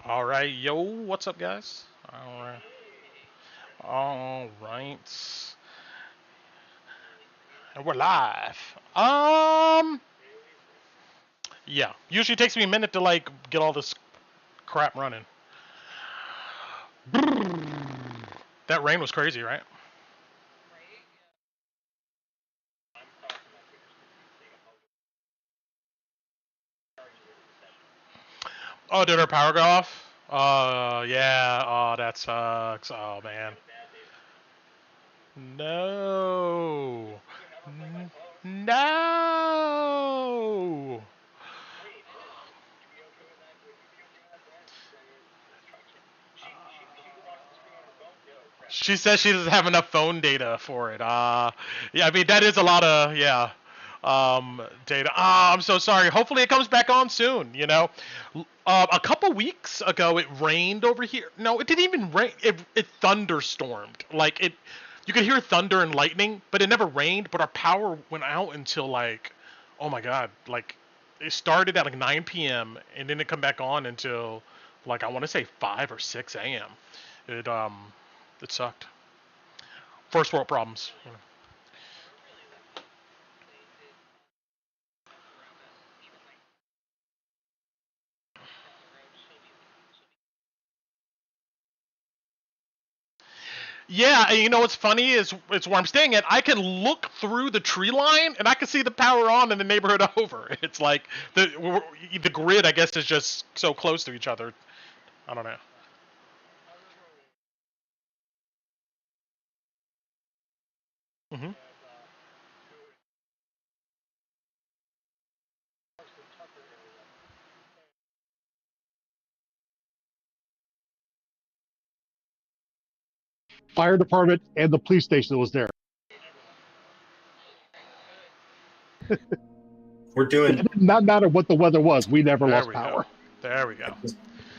All right, yo, what's up, guys? All right, and we're live. Yeah. Usually takes me a minute to like get all this crap running. That rain was crazy, right? Oh, did our power go off? Yeah. Oh, that sucks. Oh man. No. No. She says she doesn't have enough phone data for it. Yeah, I mean that is a lot of data. I'm so sorry. Hopefully it comes back on soon. A couple weeks ago it rained over here. No, it didn't even rain. It thunderstormed. Like it, you could hear thunder and lightning, but it never rained. But our power went out until like, oh my god, like it started at like 9 p.m. and didn't come back on until like I want to say 5 or 6 a.m. It it sucked. First world problems. Yeah, and you know what's funny is it's where I'm staying at. I can look through the tree line and I can see the power on in the neighborhood over. It's like the grid, I guess, is just so close to each other. I don't know. Hmm. Fire department and the police station was there. We're It doing, did not matter what the weather was. We never There lost we go. power. There we go.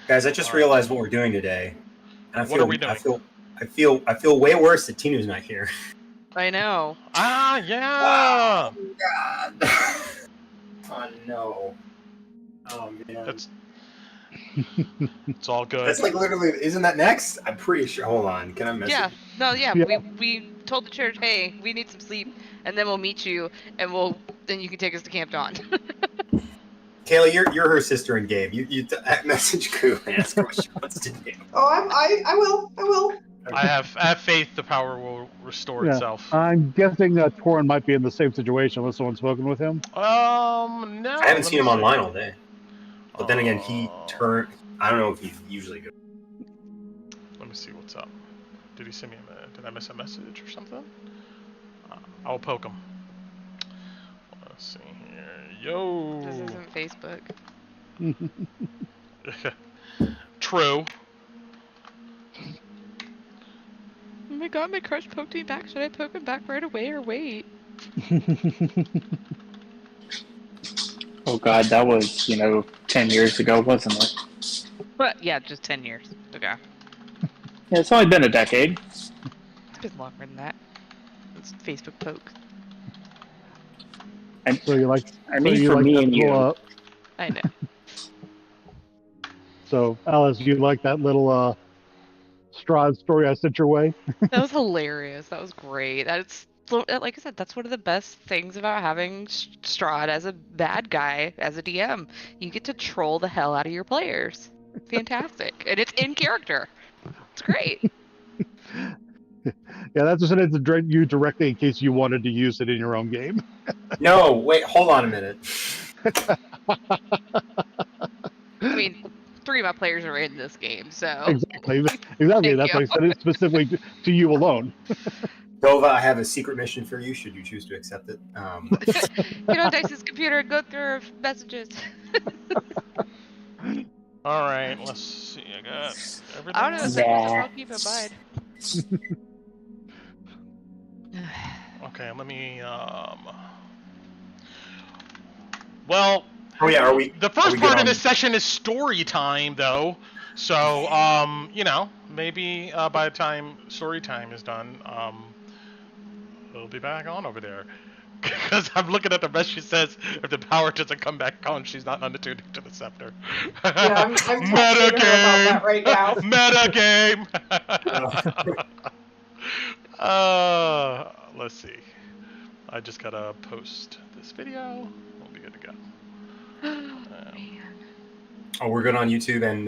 guys. I just All right. realized what we're doing today, and What are we doing? I feel way worse that Tinu's not here. I know. Ah, yeah. Oh God! Oh no! Oh man! That's it's all good. That's like literally. Isn't that next? I'm pretty sure. Hold on. Can I message? Yeah. No, yeah. Yeah. We told the church, hey, we need some sleep, and then we'll meet you, and then you can take us to Camp Dawn. Kayla, you're her sister and Gabe. You message Koo and ask her what she wants to do. Oh, I will. I have faith the power will restore Yeah. itself. I'm guessing Torin might be in the same situation unless someone's spoken with him. No. I haven't seen him online all day. But then again, he Uh, turned. I don't know if he usually goes. Let me see what's up. Did he send me did I miss a message or something? I'll poke him. Let's see here. Yo. This isn't Facebook. True. Oh my god, my crush poked me back. Should I poke him back right away or wait? Oh god, that was, 10 years ago, wasn't it? But yeah, just 10 years ago. Yeah, it's only been a decade. It's been longer than that. It's Facebook poke. And So you like? I mean, you for like me that and you. little, I know. so Alice, you like that little Strahd story I sent your way? That was hilarious. That was great. That's like I said, that's one of the best things about having Strahd as a bad guy, as a DM. You get to troll the hell out of your players. Fantastic. And it's in character. It's great. Yeah, that's just an to you directly in case you wanted to use it in your own game. No, wait. Hold on a minute. I mean, 3 of my players are in this game, so. Exactly. Thank That's why I you. said it specifically to you alone. Dova, I have a secret mission for you. Should you choose to accept it? Get on Dice's computer and go through her messages. All right. Let's see. I got everything. I don't know. Yeah. I'll keep in mind. Okay. Let me. Well. Oh yeah, are we? The first part of this session is story time, though. So, maybe by the time story time is done, we'll be back on over there. Because I'm looking at the message. She says, if the power doesn't come back on, she's not unattuned to the scepter. Yeah, I'm texting her about that right now. Metagame! Let's see. I just gotta post this video. We'll be good to go. Oh, we're good on YouTube and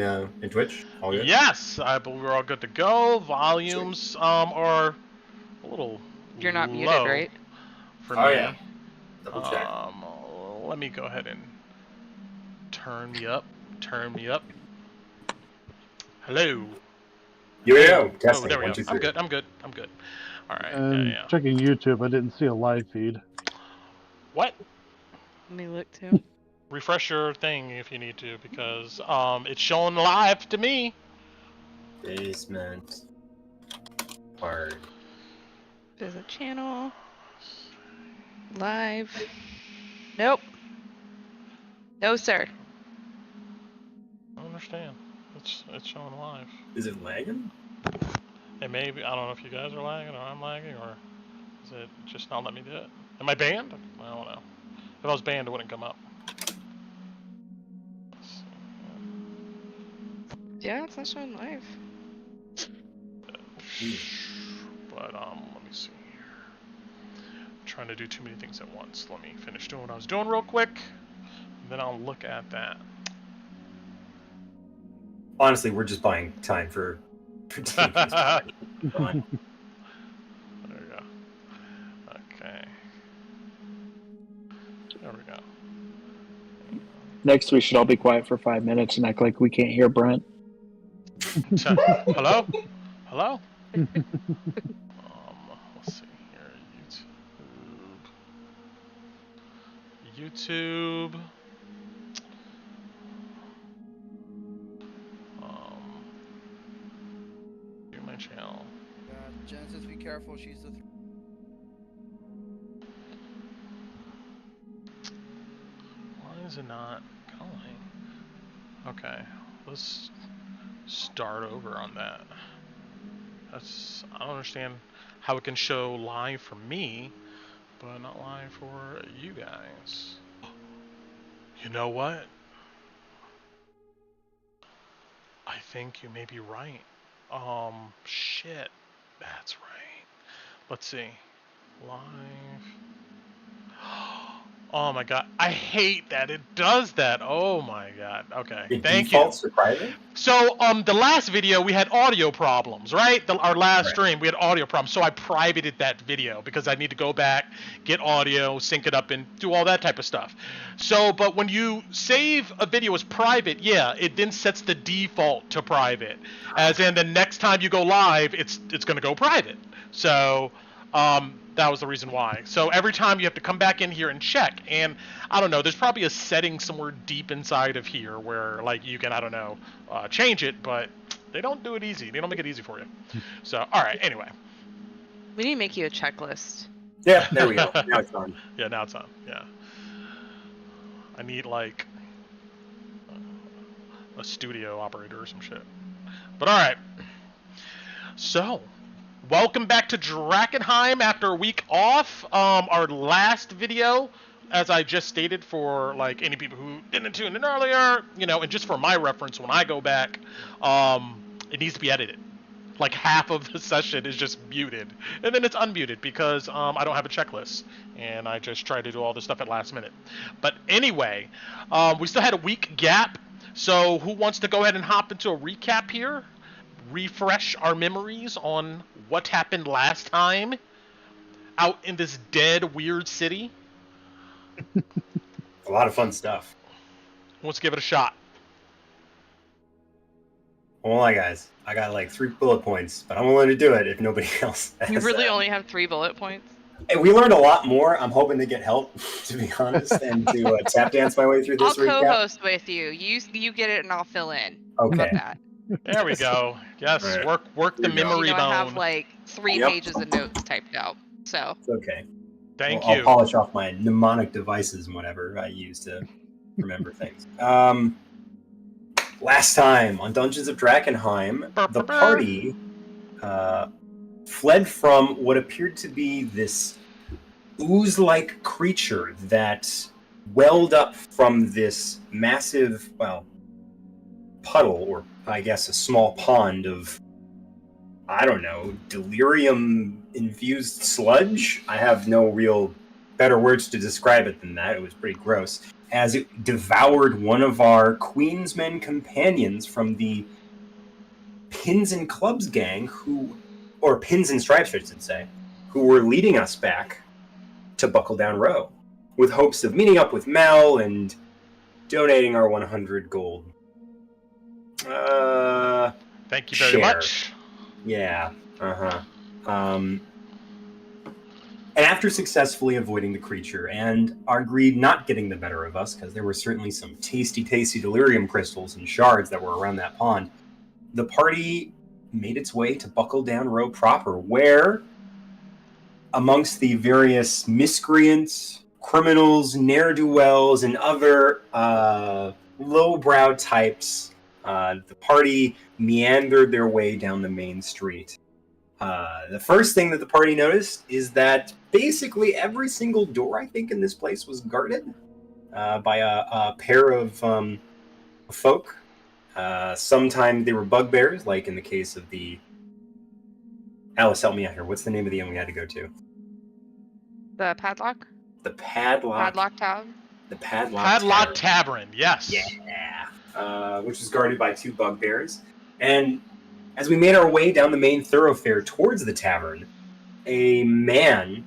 Twitch? All good? Yes, I believe we're all good to go. Volumes are a little You're not low muted, right? for Oh, me. yeah. Double check. Let me go ahead and turn me up. Turn me up. Hello. Yo, Oh, testing. there we 1, go. 2, 3. I'm good. I'm good. I'm good. All right. And Yeah. checking YouTube, I didn't see a live feed. What? Let me look too. Refresh your thing if you need to, because it's showing live to me. Basement. Part. There's a channel. Live. Nope. No, sir. I don't understand. It's showing live. Is it lagging? It may be. I don't know if you guys are lagging or I'm lagging, or is it just not letting me do it? Am I banned? I don't know. If I was banned, it wouldn't come up. Let's see. Yeah, it's not showing live. But let me see here. I'm trying to do too many things at once. Let me finish doing what I was doing real quick, and then I'll look at that. Honestly, we're just buying time for TV. There we go. Okay. There we go. Next, we should all be quiet for 5 minutes and act like we can't hear Brent. Hello? Hello? Let's see here. YouTube. Do my channel. Genesis, be careful. She's the. Why is it not going? Okay, let's start over on that. I don't understand how it can show live for me, but not live for you guys. You know what? I think you may be right. Shit. That's right. Let's see. Live. Oh my god. I hate that it does that. Oh my god. Okay. It Thank you. defaults to private? So, the last video we had audio problems, right? Our last Right. stream we had audio problems, so I privated that video because I need to go back, get audio, sync it up, and do all that type of stuff. So, but when you save a video as private, yeah, it then sets the default to private. As in, the next time you go live, it's going to go private. So, that was the reason why. So every time you have to come back in here and check, and I don't know, there's probably a setting somewhere deep inside of here where like you can, I don't know, change it, but they don't do it easy. They don't make it easy for you. So, all right, anyway. We need to make you a checklist. Yeah, there we go. Now it's on. Yeah, now it's on. Yeah. I need like a studio operator or some shit. But all right. So, welcome back to Drakkenheim after a week off. Our last video, as I just stated for like any people who didn't tune in earlier, you know, and just for my reference, when I go back, it needs to be edited. Like half of the session is just muted, and then it's unmuted because I don't have a checklist, and I just try to do all this stuff at last minute. But anyway, we still had a week gap, so who wants to go ahead and hop into a recap here? Refresh our memories on what happened last time out in this dead, weird city. A lot of fun stuff. Who wants to give it a shot? Hold on, guys. I got like 3 bullet points, but I'm willing to do it if nobody else has. You really only have 3 bullet points? Hey, we learned a lot more. I'm hoping to get help, to be honest, and to tap dance my way through I'll this recap. co-host with you. You get it and I'll fill in. How Okay. about that? There we go. Yes, Right. work the There you go. memory You know, bone. I have like 3 Yep. pages of notes typed out. So It's okay. Thank I'll you. polish off my mnemonic devices and whatever I use to remember things. Last time on Dungeons of Drakkenheim, the party fled from what appeared to be this ooze-like creature that welled up from this massive, well, puddle, or I guess a small pond of, I don't know, delirium-infused sludge? I have no real better words to describe it than that. It was pretty gross. As it devoured one of our Queensmen companions from the Pins and Clubs gang, or Pins and Stripes, I should say, who were leading us back to Buckle Down Row, with hopes of meeting up with Mel and donating our 100 gold. Thank you very much. Yeah. And after successfully avoiding the creature and our greed not getting the better of us, because there were certainly some tasty delirium crystals and shards that were around that pond, the party made its way to Buckle Down Row proper, where, amongst the various miscreants, criminals, ne'er-do-wells, and other lowbrow types, the party meandered their way down the main street. The first thing that the party noticed is that basically every single door, I think, in this place was guarded by a pair of folk. Sometimes they were bugbears, like in the case of the... Alice, help me out here. What's the name of the inn we had to go to? The padlock? The Padlock. Padlock Town? The Padlock Tavern, yes. Yeah. Which was guarded by two bugbears. And as we made our way down the main thoroughfare towards the tavern, a man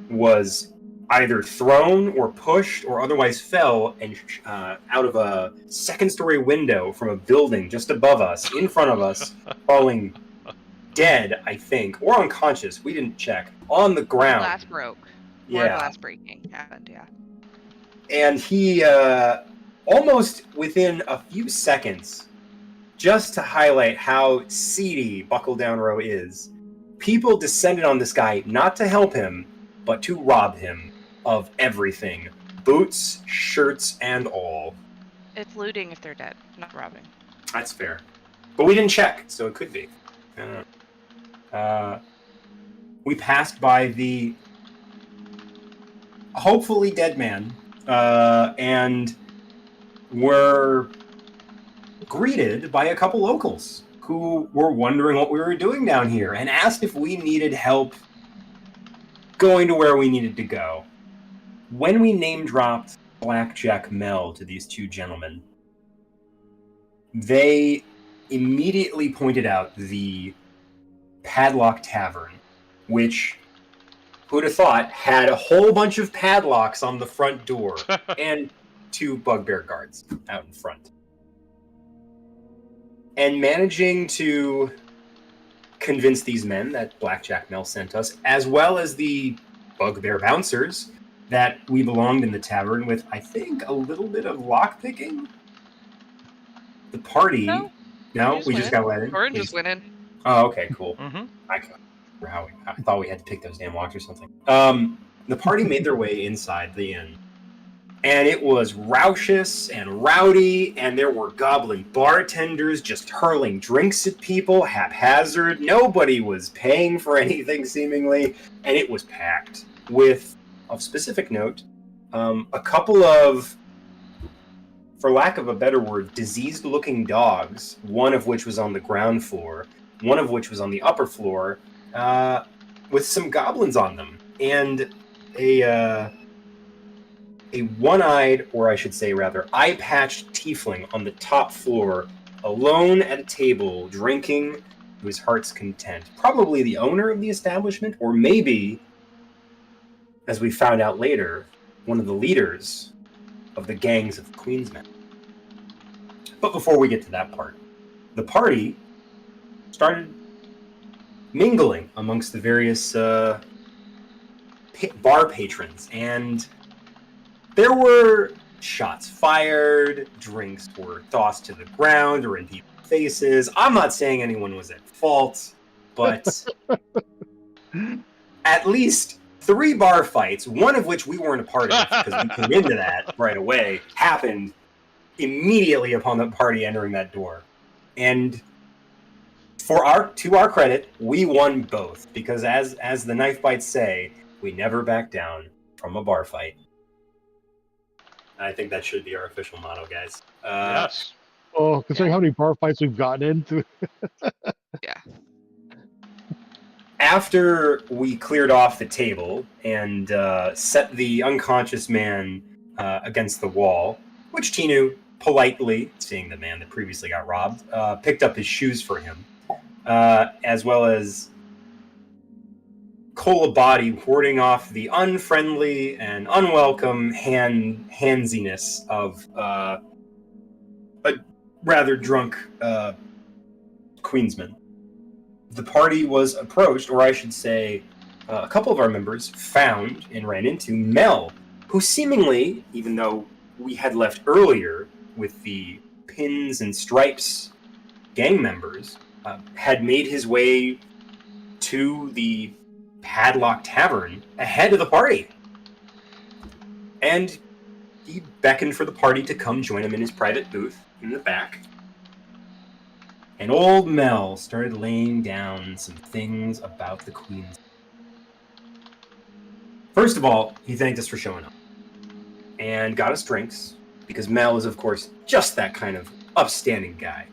was either thrown or pushed or otherwise fell and out of a second-story window from a building just above us, in front of us, falling dead, I think, or unconscious. We didn't check. On the ground. Glass broke. Yeah. More glass breaking happened, yeah. And he, almost within a few seconds, just to highlight how seedy Buckle Down Row is, people descended on this guy not to help him, but to rob him of everything. Boots, shirts, and all. It's looting if they're dead, not robbing. That's fair. But we didn't check, so it could be. We passed by the hopefully dead man, and were greeted by a couple locals who were wondering what we were doing down here and asked if we needed help going to where we needed to go. When we name-dropped Blackjack Mel to these two gentlemen, they immediately pointed out the Padlock Tavern, which, who'd have thought, had a whole bunch of padlocks on the front door and two bugbear guards out in front. And managing to convince these men that Blackjack Mel sent us, as well as the bugbear bouncers, that we belonged in the tavern with, I think, a little bit of lockpicking. The party... No, we just got let in? Orange just went in. Oh, okay, cool. Mm-hmm. I thought we had to pick those damn locks or something. The party made their way inside the inn. And it was raucous and rowdy, and there were goblin bartenders just hurling drinks at people haphazard. Nobody was paying for anything, seemingly, and it was packed with, of specific note, a couple of, for lack of a better word, diseased-looking dogs, one of which was on the ground floor, one of which was on the upper floor, with some goblins on them, and a one-eyed, or I should say rather, eye-patched tiefling on the top floor, alone at a table, drinking to his heart's content. Probably the owner of the establishment, or maybe, as we found out later, one of the leaders of the gangs of Queensmen. But before we get to that part, the party started mingling amongst the various bar patrons, and there were shots fired, drinks were tossed to the ground or in people's faces. I'm not saying anyone was at fault, but at least 3 bar fights, one of which we weren't a part of because we came into that right away, happened immediately upon the party entering that door. And to our credit, we won both, because as the knife bites say, We never back down from a bar fight. I think that should be our official motto, guys. Yes. Oh, considering how many bar fights we've gotten into. Yeah. After we cleared off the table and set the unconscious man against the wall, which Tinu politely, seeing the man that previously got robbed, picked up his shoes for him, as well as Cola Body warding off the unfriendly and unwelcome handsiness of a rather drunk Queensman. The party was approached, or I should say, a couple of our members found and ran into Mel, who seemingly, even though we had left earlier with the Pins and Stripes gang members, had made his way to the Padlock Tavern ahead of the party. And he beckoned for the party to come join him in his private booth in the back. And old Mel started laying down some things about the Queens. First of all, he thanked us for showing up. And got us drinks, because Mel is, of course, just that kind of upstanding guy.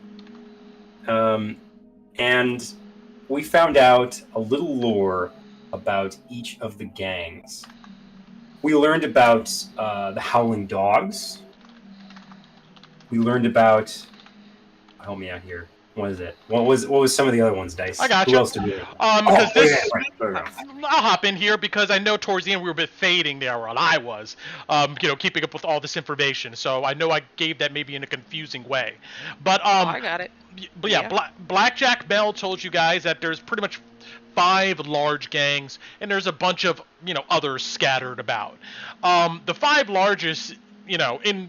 And we found out a little lore about each of the gangs. We learned about the Howling Dogs. We learned about... Help me out here. What is it? What was some of the other ones, Dice? I got Who you. else did we? Because this, yeah, right. Fair enough. I'll hop in here because I know towards the end we were a bit fading there, or I was, keeping up with all this information. So I know I gave that maybe in a confusing way. But I got it. But yeah, Blackjack Bell told you guys that there's pretty much 5 large gangs, and there's a bunch of others scattered about. The 5 largest, I'm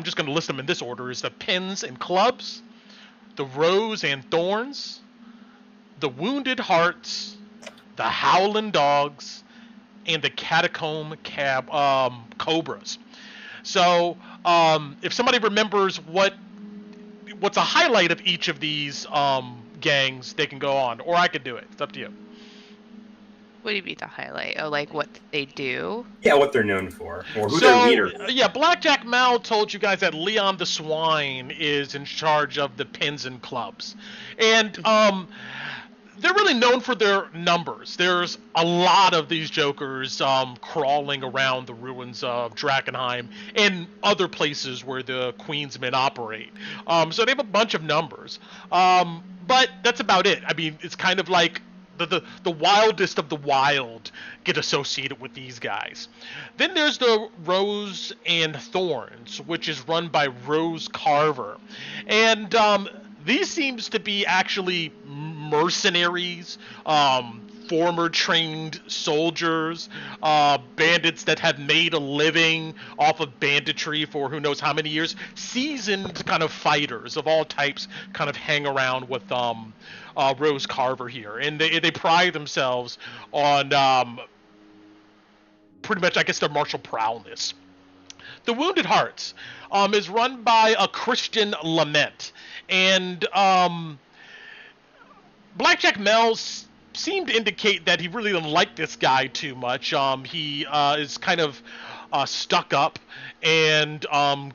just going to list them in this order: is the Pins and Clubs, the Rose and Thorns, the Wounded Hearts, the Howling Dogs, and the Catacomb Cobras. So, if somebody remembers what's a highlight of each of these gangs, they can go on, or I could do it. It's up to you. What do you mean the highlight? Oh, like what they do? Yeah, what they're known for, or who their leader is. Yeah, Blackjack Mal told you guys that Leon the Swine is in charge of the Pins and Clubs. And they're really known for their numbers. There's a lot of these jokers crawling around the ruins of Drakkenheim and other places where the Queensmen operate. So they have a bunch of numbers. But that's about it. I mean, it's kind of like the wildest of the wild get associated with these guys. Then there's the Rose and Thorns, which is run by Rose Carver. And these seems to be actually mercenaries, former trained soldiers, bandits that have made a living off of banditry for who knows how many years, seasoned kind of fighters of all types kind of hang around with Rose Carver here, and they pride themselves on pretty much, I guess, their martial prowess. The Wounded Hearts is run by a Christian Lament, and Blackjack Mel's seemed to indicate that he really didn't like this guy too much. He is kind of stuck up and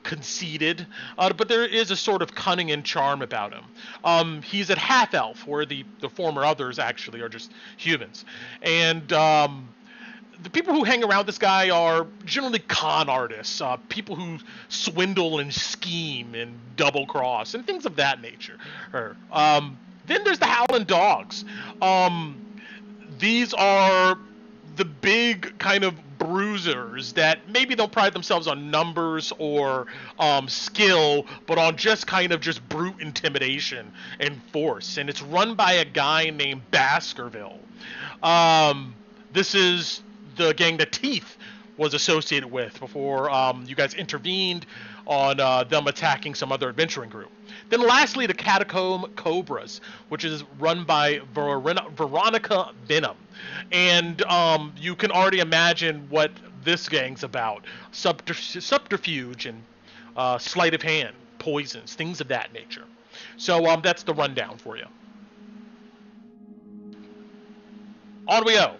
conceited, but there is a sort of cunning and charm about him. He's a half-elf, where the former others actually are just humans. And the people who hang around this guy are generally con artists, people who swindle and scheme and double-cross, and things of that nature. Then there's the Howling Dogs. These are the big kind of bruisers that maybe don't pride themselves on numbers or skill, but on just kind of just brute intimidation and force. And it's run by a guy named Baskerville. This is the gang that Teeth was associated with before you guys intervened on them attacking some other adventuring group. Then lastly, the Catacomb Cobras, which is run by Veronica Venom. And you can already imagine what this gang's about. Subterfuge and sleight of hand, poisons, things of that nature. So that's the rundown for you. On we go.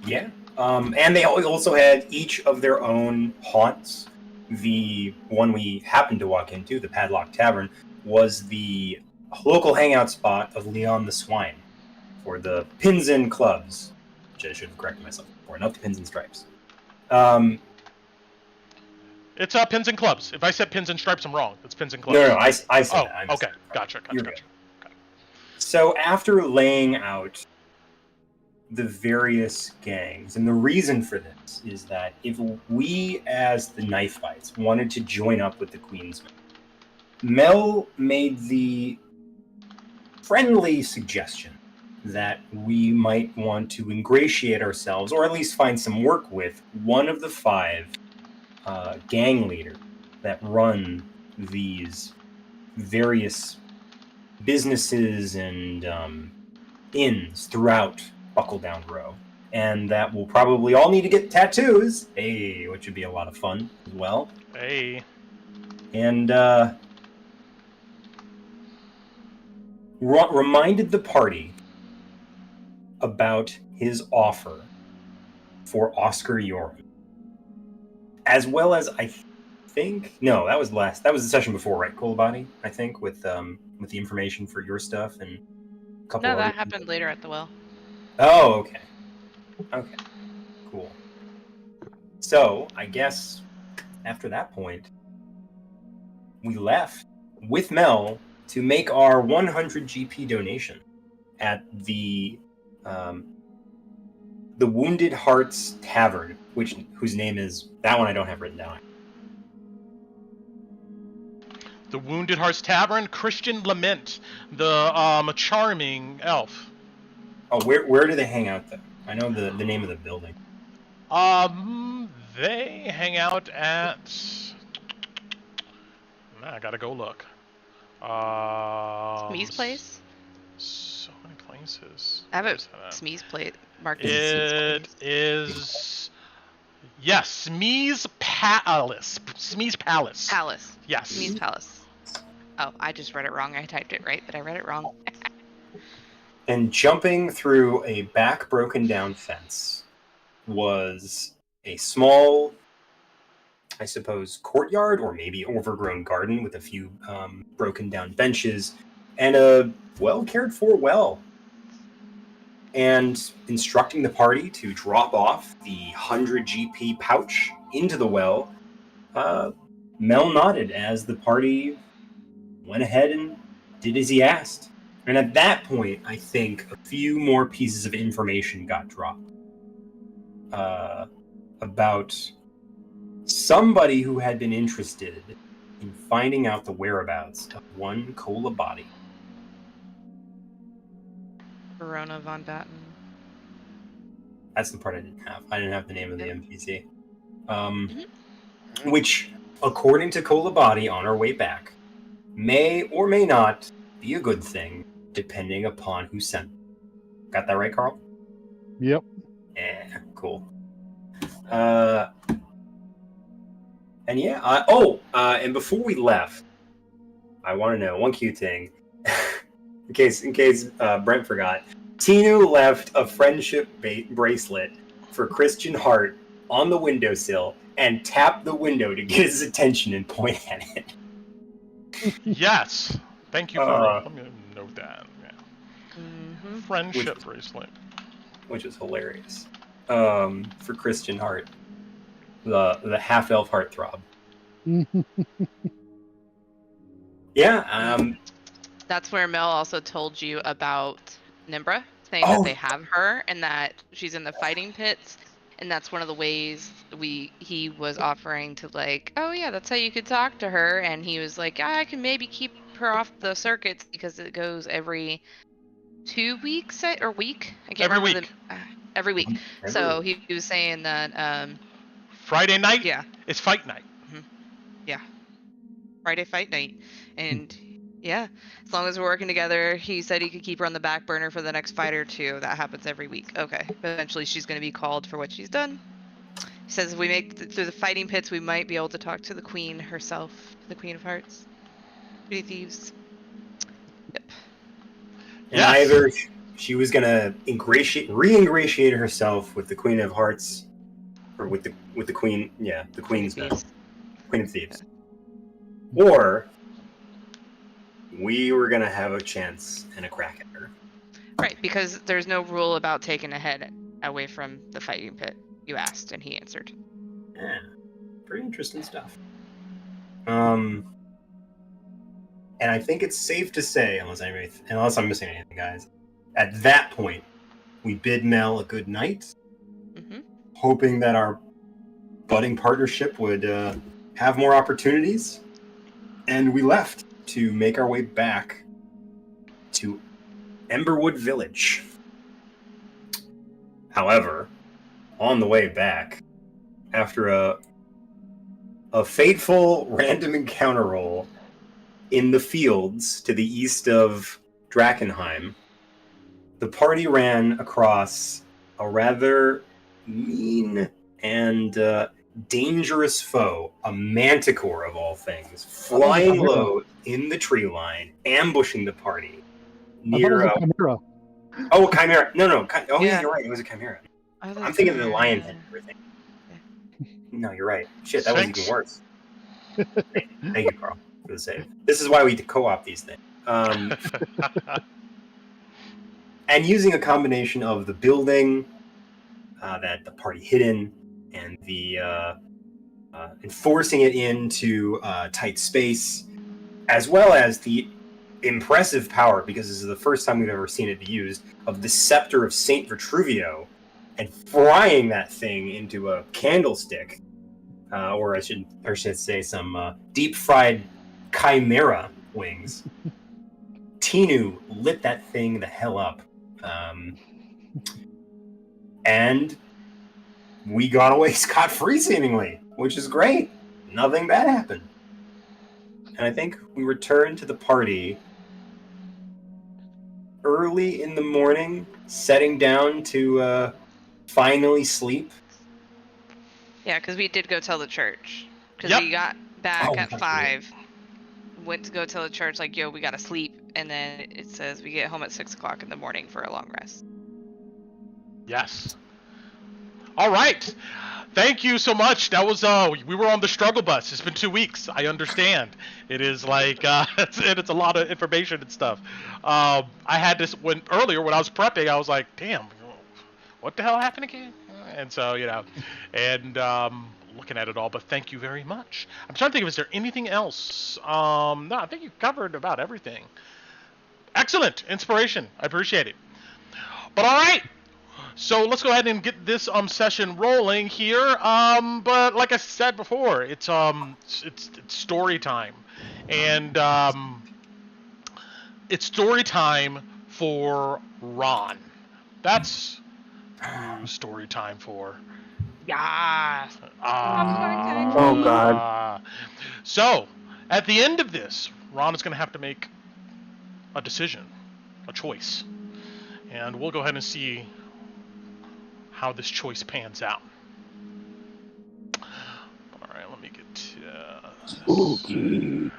Yeah. And they also had each of their own haunts. The one we happened to walk into, the Padlock Tavern, was the local hangout spot of Leon the Swine for the Pins and Clubs, which I should have corrected myself before, not the Pins and Stripes. It's Pins and Clubs. If I said Pins and Stripes, I'm wrong. It's Pins and Clubs. No, I said Oh, that. I okay. Gotcha. You're good. So after laying out the various gangs, and the reason for this is that if we as the Knifebites wanted to join up with the Queensmen, Mel made the friendly suggestion that we might want to ingratiate ourselves, or at least find some work with, one of the 5 gang leaders that run these various businesses and inns throughout Buckle Down Row. And that we'll probably all need to get tattoos, which would be a lot of fun as well. Hey. And reminded the party about his offer for Oscar Yoram, as well as I think that was the session before, right, Kolabani? I think with the information for your stuff and a couple. No, that happened later at the well. Oh, okay. Okay, cool. So I guess after that point, we left with Mel to make our 100 GP donation at the Wounded Hearts Tavern, whose name is that one I don't have written down. The Wounded Hearts Tavern, Christian Lament, the charming elf. Oh, where do they hang out though? I know the name of the building. They hang out at. I gotta go look. Smee's place? So many places. I have a Smee's plate marked as It is. Yes, Smee's Palace. Smee's Palace. Palace. Yes. Smee's Palace. Oh, I just read it wrong. I typed it right, but I read it wrong. And jumping through a back broken down fence was a small, I suppose, courtyard or maybe overgrown garden with a few broken down benches and a well cared for well. And instructing the party to drop off the 100 GP pouch into the well, Mel nodded as the party went ahead and did as he asked. And at that point, I think a few more pieces of information got dropped about somebody who had been interested in finding out the whereabouts of one Cola body. Verona von Batten. That's the part I didn't have. I didn't have the name of the NPC. Which, according to Cola Body on our way back, may or may not be a good thing, depending upon who sent it. Got that right, Carl? Yep. Yeah, cool. And and before we left, I want to know one cute thing. in case Brent forgot. Tinu left a friendship bracelet for Christian Hart on the windowsill and tapped the window to get his attention and point at it. Yes. Thank you for. I'm gonna note that. Yeah. Mm-hmm. Friendship bracelet. Which is hilarious. For Christian Hart, the half elf heartthrob. Yeah. That's where Mel also told you about Nimbra, saying that they have her and that she's in the fighting pits, and that's one of the ways he was offering to, like, oh yeah, that's how you could talk to her, and he was like, I can maybe keep her off the circuits because it goes every 2 weeks or week. I can't every remember week. Every week. So he was saying that Friday night. Yeah. It's fight night. Mm-hmm. Yeah. Friday fight night, and. Yeah, as long as we're working together, he said he could keep her on the back burner for the next fight or two. That happens every week. Okay. But eventually she's going to be called for what she's done. He says if we make it through the fighting pits, we might be able to talk to the queen herself, the Queen of Hearts. Pretty thieves. Yep. And either she was gonna re-ingratiate herself with the Queen of Hearts, or with the Queen, the Queen's Thieves. Queen of Thieves, or we were gonna have a chance and a crack at her. Right, because there's no rule about taking a head away from the fighting pit. You asked, and he answered. Yeah, pretty interesting stuff. And I think it's safe to say, unless I'm missing anything, guys, at that point, we bid Mel a good night, hoping that our budding partnership would have more opportunities, and we left to make our way back to Emberwood Village. However, on the way back, after a fateful random encounter roll in the fields to the east of Drakkenheim, the party ran across a rather mean and dangerous foe, a manticore of all things, flying low in the tree line, ambushing the party near. I thought it was a chimera. Oh, a chimera! No. Yeah. You're right. It was a chimera. Oh, I'm thinking of the lion head and everything. No, you're right. Shit, that was even worse. Thank you, Carl, for the save. This is why we co-op these things. And using a combination of the building that the party hid in and the enforcing it into tight space, as well as the impressive power, because this is the first time we've ever seen it be used, of the Scepter of Saint Vitruvio, and frying that thing into a candlestick, or I should say some deep-fried chimera wings. Tinu lit that thing the hell up. And we got away scot-free, seemingly, which is great. Nothing bad happened. And I think we returned to the party early in the morning, setting down to finally sleep. Yeah, because we did go tell the church. Because we got back at 5, went to go tell the church, like, yo, we gotta sleep. And then it says we get home at 6 o'clock in the morning for a long rest. Yes. All right. Thank you so much. That was we were on the struggle bus. It's been 2 weeks. I understand. It is like it's a lot of information and stuff. I had this earlier when I was prepping. I was like, damn, what the hell happened again? And so and looking at it all. But thank you very much. I'm trying to think, is there anything else? No, I think you covered about everything. Excellent inspiration. I appreciate it. But all right. So let's go ahead and get this session rolling here. But like I said before, it's story time, and it's story time for Ron. That's story time for. Yeah. Oh God. So at the end of this, Ron is going to have to make a decision, a choice, and we'll go ahead and see how this choice pans out. All right, let me get Spooky.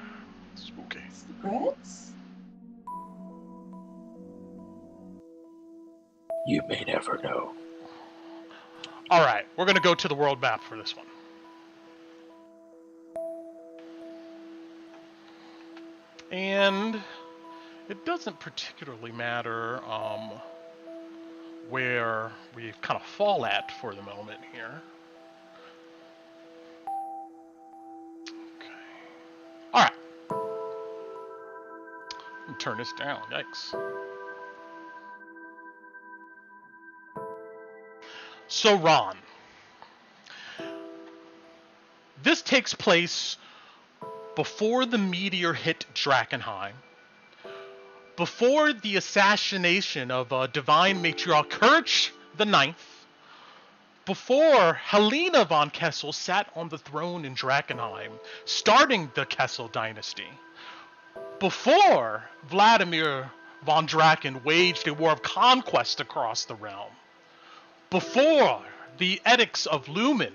Secrets? You may never know. All right, we're going to go to the world map for this one. And it doesn't particularly matter where we kind of fall at for the moment here. Okay. All right. Let me turn this down. Yikes. So, Ron. This takes place before the meteor hit Drakkenheim, before the assassination of Divine Matriarch Courage the Ninth, before Helena von Kessel sat on the throne in Drakkenheim, starting the Kessel dynasty, before Vladimir von Draken waged a war of conquest across the realm, before the Edicts of Lumen,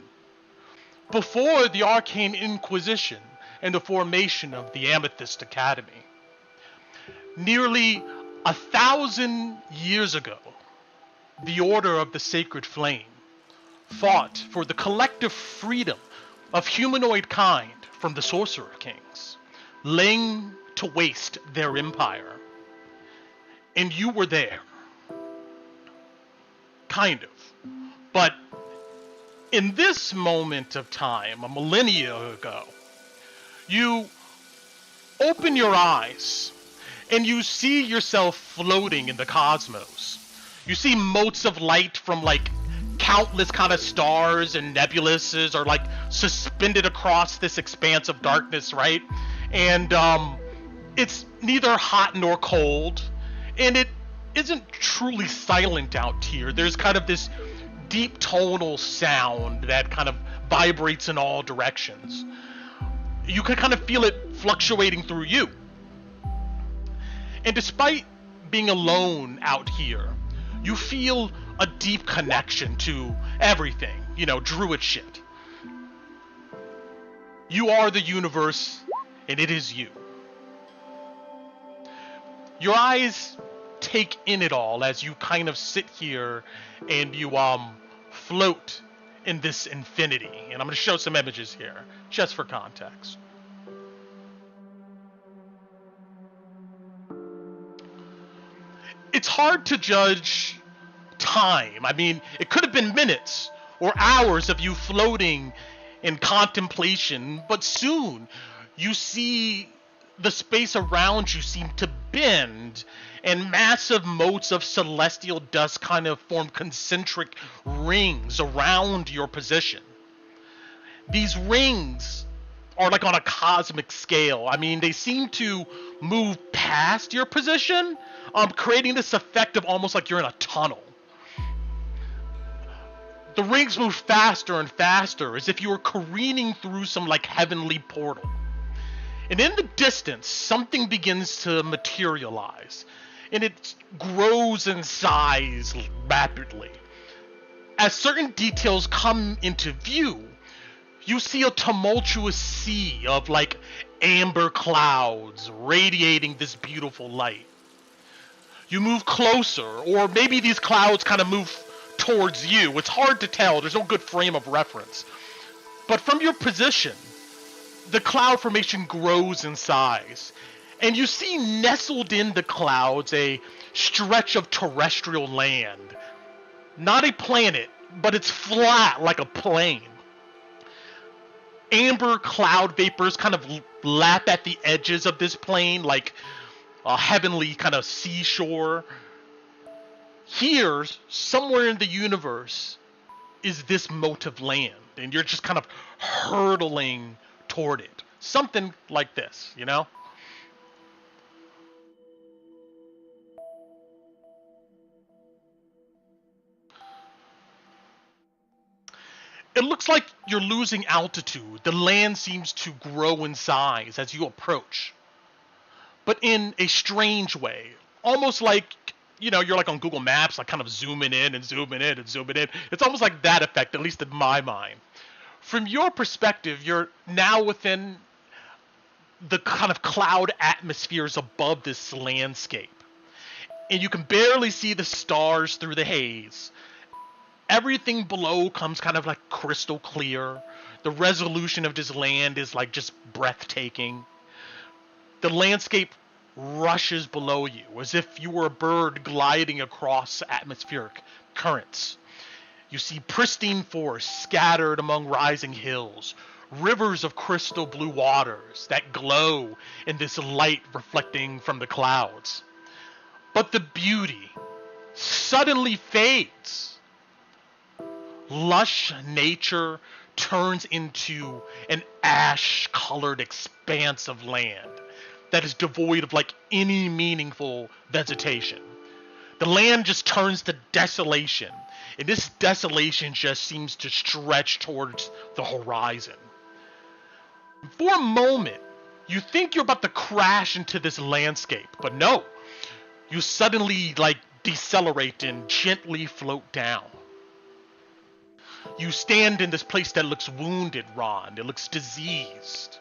before the Arcane Inquisition and the formation of the Amethyst Academy. Nearly 1,000 years ago, the Order of the Sacred Flame fought for the collective freedom of humanoid kind from the Sorcerer Kings, laying to waste their empire. And you were there. Kind of. But in this moment of time, a millennia ago, you open your eyes and you see yourself floating in the cosmos. You see motes of light from like countless kind of stars and nebuluses are like suspended across this expanse of darkness, right? And it's neither hot nor cold, and it isn't truly silent out here. There's kind of this deep tonal sound that kind of vibrates in all directions. You can kind of feel it fluctuating through you. And despite being alone out here, you feel a deep connection to everything, you know, druid shit. You are the universe, and it is you. Your eyes take in it all as you kind of sit here and you float in this infinity. And I'm going to show some images here, just for context. It's hard to judge time. I mean, it could have been minutes or hours of you floating in contemplation, but soon you see the space around you seem to bend, and massive motes of celestial dust kind of form concentric rings around your position. These rings are like on a cosmic scale. I mean, they seem to move past your position, creating this effect of almost like you're in a tunnel. The rings move faster and faster, as if you were careening through some like heavenly portal. And in the distance, something begins to materialize, and it grows in size rapidly. As certain details come into view, you see a tumultuous sea of like amber clouds radiating this beautiful light. You move closer, or maybe these clouds kind of move towards you. It's hard to tell. There's no good frame of reference. But from your position, the cloud formation grows in size, and you see nestled in the clouds a stretch of terrestrial land. Not a planet, but it's flat like a plane. Amber cloud vapors kind of lap at the edges of this plane like a heavenly kind of seashore. Here, somewhere in the universe, is this mote of land, and you're just kind of hurtling toward it. Something like this, you know? It looks like you're losing altitude. The land seems to grow in size as you approach, but in a strange way. Almost like, you know, you're like on Google Maps, like kind of zooming in and zooming in and zooming in. It's almost like that effect, at least in my mind. From your perspective, you're now within the kind of cloud atmospheres above this landscape, and you can barely see the stars through the haze. Everything below comes kind of like crystal clear. The resolution of this land is like just breathtaking. The landscape rushes below you as if you were a bird gliding across atmospheric currents. You see pristine forests scattered among rising hills, rivers of crystal blue waters that glow in this light reflecting from the clouds. But the beauty suddenly fades. Lush nature turns into an ash-colored expanse of land that is devoid of like any meaningful vegetation. The land just turns to desolation, and this desolation just seems to stretch towards the horizon. For a moment, you think you're about to crash into this landscape, but no. You suddenly like decelerate and gently float down. You stand in this place that looks wounded, Ron. It looks diseased.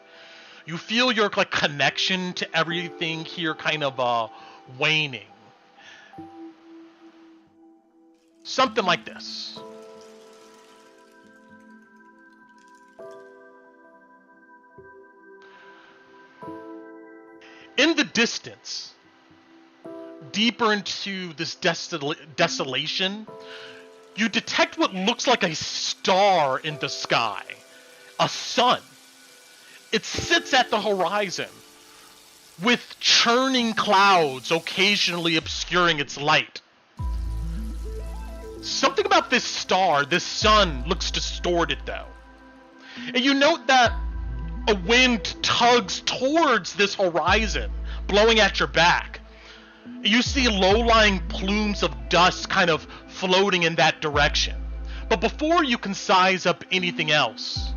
You feel your like connection to everything here kind of waning. Something like this. In the distance, deeper into this desolation, you detect what looks like a star in the sky. A sun. It sits at the horizon, with churning clouds occasionally obscuring its light. Something about this star, this sun, looks distorted though. And you note that a wind tugs towards this horizon, blowing at your back. You see low-lying plumes of dust kind of floating in that direction. But before you can size up anything else,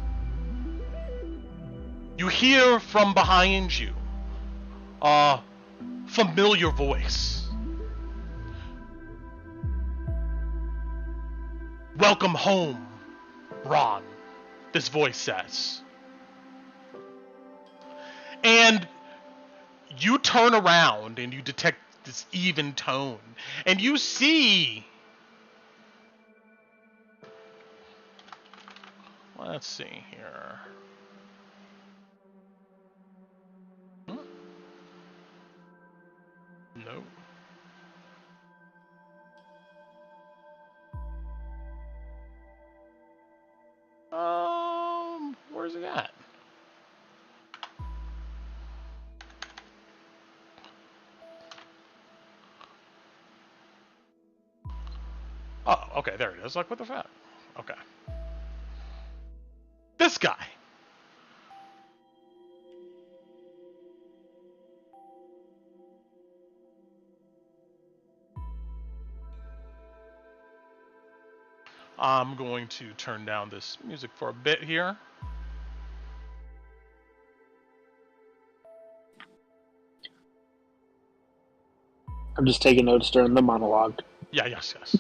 you hear from behind you a familiar voice. "Welcome home, Ron," this voice says. And you turn around and you detect this even tone. And you see... Let's see here. No. Where's it at? Oh, okay, there it is. Like, what the fuck? Okay. This guy. I'm going to turn down this music for a bit here. I'm just taking notes during the monologue. Yeah, yes, yes.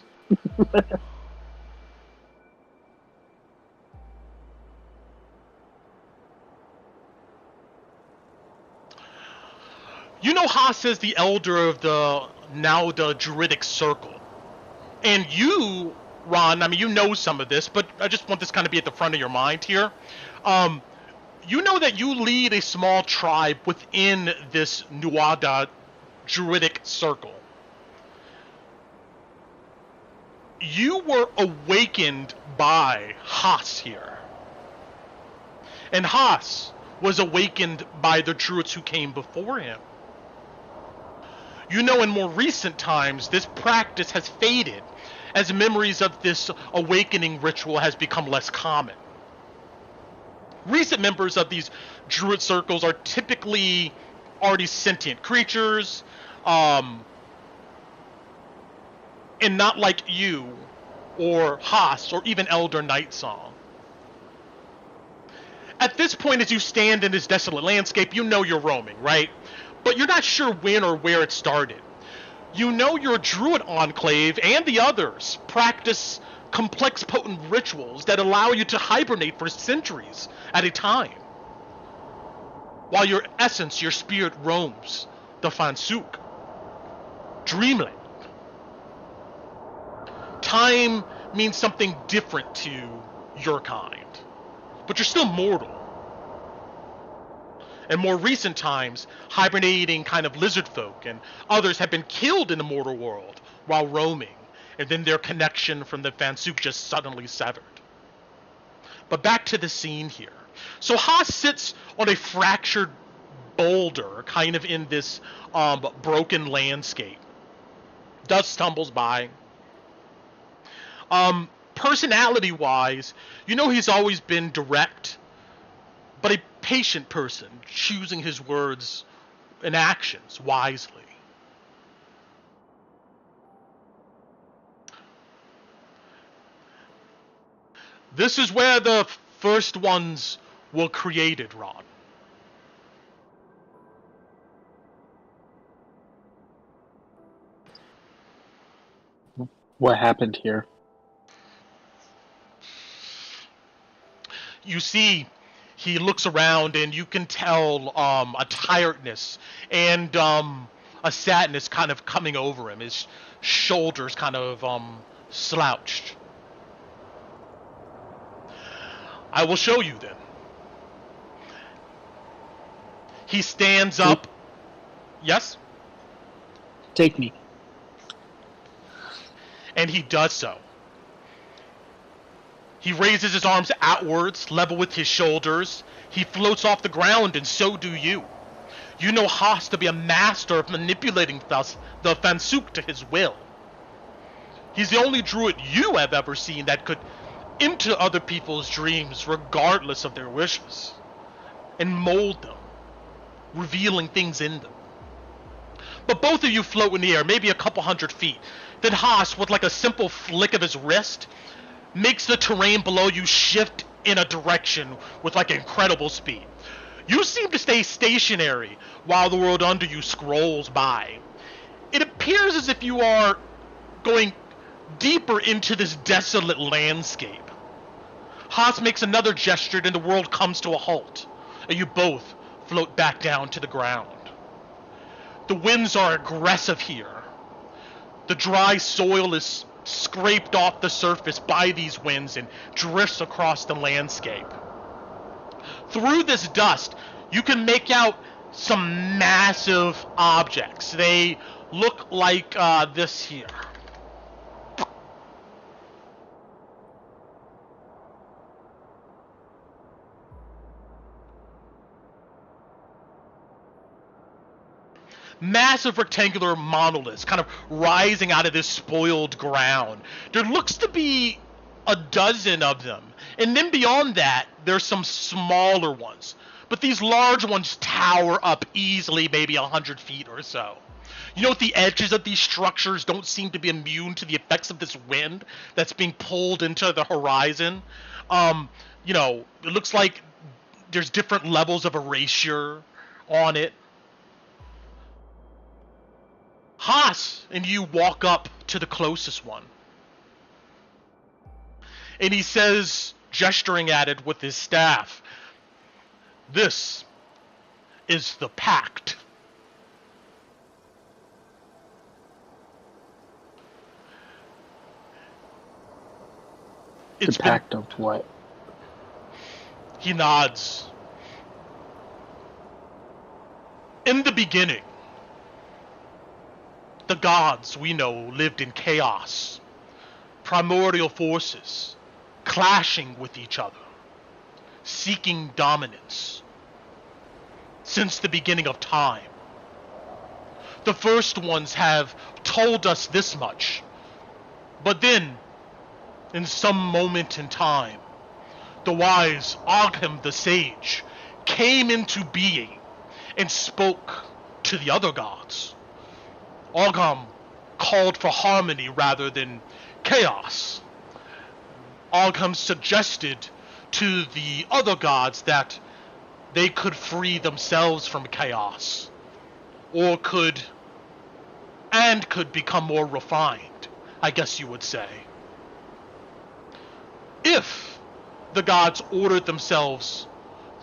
You know Haas is the elder of the Druidic Circle. And you, Ron, I mean, you know some of this, but I just want this kind of be at the front of your mind here. You know that you lead a small tribe within this Nuada Druidic Circle. You were awakened by Haas here. And Haas was awakened by the druids who came before him. You know, in more recent times, this practice has faded as memories of this awakening ritual has become less common. Recent members of these druid circles are typically already sentient creatures, and not like you, or Haas, or even Elder Nightsong. At this point, as you stand in this desolate landscape, you know you're roaming, right? But you're not sure when or where it started. You know your druid enclave and the others practice complex, potent rituals that allow you to hibernate for centuries at a time, while your essence, your spirit, roams the Fansuk, dreamland. Time means something different to your kind, but you're still mortal. In more recent times, hibernating kind of lizard folk and others have been killed in the mortal world while roaming, and then their connection from the Fansuk just suddenly severed. But back to the scene here. So Haas sits on a fractured boulder, kind of in this broken landscape. Dust tumbles by. Personality-wise, you know he's always been direct, but a patient person, choosing his words and actions wisely. This is where the first ones were created, Ron. What happened here? You see, he looks around and you can tell a tiredness and a sadness kind of coming over him. His shoulders kind of slouched. I will show you then. He stands up. Yes? Take me. And he does so. He raises his arms outwards, level with his shoulders. He floats off the ground, and so do you. You know Haas to be a master of manipulating the Fansuk to his will. He's the only druid you have ever seen that could enter other people's dreams regardless of their wishes and mold them, revealing things in them. But both of you float in the air, maybe a couple hundred feet. Then Haas, with like a simple flick of his wrist, makes the terrain below you shift in a direction with like incredible speed. You seem to stay stationary while the world under you scrolls by. It appears as if you are going deeper into this desolate landscape. Haas makes another gesture, and the world comes to a halt, and you both float back down to the ground. The winds are aggressive here. The dry soil is scraped off the surface by these winds and drifts across the landscape. Through this dust, you can make out some massive objects. They look like this here. Massive rectangular monoliths kind of rising out of this spoiled ground. There looks to be a dozen of them. And then beyond that, there's some smaller ones. But these large ones tower up easily, maybe 100 feet or so. You know, the edges of these structures don't seem to be immune to the effects of this wind that's being pulled into the horizon. You know, it looks like there's different levels of erasure on it. Haas and you walk up to the closest one. And he says, gesturing at it with his staff, "This is the pact." The pact of what? He nods. In the beginning, the gods we know lived in chaos, primordial forces clashing with each other, seeking dominance. Since the beginning of time, the first ones have told us this much, but then, in some moment in time, the wise Ogham the sage came into being and spoke to the other gods. Ogham called for harmony rather than chaos. Ogham suggested to the other gods that they could free themselves from chaos, or could become more refined, I guess you would say. If the gods ordered themselves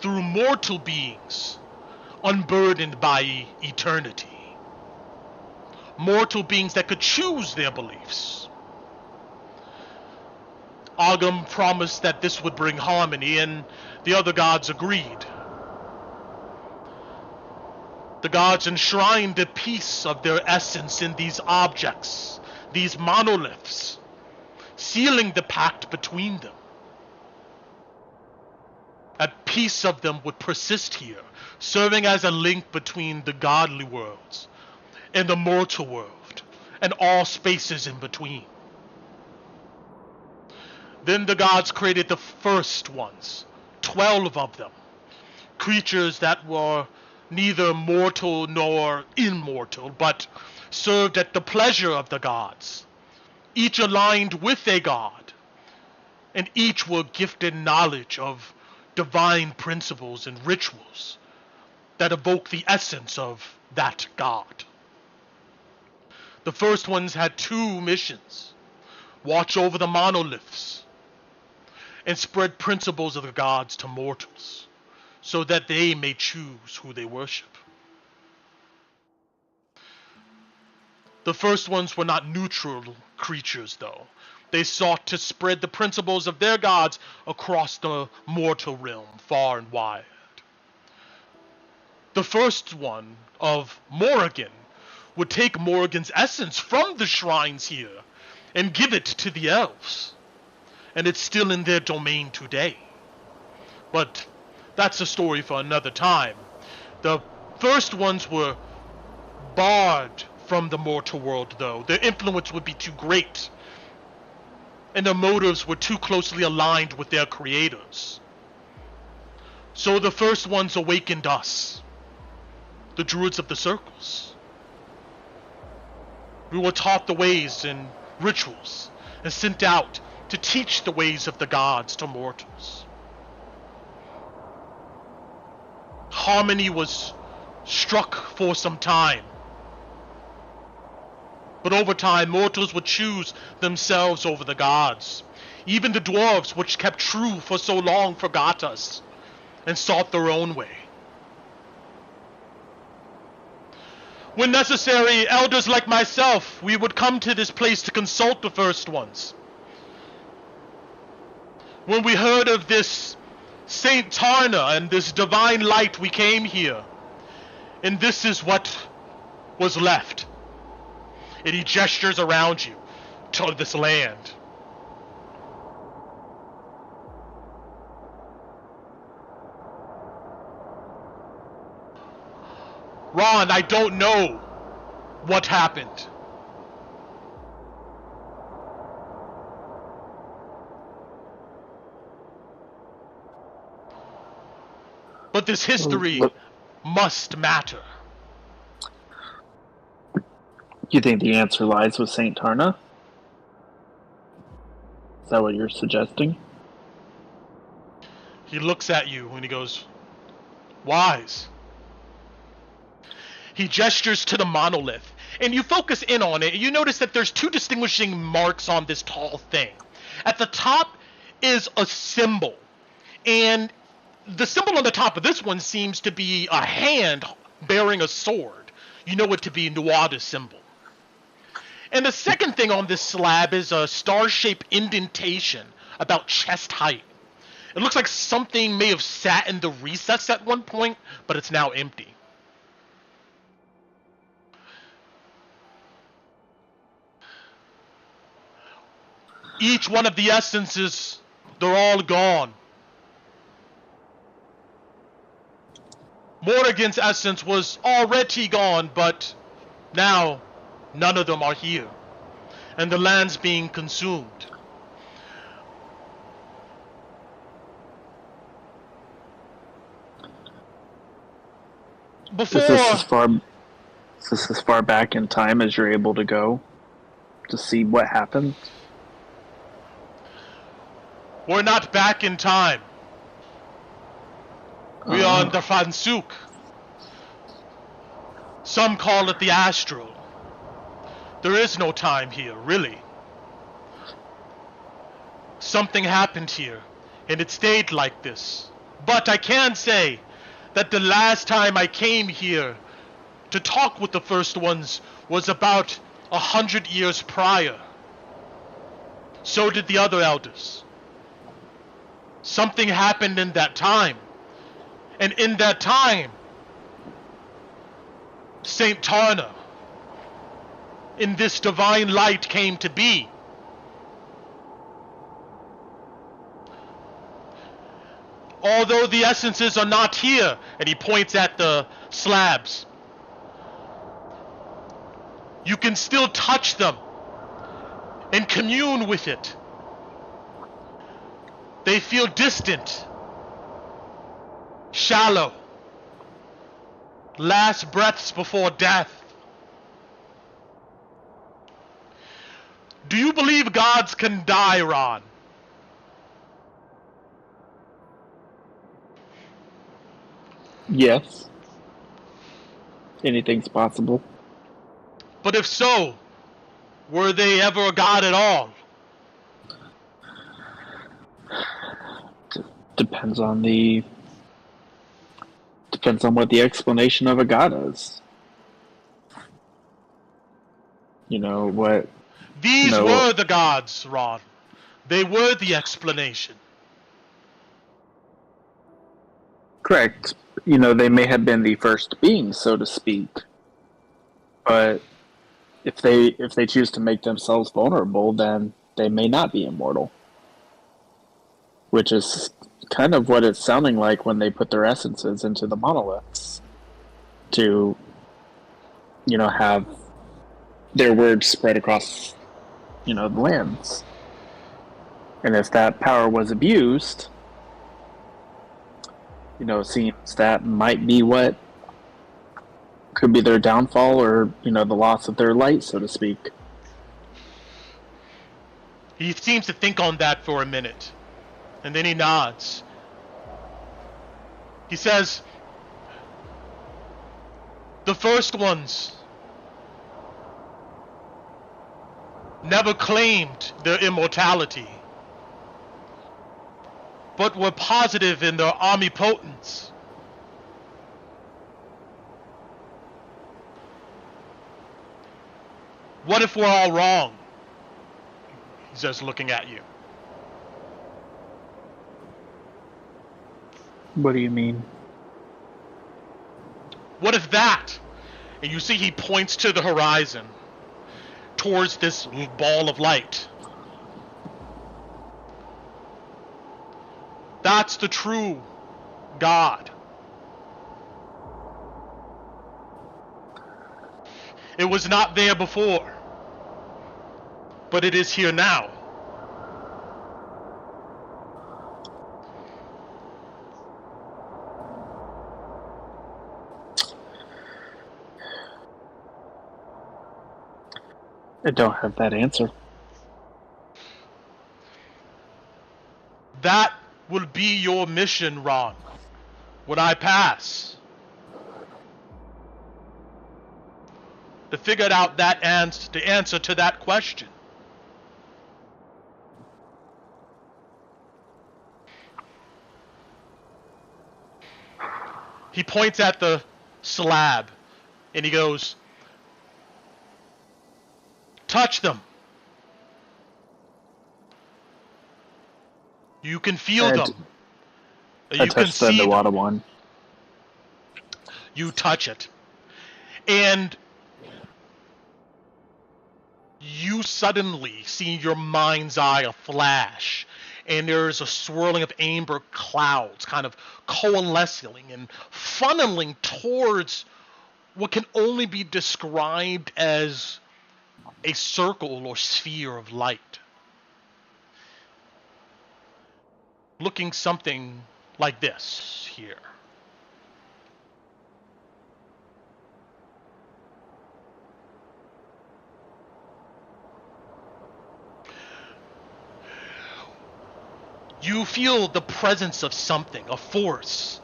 through mortal beings, unburdened by eternity. Mortal beings that could choose their beliefs. Ogham promised that this would bring harmony, and the other gods agreed. The gods enshrined a piece of their essence in these objects, these monoliths, sealing the pact between them. A piece of them would persist here, serving as a link between the godly worlds and the mortal world, and all spaces in between. Then the gods created the first ones, 12 of them, creatures that were neither mortal nor immortal, but served at the pleasure of the gods, each aligned with a god, and each were gifted knowledge of divine principles and rituals that evoke the essence of that god. The first ones had two missions: watch over the monoliths and spread principles of the gods to mortals, so that they may choose who they worship. The first ones were not neutral creatures, though. They sought to spread the principles of their gods across the mortal realm, far and wide. The first one of Morrigan would take Morrigan's essence from the shrines here and give it to the elves. And it's still in their domain today. But that's a story for another time. The first ones were barred from the mortal world, though. Their influence would be too great, and their motives were too closely aligned with their creators. So the first ones awakened us, the Druids of the Circles. We were taught the ways and rituals, and sent out to teach the ways of the gods to mortals. Harmony was struck for some time. But over time, mortals would choose themselves over the gods. Even the dwarves, which kept true for so long, forgot us and sought their own way. When necessary, elders like myself, we would come to this place to consult the first ones. When we heard of this Saint Tarna and this divine light, we came here. And this is what was left. And he gestures around you to this land. Ron, I don't know what happened. But this history must matter. You think the answer lies with Saint Tarna? Is that what you're suggesting? He looks at you and he goes, "Wise." He gestures to the monolith, and you focus in on it. You notice that there's two distinguishing marks on this tall thing. At the top is a symbol, and the symbol on the top of this one seems to be a hand bearing a sword. You know it to be Nuada's symbol. And the second thing on this slab is a star-shaped indentation about chest height. It looks like something may have sat in the recess at one point, but it's now empty. Each one of the essences, they're all gone. Morrigan's essence was already gone, but now none of them are here, and the land's being consumed. Before Is this as far back in time as you're able to go to see what happened? we're not back in time. We are in the Fansuk. Some call it the astral. There is no time here, really. Something happened here, and it stayed like this. But I can say that the last time I came here to talk with the first ones was about 100 years prior. So did the other elders. Something happened in that time. And in that time, Saint Tarna, in this divine light, came to be. Although the essences are not here, and he points at the slabs, you can still touch them and commune with it. They feel distant, shallow, last breaths before death. Do you believe gods can die, Ron? Yes. Anything's possible. But if so, were they ever a god at all? Depends on what the explanation of a god is. You know, These No. were the gods, Ron. They were the explanation. Correct. They may have been the first beings, so to speak. But if they choose to make themselves vulnerable, then they may not be immortal. Which is kind of what it's sounding like when they put their essences into the monoliths. To, have their words spread across, the lands. And if that power was abused, it seems that might be what could be their downfall, or, the loss of their light, so to speak. He seems to think on that for a minute, and then he nods. He says, the first ones never claimed their immortality, but were positive in their omnipotence. What if we're all wrong? He's just looking at you. What do you mean? What if that? And you see he points to the horizon, towards this ball of light. That's the true God. It was not there before, but it is here now. I don't have that answer. That will be your mission, Ron, when I pass. To figure out the answer to that question. He points at the slab and he goes, touch them. You can feel them. I You can touched the see them. underwater one. You touch it. And you suddenly see your mind's eye a flash. And there's a swirling of amber clouds kind of coalescing and funneling towards what can only be described as a circle or sphere of light. Looking something like this here. You feel the presence of something, a force,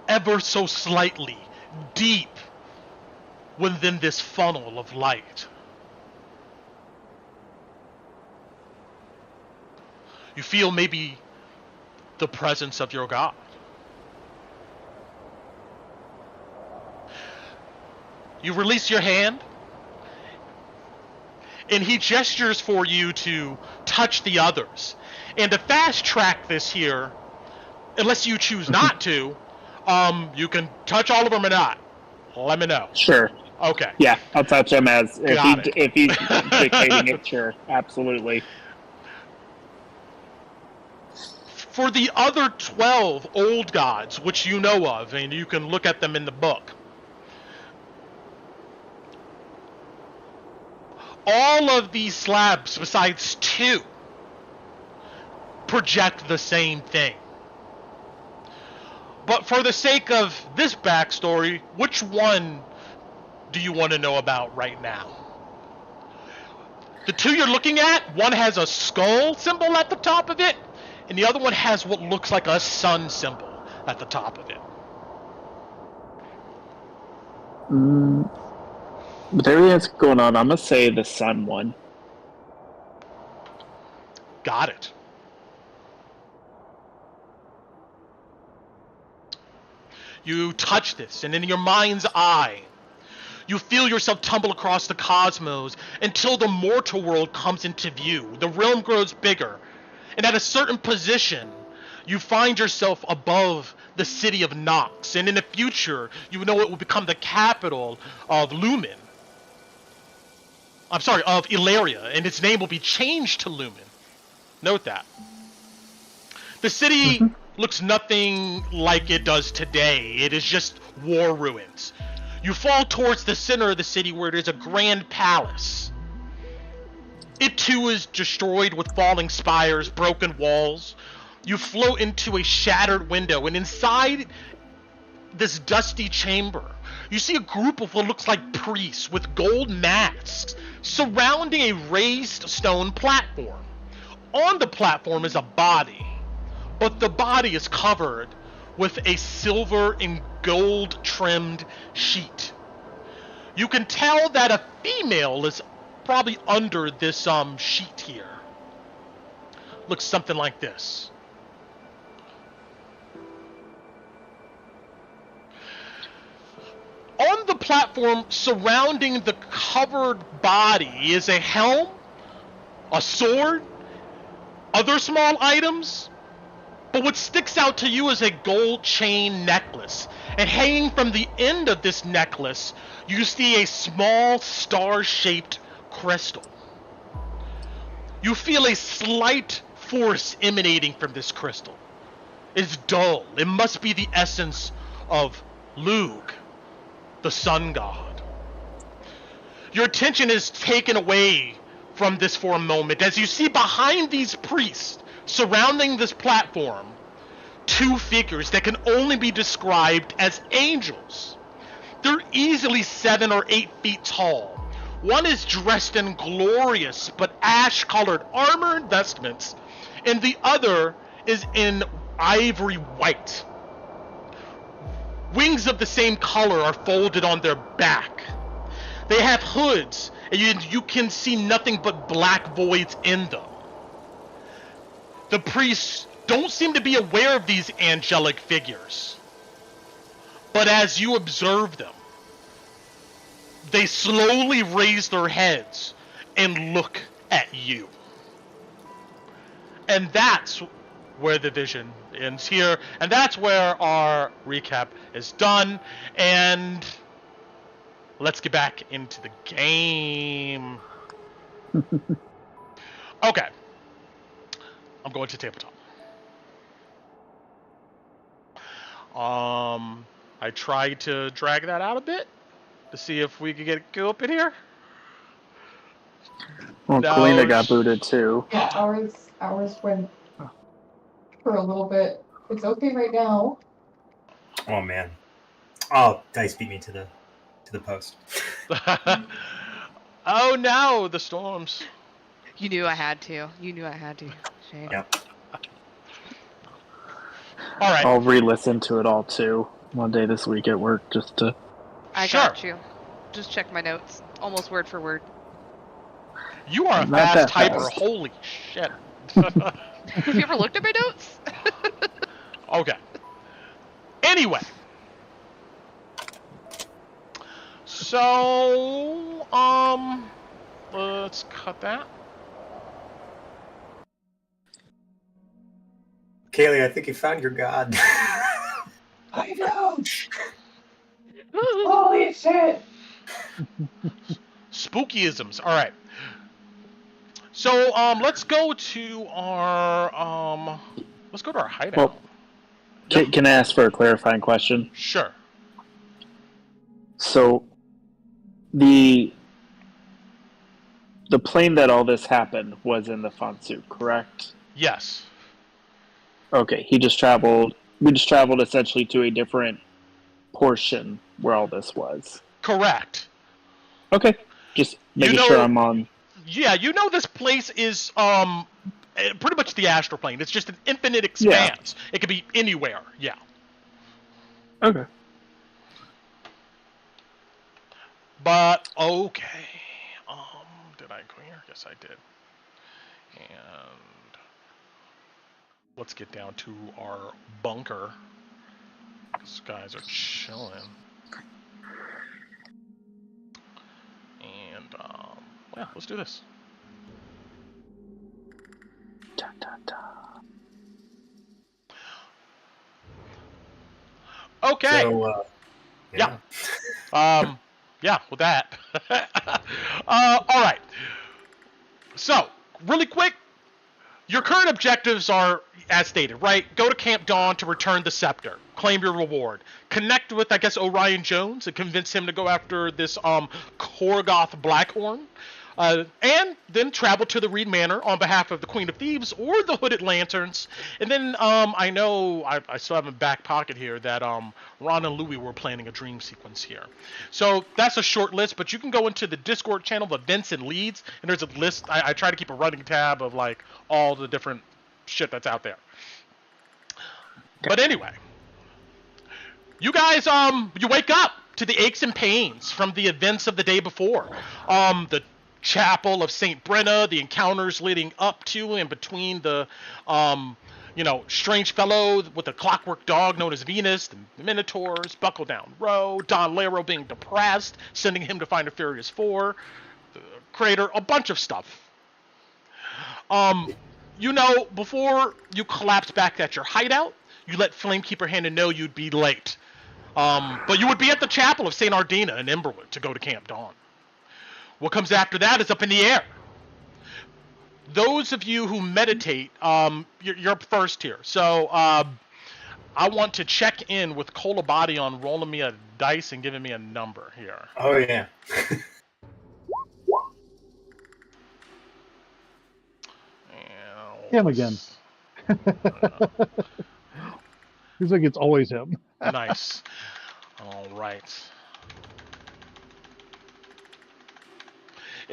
ever so slightly, deep within this funnel of light. You feel maybe the presence of your God. You release your hand, and he gestures for you to touch the others. And to fast track this here, unless you choose not to, you can touch all of them or not. Let me know. Sure. Okay. Yeah, I'll touch him if he's dictating it. Sure, absolutely. For the other 12 old gods, which you know of, and you can look at them in the book, all of these slabs, besides 2, project the same thing. But for the sake of this backstory, which one do you want to know about right now? The 2 you're looking at, one has a skull symbol at the top of it, and the other one has what looks like a sun symbol at the top of it. With everything that's going on, I'm going to say the sun one. Got it. You touch this, and in your mind's eye, You feel yourself tumble across the cosmos until the mortal world comes into view. The realm grows bigger, and at a certain position, you find yourself above the city of Nox, and in the future, you know it will become the capital of Lumen. I'm sorry, of Ilaria, and its name will be changed to Lumen. Note that. The city looks nothing like it does today. It is just war ruins. You fall towards the center of the city where there's a grand palace. It too is destroyed with falling spires, broken walls. You float into a shattered window, and inside this dusty chamber, you see a group of what looks like priests with gold masks surrounding a raised stone platform. On the platform is a body, but the body is covered with a silver and gold trimmed sheet. You can tell that a female is probably under this sheet here. Looks something like this. On the platform surrounding the covered body is a helm, a sword, other small items, but what sticks out to you is a gold chain necklace. And hanging from the end of this necklace, you see a small star-shaped crystal. You feel a slight force emanating from this crystal. It's dull. It must be the essence of Lug, the sun god. Your attention is taken away from this for a moment as you see behind these priests surrounding this platform two figures that can only be described as angels. They're easily 7 or 8 feet tall. One is dressed in glorious but ash-colored armor and vestments, and the other is in ivory white. Wings of the same color are folded on their back. They have hoods, and you can see nothing but black voids in them. The priests don't seem to be aware of these angelic figures. But as you observe them, they slowly raise their heads and look at you. And that's where the vision ends here. And that's where our recap is done. And let's get back into the game. Okay. I'm going to tabletop. I tried to drag that out a bit to see if we could go up in here. Well, No, Kalina got booted too. Yeah, ours went for a little bit. It's okay right now. Oh man. Oh, dice beat me to the post. Oh no, the storms. You knew I had to. Shane. Yep. All right. I'll re-listen to it all too one day this week at work just to. I got you. Just check my notes. Almost word for word. You are a Not fast that typer. fast. Holy shit. Have you ever looked at my notes? Okay. Anyway. So, let's cut that. Kaylee, I think you found your god. I know. Holy shit. Spookyisms. All right. So, let's go to our hideout. Well, can I ask for a clarifying question? Sure. So, the plane that all this happened was in the Fonsu, correct? Yes. Okay, we just traveled essentially to a different portion where all this was. Correct. Okay, just making sure I'm on. Yeah, you know this place is pretty much the astral plane. It's just an infinite expanse. Yeah. It could be anywhere. Yeah. Okay. But okay. Did I clear? Yes, I did. And let's get down to our bunker. These guys are chilling. And yeah, let's do this. Da, da, da. Okay. So, Yeah. Yeah, with that. All right. So, really quick, your current objectives are as stated, right? Go to Camp Dawn to return the scepter, claim your reward, connect with, I guess, Orion Jones and convince him to go after this Korgoth Blackhorn, and then travel to the Reed Manor on behalf of the Queen of Thieves or the Hooded Lanterns. And then I know I still have in back pocket here that Ron and Louie were planning a dream sequence here. So that's a short list, but you can go into the Discord channel of events and leads, and there's a list. I try to keep a running tab of like all the different shit that's out there. But anyway, you guys, you wake up to the aches and pains from the events of the day before. The Chapel of St. Brenna, the encounters leading up to and between the, strange fellow with the clockwork dog known as Venus, the Minotaurs, Buckle Down Row, Don Laro being depressed, sending him to find a Furious Four, the Crater, a bunch of stuff. Before you collapsed back at your hideout, you let Flamekeeper Hannah know you'd be late. But you would be at the Chapel of St. Ardina in Emberwood to go to Camp Dawn. What comes after that is up in the air. Those of you who meditate, you're up first here. So I want to check in with Kolabadi on rolling me a dice and giving me a number here. oh yeah. Him again. Seems like it's always him. Nice. All right.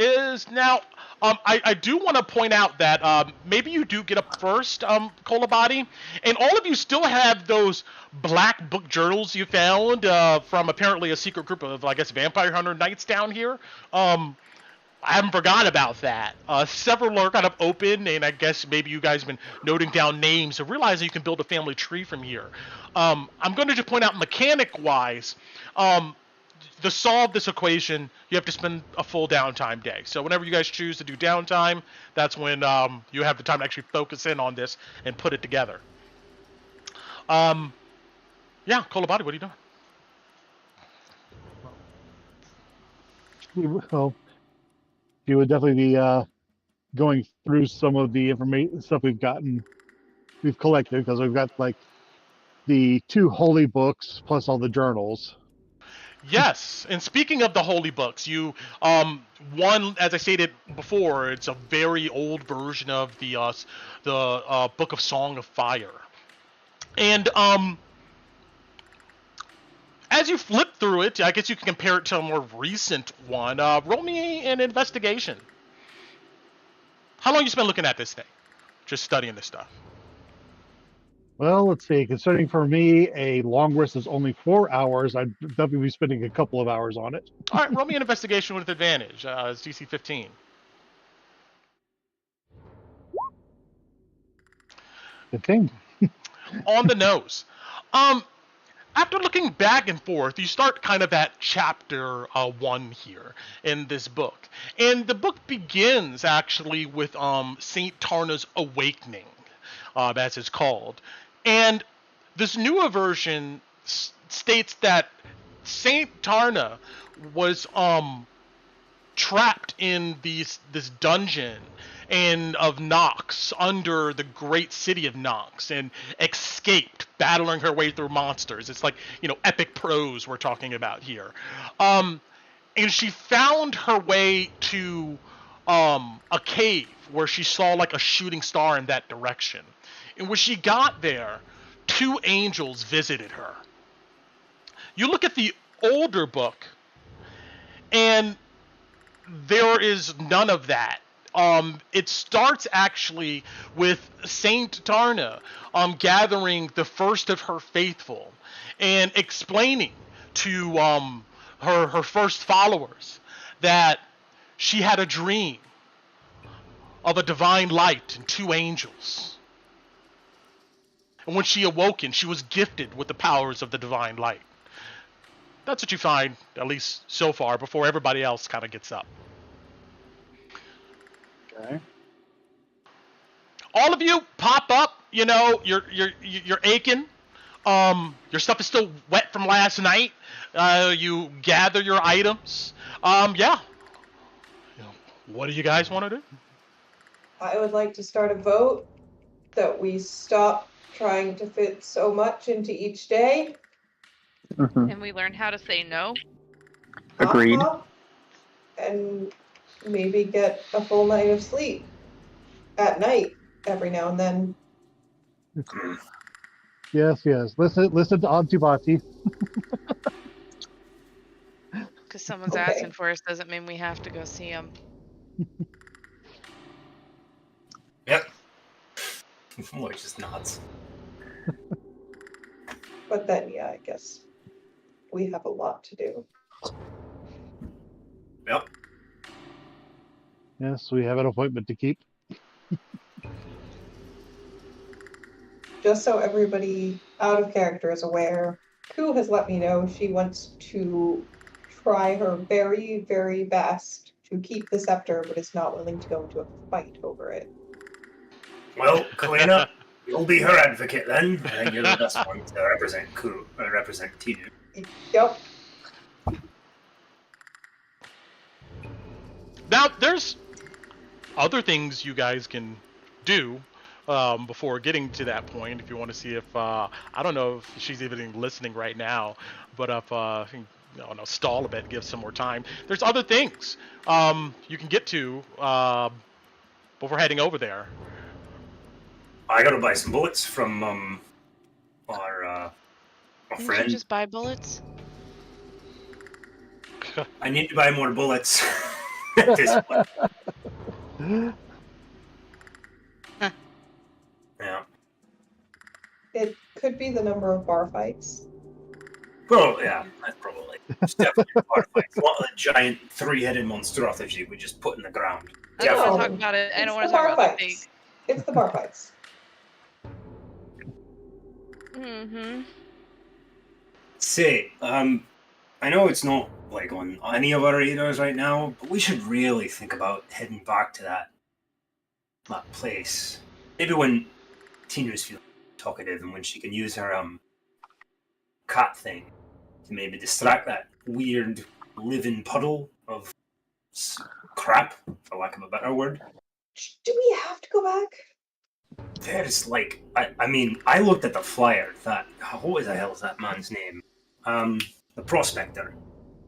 I do want to point out that maybe you do get up first, Kolabadi, and all of you still have those black book journals you found from apparently a secret group of, I guess, vampire hunter knights down here. I haven't forgot about that. Several are kind of open, and I guess maybe you guys have been noting down names and realizing you can build a family tree from here. I'm going to just point out mechanic-wise, to solve this equation, you have to spend a full downtime day. So whenever you guys choose to do downtime, that's when you have the time to actually focus in on this and put it together. Yeah, Kolabadi, what are you doing? Well, you would definitely be going through some of the information stuff we've collected, because we've got like the 2 holy books plus all the journals. Yes, and speaking of the holy books, one, as I stated before, it's a very old version of the Book of Song of Fire, and as you flip through it, I guess you can compare it to a more recent one. Roll me an investigation. How long you spent looking at this thing? Just studying this stuff. Well, let's see. Considering for me, a long rest is only 4 hours. I'd definitely be spending a couple of hours on it. All right, roll me an investigation with advantage. It's DC 15. Good thing. On the nose. After looking back and forth, you start kind of at chapter 1 here in this book. And the book begins actually with Saint Tarna's Awakening, as it's called. And this newer version states that Saint Tarna was trapped in this dungeon of Nox under the great city of Nox and escaped, battling her way through monsters. It's like, epic prose we're talking about here. And she found her way to a cave where she saw like a shooting star in that direction. And when she got there, 2 angels visited her. You look at the older book, and there is none of that. It starts actually with Saint Tarna gathering the first of her faithful and explaining to her first followers that she had a dream of a divine light and 2 angels. And when she awoken, she was gifted with the powers of the divine light. That's what you find, at least so far, before everybody else kind of gets up. Okay. All of you pop up. You know, you're aching. Your stuff is still wet from last night. You gather your items. Yeah. You know, what do you guys want to do? I would like to start a vote that we stop trying to fit so much into each day. Mhm. And we learn how to say no. Agreed. And maybe get a full night of sleep at night every now and then. Yes, yes. Listen to Antibati. Because someone's Okay. asking for us doesn't mean we have to go see them. Yep. Lloyd just nods. But then, yeah, I guess we have a lot to do. Yep. Yes, we have an appointment to keep. Just so everybody out of character is aware, Ku has let me know she wants to try her very, very best to keep the scepter, but is not willing to go into a fight over it. Well, Kalina, you'll be her advocate then. I think you're the best one to represent represent Tinu. Yep. Now, there's other things you guys can do before getting to that point. If you want to see if I don't know if she's even listening right now, but if stall a bit, give some more time. There's other things you can get to before heading over there. I gotta buy some bullets from our Didn't friend. you just buy bullets? I need to buy more bullets at this point. Yeah. It could be the number of bar fights. Well, yeah, that's probably. It's definitely a bar fight. It's not a giant three-headed monstrosity we just put in the ground. I don't want to No. talk about it. I don't want It's to the talk bar about the big. fights. It's the bar fights. Mm-hmm. Say, I know it's not like on any of our radars right now, but we should really think about heading back to that place. Maybe when Tina's feeling talkative and when she can use her cat thing to maybe distract that weird living puddle of crap, for lack of a better word. Do we have to go back? There's like, I mean, I looked at the flyer. What the hell is that man's name? The prospector.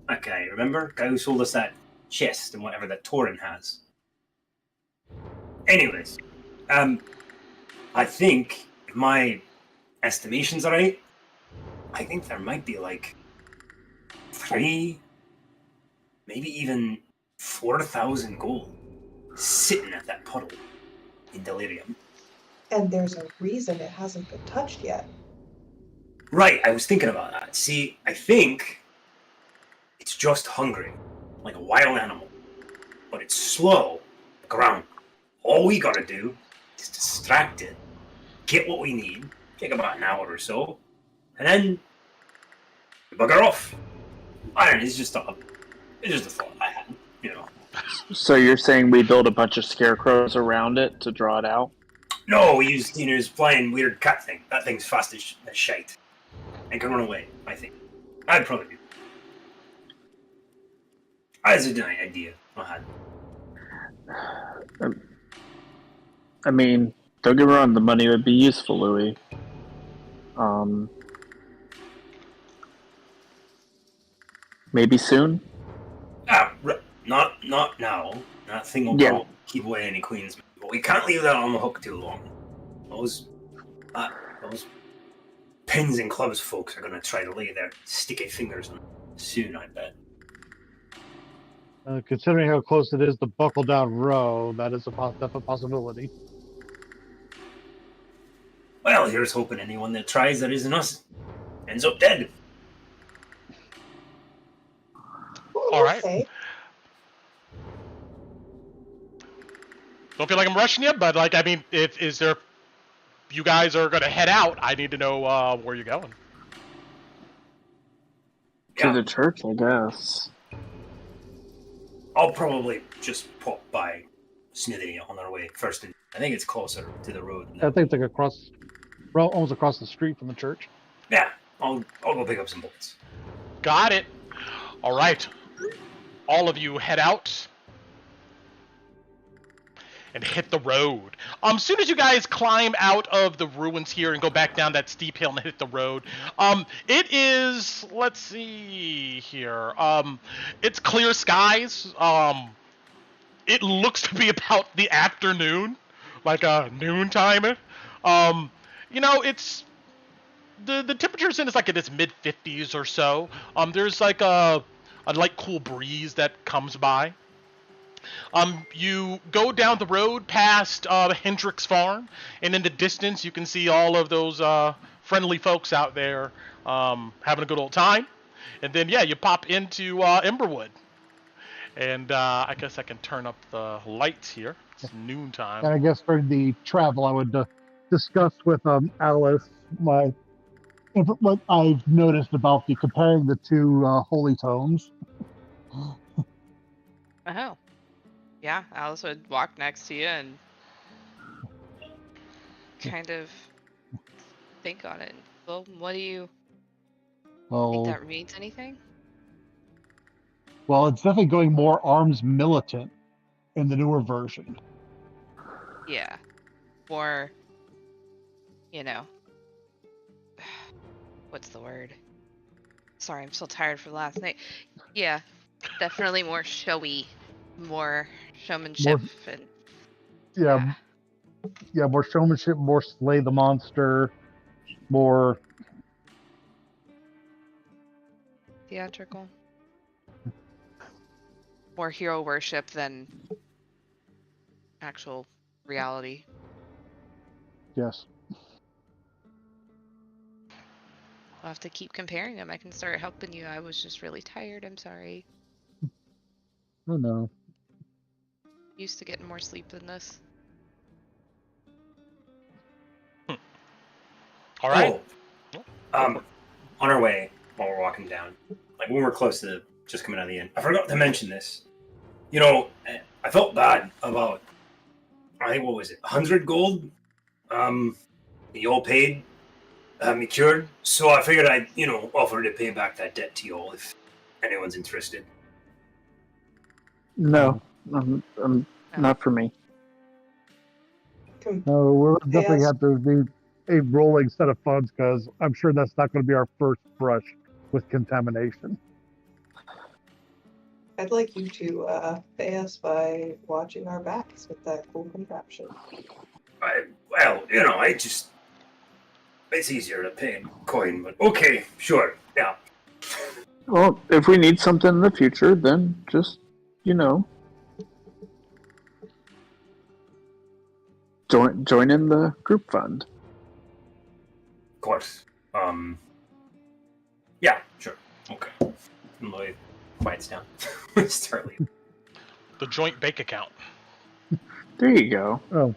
That guy, remember? Guy who sold us that chest and whatever that Torin has. Anyways, I think if my estimations are right, I think there might be like 3, maybe even 4,000 gold sitting at that puddle in Delirium. And there's a reason it hasn't been touched yet. Right, I was thinking about that. See, I think it's just hungry, like a wild animal. But it's slow, ground. All we gotta do is distract it, get what we need, take about an hour or so, and then bugger off. I don't know, it's just a thought I had, you know. So you're saying we build a bunch of scarecrows around it to draw it out? No, we used Tina's flying weird cat thing. That thing's fast as shite. And can run away, I think. I'd probably do. That's an idea I had. I mean, don't get me wrong, the money would be useful, Louis. Maybe soon? Not now. That thing will probably keep away any queens. But we can't leave that on the hook too long. Those pins and clubs folks are going to try to lay their sticky fingers on it soon, I bet. Considering how close it is to buckle down row, that is a definite possibility. Well, here's hoping anyone that tries that isn't us ends up dead. All right. Okay. Don't feel like I'm rushing you, but like, I mean, if you guys are gonna head out, I need to know where you're going. To the church, I guess. I'll probably just pop by smithy on our way first. I think it's closer to the road. I think it's like almost across the street from the church. Yeah, I'll go pick up some bolts. Got it. All right. All of you head out and hit the road. Soon as you guys climb out of the ruins here and go back down that steep hill and hit the road, it is, let's see here, it's clear skies. It looks to be about the afternoon, like a noontime. It's the temperature's in, it's like in its mid 50s or so. There's like a light cool breeze that comes by. You go down the road past Hendrick's farm, and in the distance you can see all of those friendly folks out there having a good old time. And then, yeah, you pop into Emberwood. And I guess I can turn up the lights here. It's noontime. And I guess for the travel, I would discuss with Alice what I've noticed about comparing the two holy tomes. Oh. Yeah, Alice would walk next to you and kind of think on it. Well, what do you think that means anything? Well, it's definitely going more arms militant in the newer version. Yeah. More, what's the word? Sorry, I'm still tired from last night. Yeah, definitely more showy, more showmanship, and yeah, more showmanship, more slay the monster, more theatrical, more hero worship than actual reality. Yes. I'll have to keep comparing them. I can start helping you. I was just really tired. I'm sorry. Oh no. Used to getting more sleep than this. All right. On our way, while we're walking down, like when we're close to just coming out of the inn, I forgot to mention this. I felt bad about, I think, what was it, 100 gold? You all paid, me cured, so I figured I'd, offer to pay back that debt to you all if anyone's interested. No, not for me. No, we'll definitely have to do a rolling set of funds because I'm sure that's not going to be our first brush with contamination. I'd like you to pay us by watching our backs with that cool contraption. It's easier to pay in coin, but okay, sure, yeah. Well, if we need something in the future, then just, join in the group fund. Of course. Yeah, sure. Okay. And Lloyd quiets down. Start leaving. The joint bank account. There you go. Oh.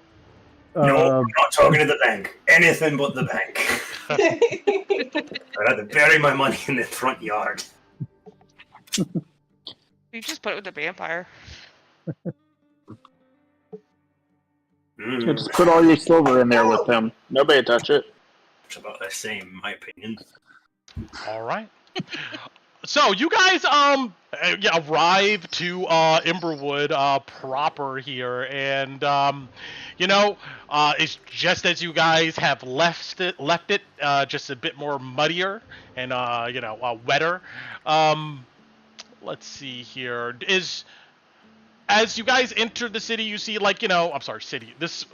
No, I'm not talking to the bank. Anything but the bank. I'd have to bury my money in the front yard. You just put it with the vampire. Yeah, just put all your silver in there with them. Nobody touch it. It's about the same, in my opinion. All right. So you guys arrive to Emberwood proper here, and it's just as you guys have left it just a bit more muddier and wetter. Let's see here. As you guys enter the city, you see city. This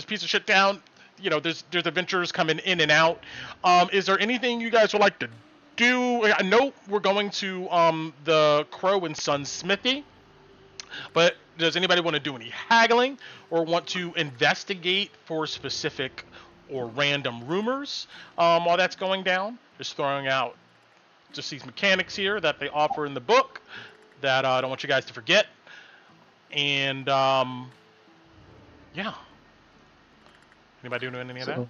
piece of shit town. There's adventurers coming in and out. Is there anything you guys would like to do? I know we're going to the Crow and Son smithy, but does anybody want to do any haggling or want to investigate for specific or random rumors while that's going down? Just throwing out just these mechanics here that they offer in the book that I don't want you guys to forget. And yeah. Anybody doing any of that? No?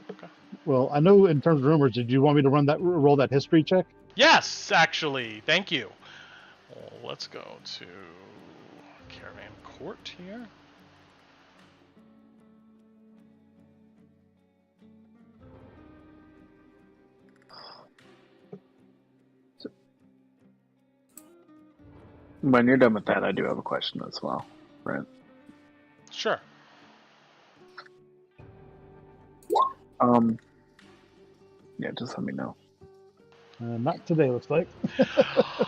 Okay. Well, I know in terms of rumors, did you want me to roll that history check? Yes, actually. Thank you. Well, let's go to Caravan Court here. When you're done with that, I do have a question as well, Brent. Sure. Yeah, just let me know. Not today, looks like.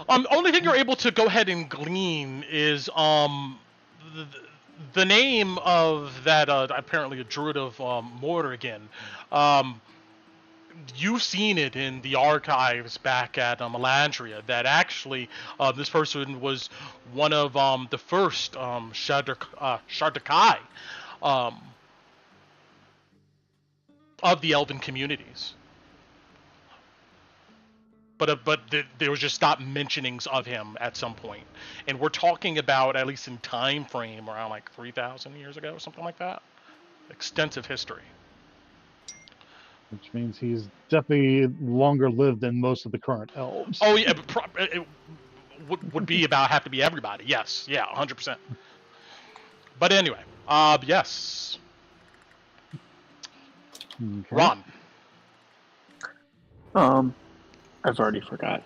Only thing you're able to go ahead and glean is the name of that apparently a druid of Morrigan. You've seen it in the archives back at Melandria that actually this person was one of the first Shardakai of the elven communities. But there was just stop mentionings of him at some point, and we're talking about, at least in time frame, around like 3,000 years ago, something like that. Extensive history. Which means he's definitely longer lived than most of the current elves. Oh yeah, it would be about have to be everybody. Yes, yeah, 100%. But anyway, yes, Okay. Ron. I've already forgot.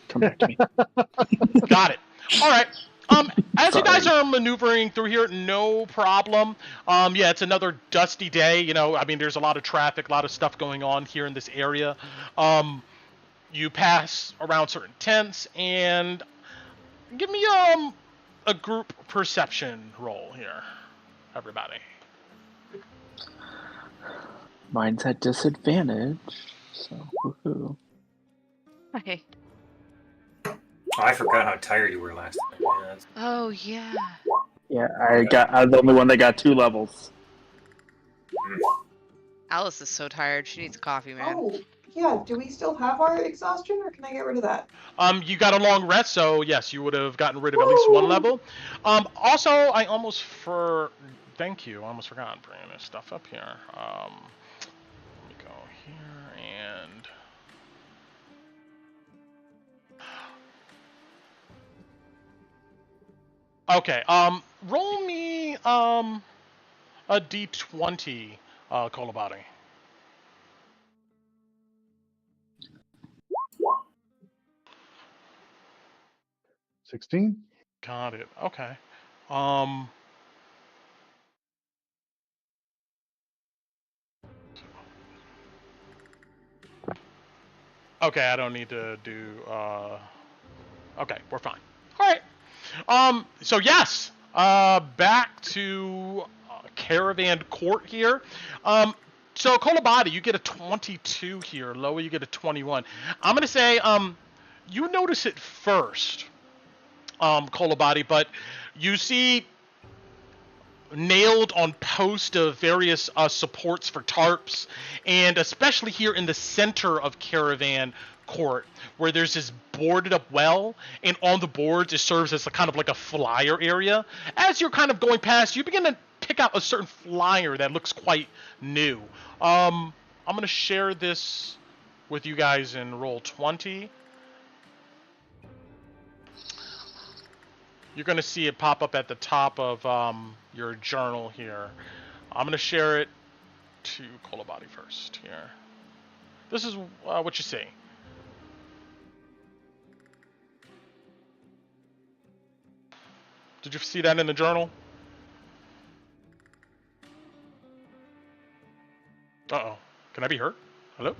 Come back to me. Got it. All right. As you guys Sorry. are maneuvering through here, no problem. Yeah, it's another dusty day. You know, I mean, there's a lot of traffic, a lot of stuff going on here in this area. You pass around certain tents, and give me a group perception roll here, everybody. Mine's at disadvantage, so woohoo. Okay. Oh, I forgot how tired you were last time. Yeah, that's- Oh yeah. Yeah, I'm the only one that got 2 levels. Alice is so tired. She needs coffee, man. Oh, yeah. Do we still have our exhaustion, or can I get rid of that? You got a long rest, so yes, you would have gotten rid of at least one Woo! level. Also, I almost thank you. I almost forgot bringing this stuff up here. Let me go here and. Okay. Roll me a d20, Kolobati. 16? Got it. Okay. Um. Okay, I don't need to do. Okay, we're fine. All right. So yes. Back to Caravan Court here. So Kolobati, you get a 22 here. Loa, you get a 21. I'm gonna say, you notice it first, Kolobati, but you see nailed on post of various supports for tarps, and especially here in the center of Caravan Court, where there's this boarded up well, and on the boards it serves as a kind of like a flyer area. As you're kind of going past, you begin to pick out a certain flyer that looks quite new. I'm gonna share this with you guys in roll 20. You're going to see it pop up at the top of your journal here. I'm going to share it to Kolobati first here. This is what you see. Did you see that in the journal? Uh-oh. Can I be hurt? Hello?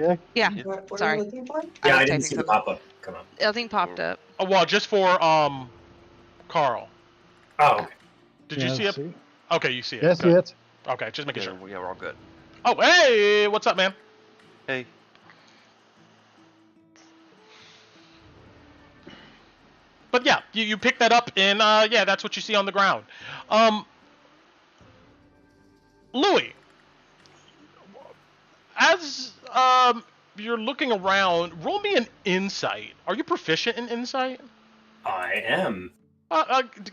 Yeah. Yeah. What are Sorry. you looking for? Yeah, I was didn't typing see the something. pop-up come up. Nothing popped up. Oh, well, just for Carl. Oh, okay. Did you see it? See? Okay, you see it. Yeah, see Good. it. Okay, just making Yeah, sure. yeah, we're all good. Oh, hey! What's up, man? Hey. But yeah, you pick that up, and yeah, that's what you see on the ground. Louis, as you're looking around, roll me an insight. Are you proficient in insight? I am.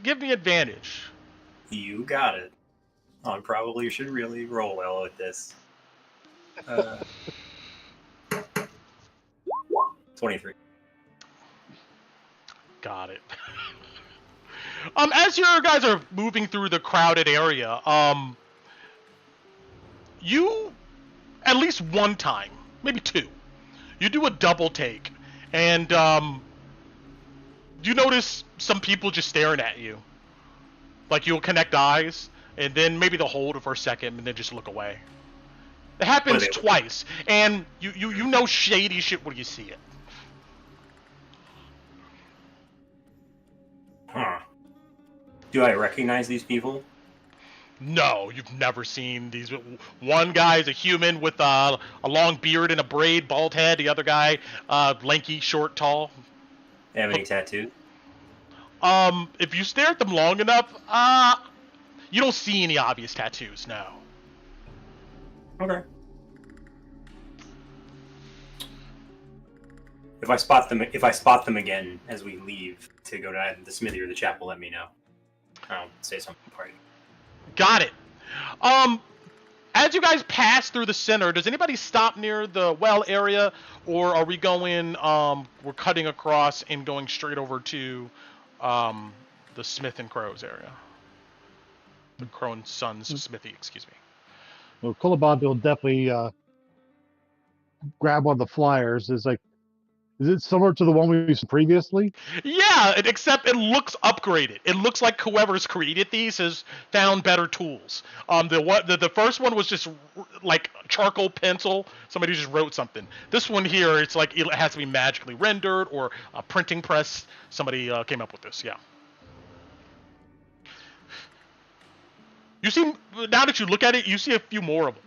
Give me advantage. You got it. I probably should really roll well with this. 23. Got it. As your guys are moving through the crowded area, you, at least one time, maybe two, you do a double take, and you notice some people just staring at you. Like you'll connect eyes, and then maybe they'll hold it for a second, and then just look away. It happens twice, and you know shady shit when you see it. Huh. Do I recognize these people? No, you've never seen these. One guy's a human with a long beard and a braid, bald head. The other guy, lanky, short, tall. They have any tattoos? If you stare at them long enough, you don't see any obvious tattoos. No. Okay. If I spot them again as we leave to go to either the smithy or the chapel, let me know. I'll say something for you. Got it. As you guys pass through the center, does anybody stop near the well area, or are we going? We're cutting across and going straight over to the Smith and Crow's area. The Crow and Sons smithy, excuse me. Well, Kulabad will definitely grab one of the flyers. Is it similar to the one we used previously? Yeah, except it looks upgraded. It looks like whoever's created these has found better tools. The first one was just like charcoal pencil. Somebody just wrote something. This one here, it's like it has to be magically rendered or a printing press. Somebody came up with this. Yeah. You see, now that you look at it, you see a few more of them.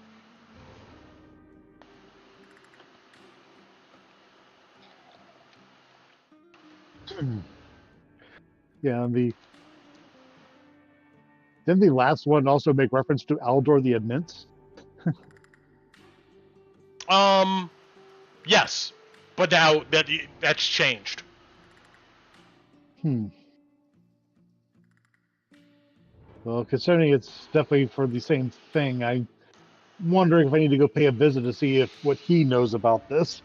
Yeah, and didn't the last one also make reference to Aldor the Immense? Yes, but now that's changed. Well, considering it's definitely for the same thing, I'm wondering if I need to go pay a visit to see what he knows about this.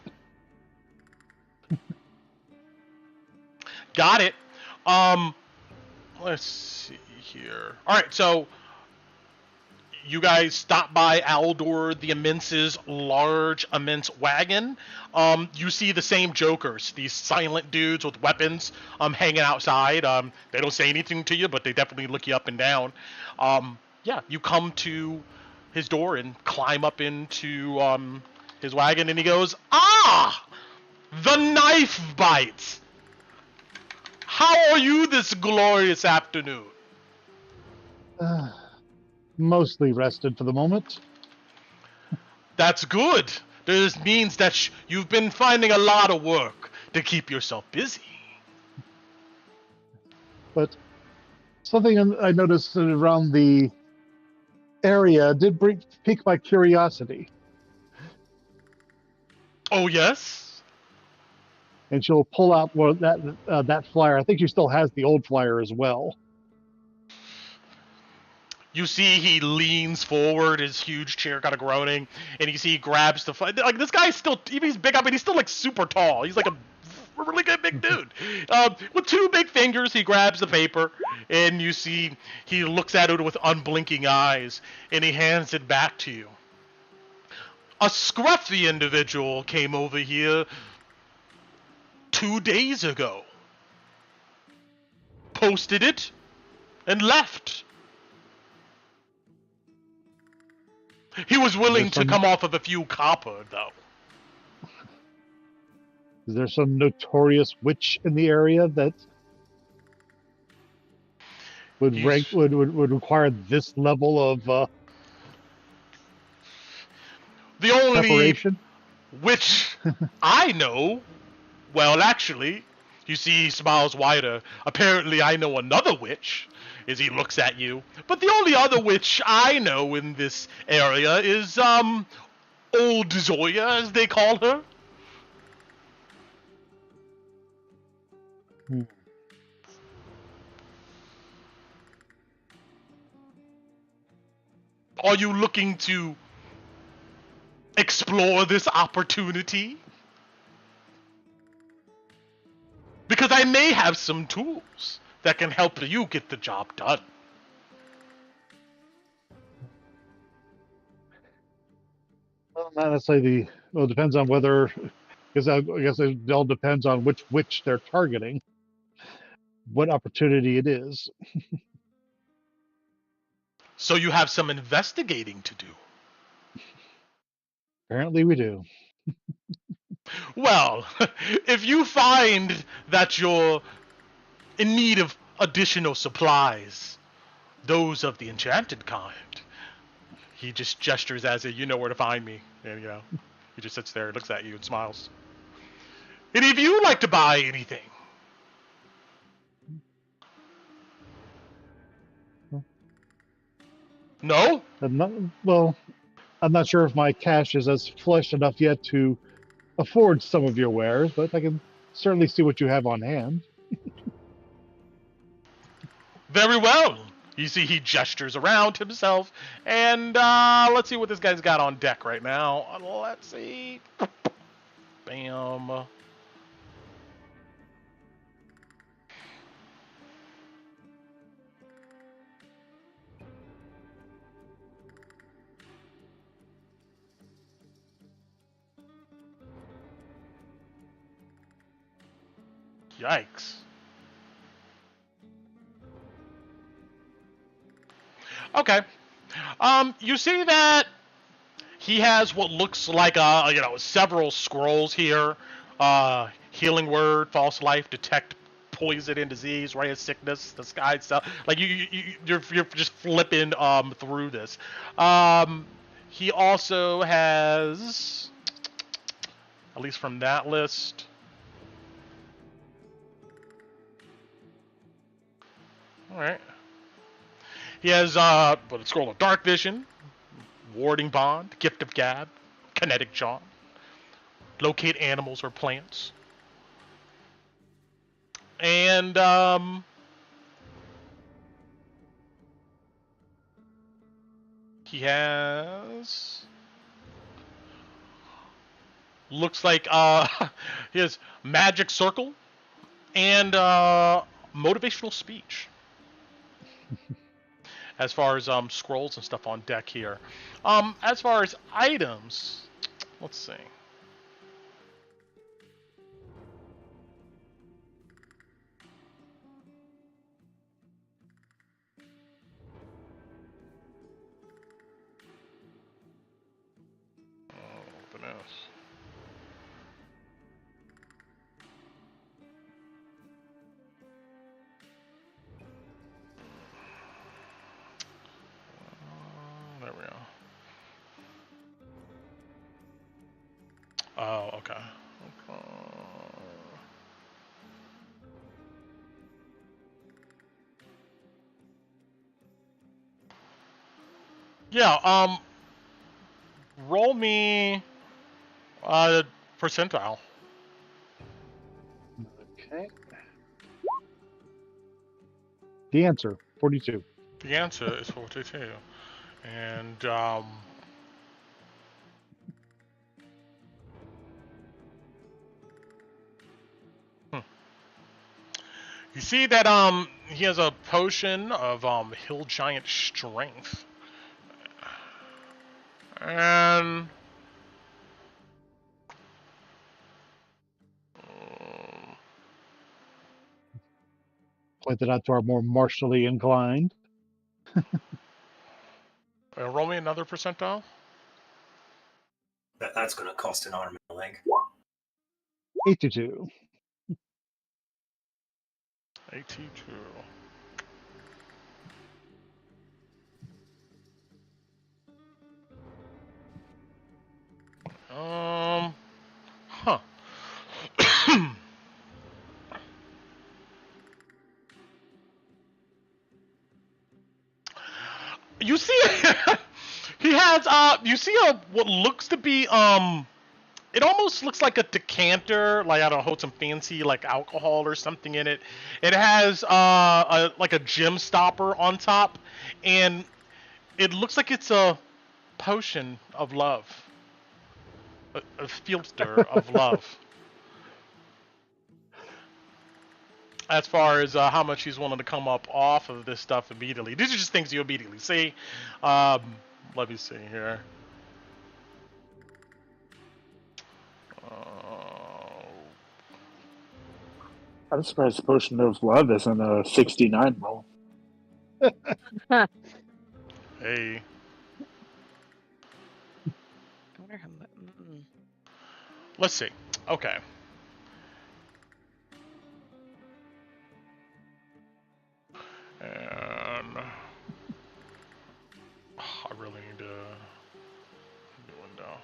Got it. Let's see here. All right, so you guys stop by Aldor the Immense's large, immense wagon. You see the same jokers, these silent dudes with weapons, hanging outside. They don't say anything to you, but they definitely look you up and down. Yeah, you come to his door and climb up into his wagon, and he goes, "Ah, the knife bites. How are you this glorious afternoon?" Mostly rested for the moment. That's good. This means that you've been finding a lot of work to keep yourself busy. But something I noticed around the area did pique my curiosity. Oh, yes? And she'll pull out that flyer. I think she still has the old flyer as well. You see he leans forward, his huge chair kind of groaning, and you see he grabs the flyer. Like, this guy's still, even he's big up, but he's still, like, super tall. He's like a really good big dude. With two big fingers, he grabs the paper, and you see he looks at it with unblinking eyes, and he hands it back to you. A scruffy individual came over here 2 days ago. Posted it, and left. He was willing to come off of a few copper, though. Is there some notorious witch in the area that would require this level of the only preparation? Witch I know, well, actually, you see he smiles wider. Apparently I know another witch, as he looks at you. But the only other witch I know in this area is, Old Zoya, as they call her. Are you looking to explore this opportunity? Because I may have some tools that can help you get the job done. Well, not necessarily it depends on whether, because I guess it all depends on which witch they're targeting. what opportunity it is. So you have some investigating to do. Apparently, we do. Well, if you find that you're in need of additional supplies, those of the enchanted kind, he just gestures as if you know where to find me. And, he just sits there, looks at you, and smiles. Any of you like to buy anything? No? I'm not, well, I'm not sure if my cash is as flush enough yet to afford some of your wares, but I can certainly see what you have on hand. Very well. You see, he gestures around himself, and let's see what this guy's got on deck right now. Let's see. Bam. Yikes. Okay. You see that he has what looks like several scrolls here. Healing word, false life, detect poison and disease, ray of sickness, the sky stuff. Like you're just flipping through this. He also has, at least from that list. All right. He has what a scroll of dark vision, warding bond, gift of gab, kinetic charm, locate animals or plants, and he has looks like he has magic circle and motivational speech. As far as scrolls and stuff on deck here. As far as items, let's see. Open this. There we go. Oh, okay. Yeah, roll me percentile. Okay. The answer, 42. The answer is 42. And you see that he has a potion of hill giant strength. And Pointed out to our more martially inclined. roll me another percentile. That's going to cost an arm and a leg. 82. 82. Huh. You see, he has you see what looks to be it almost looks like a decanter, like I don't know, hold some fancy like alcohol or something in it. It has like a gem stopper on top, and it looks like it's a potion of love, a filter of love. As far as how much he's willing to come up off of this stuff immediately. These are just things you immediately see. Let me see here. I'm surprised Potion of Love isn't a 69 roll. Hey. I wonder how much. Let's see. Okay. And I really need to new window.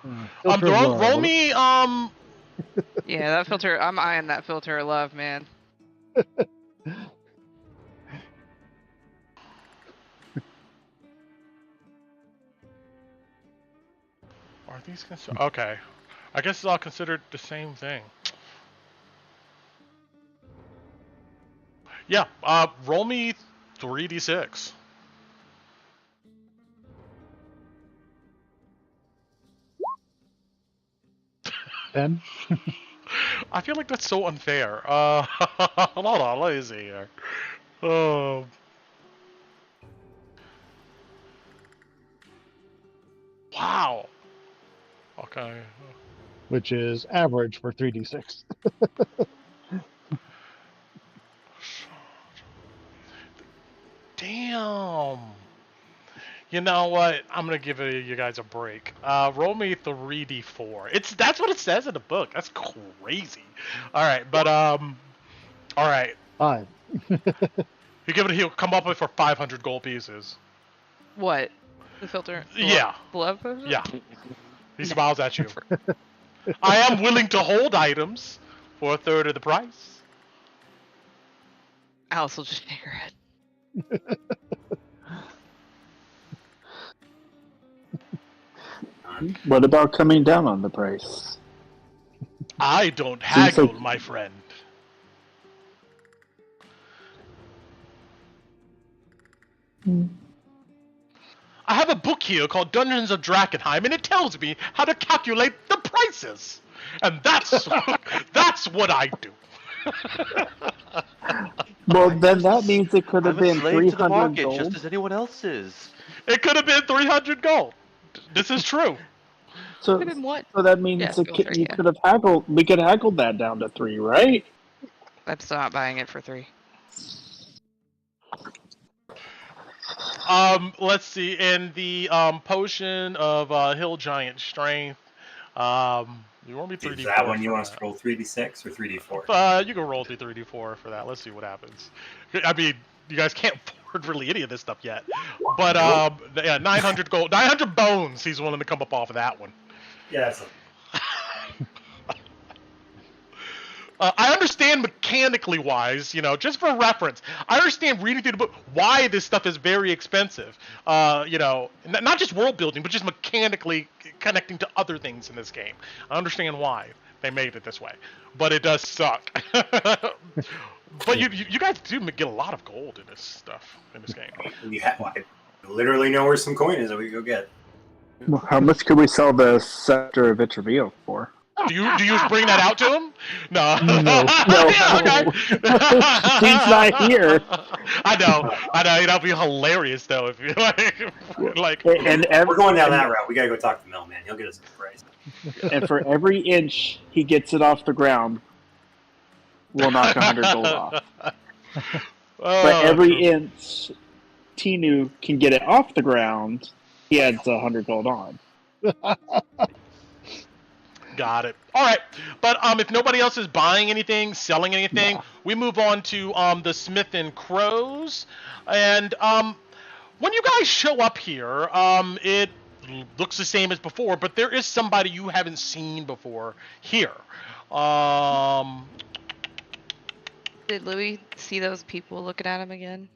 And Filter of love. roll me Yeah, that filter. I'm eyeing that filter of love, man. are these considered okay. I guess it's all considered the same thing. Yeah, roll me 3d6. Ten. I feel like that's so unfair. Hold on, let me see here. Oh. Wow. Okay. Which is average for 3d6. Damn. You know what? I'm gonna give you guys a break. Roll me 3d4. That's what it says in the book. That's crazy. All right, but all right. 5. He'll come up with for 500 gold pieces. What? The filter? Yeah. The love potion? Yeah. He smiles at you. I am willing to hold items for a third of the price. Alice will just shake her head. What about coming down on the price? I don't Seems haggle, like- my friend. I have a book here called Dungeons of Drakkenheim, and it tells me how to calculate the prices. And that's that's what I do. Well, then that means it could have I'm a been slave to the 300 market, gold. just as anyone else is. It could have been 300 gold. This is true. So, Could have been what? so that means Yeah, it go could, for it, you yeah. could have haggled. We could have haggled that down to 3, right? I'm still not buying it for 3. Let's see. In the potion of Hill Giant Strength, you want me 3d4 Is that one you for want us to that. roll 3d6 or 3d4? You can roll the 3d4 for that. Let's see what happens. I mean, you guys can't afford really any of this stuff yet. But yeah, 900 gold, 900 bones. He's willing to come up off of that one. Yeah, that's I understand mechanically wise, just for reference, I understand reading through the book why this stuff is very expensive. Not just world building, but just mechanically connecting to other things in this game. I understand why they made it this way, but it does suck. But you guys do get a lot of gold in this stuff in this game. I literally know where some coin is that we can go get. Well, how much could we sell the Scepter of Vitravio for? Do you bring that out to him? No. No. Yeah, okay. He's not here. I know. That'd be hilarious though if you like. And We're going down that route. We gotta go talk to Mel, man. He'll get us a good price. And for every inch he gets it off the ground, we'll knock 100 gold off. But every inch Tinu can get it off the ground, he adds 100 gold on. Got it. All right, but if nobody else is buying anything, selling anything, we move on to the Smith and Crows, and when you guys show up here, it looks the same as before, but there is somebody you haven't seen before here. Did Louis see those people looking at him again?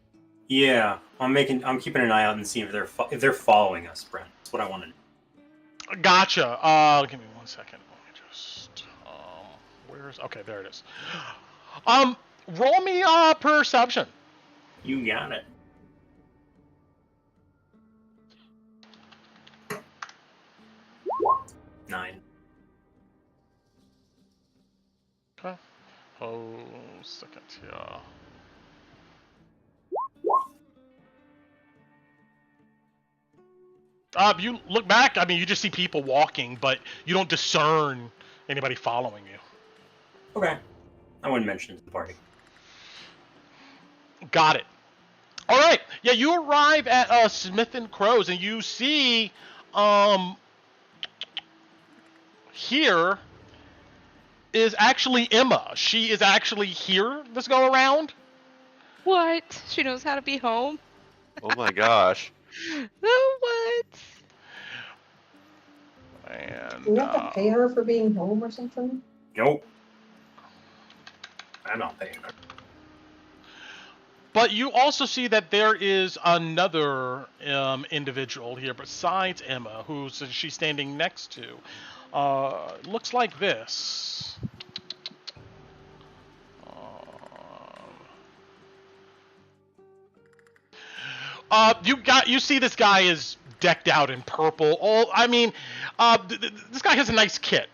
Yeah, I'm keeping an eye out and seeing if they're following us, Brent. That's what I wanted. Gotcha. Give me 1 second. Let me just okay, there it is. Roll me perception. You got it. Nine. Okay. Oh, second here. You look back. I mean, you just see people walking, but you don't discern anybody following you. Okay. I wouldn't mention it to the party. Got it. All right. Yeah, you arrive at Smith and Crow's, and you see, here is actually Emma. She is actually here this go around. What? She knows how to be home? Oh my gosh. Oh, what? And Do we have to pay her for being home or something? Nope. I'm not paying her. but you also see that there is another individual here besides Emma, who she's standing next to. Looks like this. You see this guy is decked out in purple. This guy has a nice kit.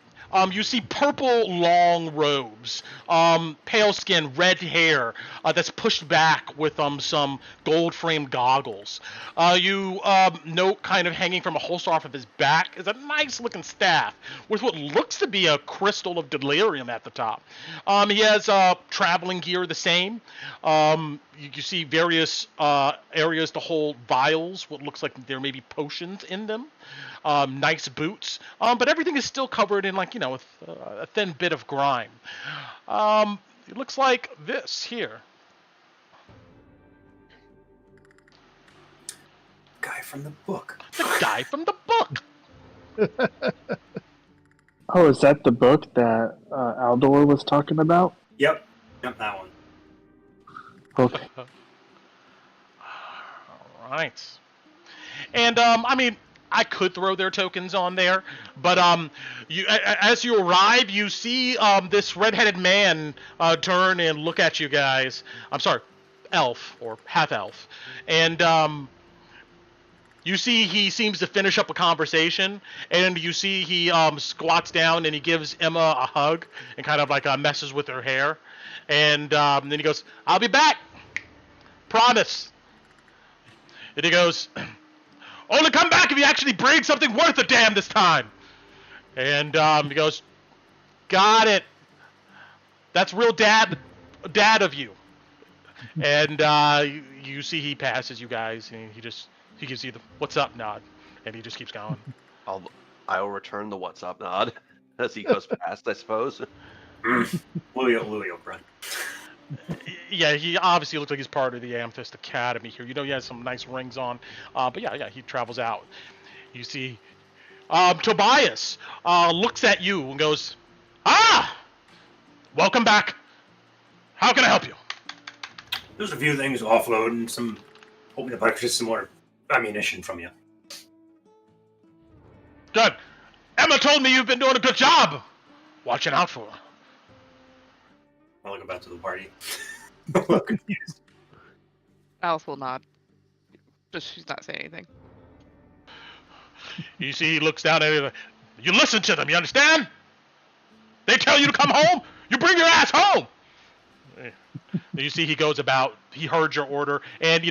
You see purple long robes, pale skin, red hair that's pushed back with some gold framed goggles. You note kind of hanging from a holster off of his back is a nice looking staff with what looks to be a crystal of delirium at the top. He has traveling gear the same. You see various areas to hold vials, what looks like there may be potions in them. Nice boots, but everything is still covered in a thin bit of grime. It looks like this here. Guy from the book. The guy from the book. Oh, is that the book that Aldor was talking about? Yep, that one. Okay. All right. And I could throw their tokens on there, but as you arrive, you see this red-headed man turn and look at you guys. I'm sorry, elf or half-elf, and you see he seems to finish up a conversation, and you see he squats down and he gives Emma a hug and kind of messes with her hair, and then he goes, "I'll be back, promise." And he goes, "Only come back if you actually bring something worth a damn this time." And he goes, "Got it. That's real dad of you." And you see he passes you guys, and he gives you the "what's up" nod, and he just keeps going. I'll return the what's up nod as he goes past, I suppose. Louis will run. Yeah, he obviously looks like he's part of the Amethyst Academy here. He has some nice rings on. But yeah, he travels out. You see Tobias looks at you and goes, "Ah! Welcome back. How can I help you?" There's a few things to offload and hoping to purchase some more ammunition from you. Good. Emma told me you've been doing a good job watching out for her. I'll go back to the party. I'm a little confused. Alice will nod. Just she's not saying anything. You see he looks down at you. You listen to them, you understand? They tell you to come home, you bring your ass home. You see he goes about, he heard your order, and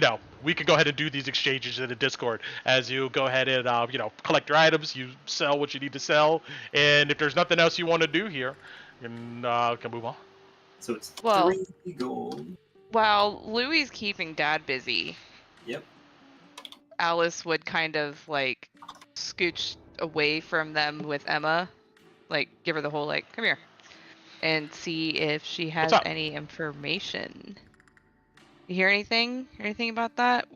we can go ahead and do these exchanges in the Discord as you go ahead and collect your items, you sell what you need to sell, and if there's nothing else you want to do here, you can move on. So it's 3 gold. While Louie's keeping Dad busy, Yep. Alice would kind of scooch away from them with Emma, give her the whole come here, and see if she has any information. You hear anything? Anything about that?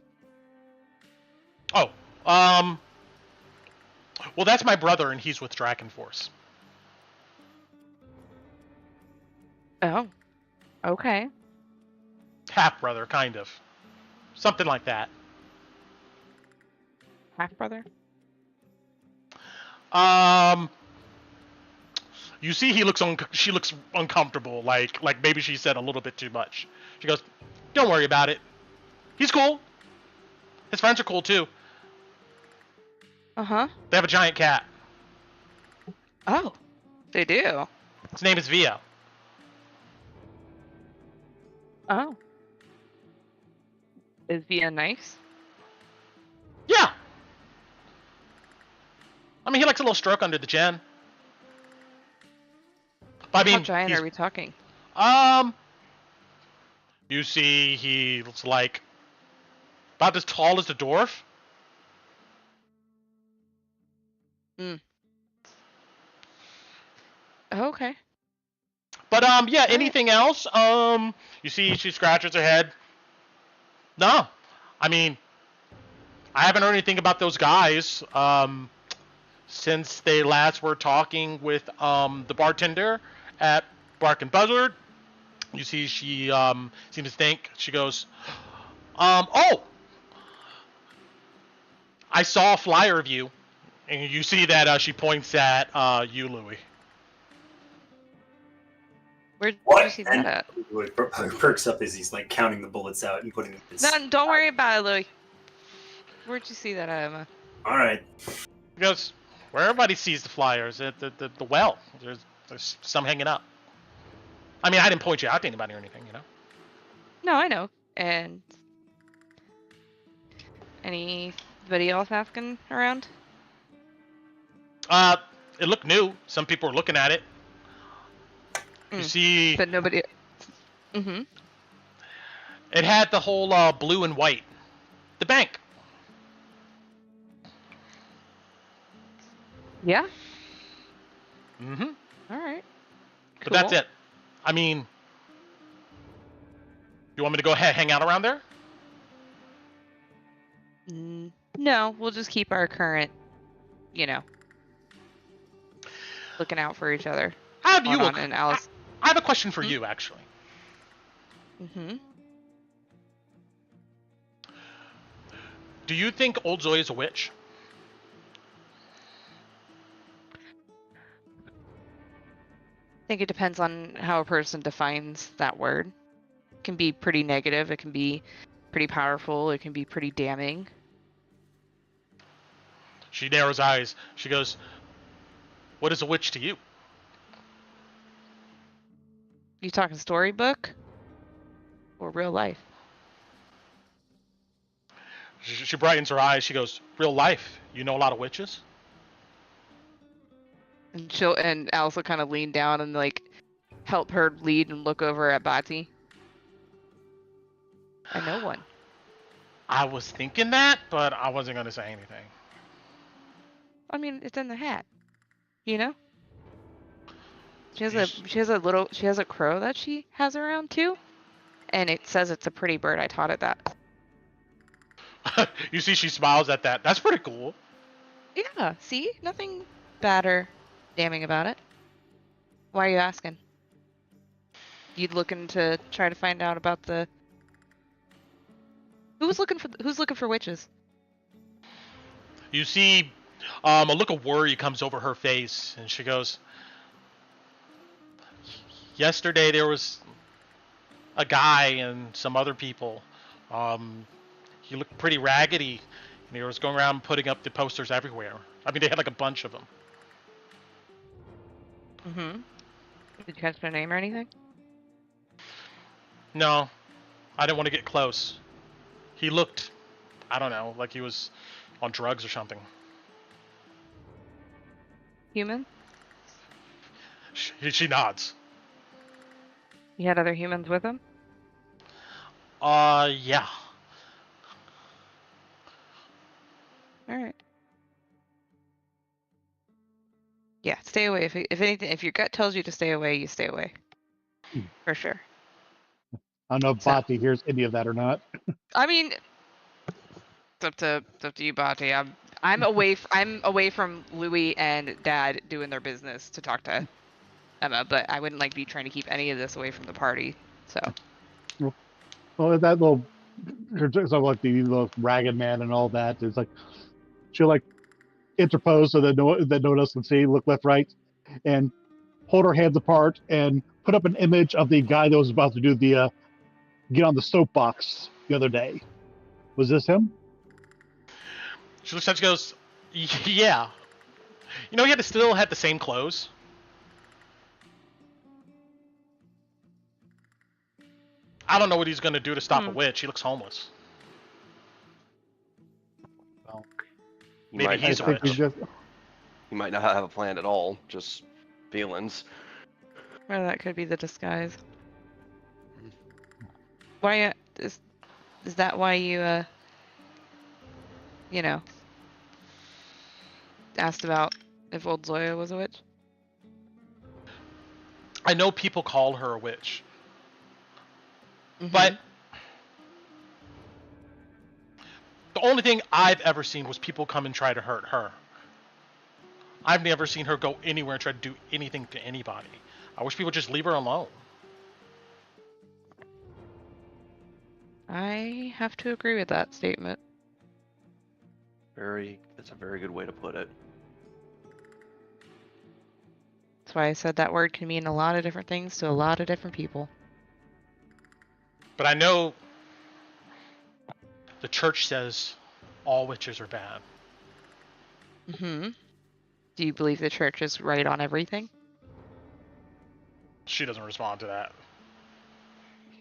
Oh, well, that's my brother, and he's with Draken Force. Oh, okay. Half brother, kind of, something like that. Half brother. You see, she looks uncomfortable, like maybe she said a little bit too much. She goes, "Don't worry about it. He's cool. His friends are cool too. Uh-huh. They have a giant cat. Oh, they do. His name is Via." Oh. Is Via nice? Yeah. I mean, he likes a little stroke under the chin. But, I How mean, giant he's, are we talking? you see he's like about as tall as the dwarf. Okay. But yeah, All right. anything else? You see she scratches her head. No. I mean, I haven't heard anything about those guys since they last were talking with the bartender at Bark and Buzzard. You see she seems to think. She goes, oh, I saw a flyer of you. And you see that she points at you, Louis. Where'd What? you see that at? Louis perks up as he's like counting the bullets out and putting them in his... No, don't worry about it, Louis. Where'd you see that at, Emma? All right. He goes, where everybody sees the flyers at the well. There's some hanging up. I mean, I didn't point you out to anybody or anything, you know. No, I know. And anybody else asking around? It looked new. Some people were looking at it. You see, But nobody. Mm-hmm. it had the whole blue and white. The bank. Yeah. Mm-hmm. All right. But that's it. I mean, you want me to go ahead hang out around there? No, we'll just keep our current, looking out for each other. Have you? And Alice. I have a question for you, actually. Mm-hmm. Do you think Old Zoe is a witch? I think it depends on how a person defines that word. It can be pretty negative. It can be pretty powerful. It can be pretty damning. She narrows eyes. She goes, what is a witch to you? You talking storybook or real life? She brightens her eyes. She goes, real life. You know a lot of witches? And Alice will kind of lean down and like help her lead and look over at Bati. I know one. I was thinking that, but I wasn't going to say anything. I mean, it's in the hat. You know? She has a crow that she has around too. And it says it's a pretty bird. I taught it that. You see she smiles at that. That's pretty cool. Yeah, see? Nothing bad or damning about it. Why are you asking? You looking to try to find out about the... Who's looking for witches? You see a look of worry comes over her face, and she goes, yesterday there was a guy and some other people. He looked pretty raggedy, and he was going around putting up the posters everywhere. I mean, they had like a bunch of them. Mm-hmm. Did you catch their name or anything? No, I didn't want to get close. He looked, I don't know, like he was on drugs or something. Human? She nods. You had other humans with him? Yeah. Alright. Yeah, stay away. If anything, if your gut tells you to stay away, you stay away. For sure. I don't know if Bati hears any of that or not. I mean, it's up to you, Bati. I'm away from Louis and Dad doing their business to talk to Emma, but I wouldn't be trying to keep any of this away from the party. So. Well, that little, so like the little ragged man and all that, it's like she'll interpose so that no one else can see, look left, right, and hold her hands apart and put up an image of the guy that was about to do the get on the soapbox the other day. Was this him? She looks at you and goes, yeah. You know, he still had the same clothes. I don't know what he's going to do to stop a witch. He looks homeless. You Maybe might he's a I think witch. He might not have a plan at all, just feelings. Or that could be the disguise. Why is that why you you know, asked about if old Zoya was a witch? I know people call her a witch, Mhm. but the only thing I've ever seen was people come and try to hurt her. I've never seen her go anywhere and try to do anything to anybody. I wish people would just leave her alone. I have to agree with that statement. That's a very good way to put it. That's why I said that word can mean a lot of different things to a lot of different people. But I know the church says all witches are bad. Mhm. Do you believe the church is right on everything? She doesn't respond to that.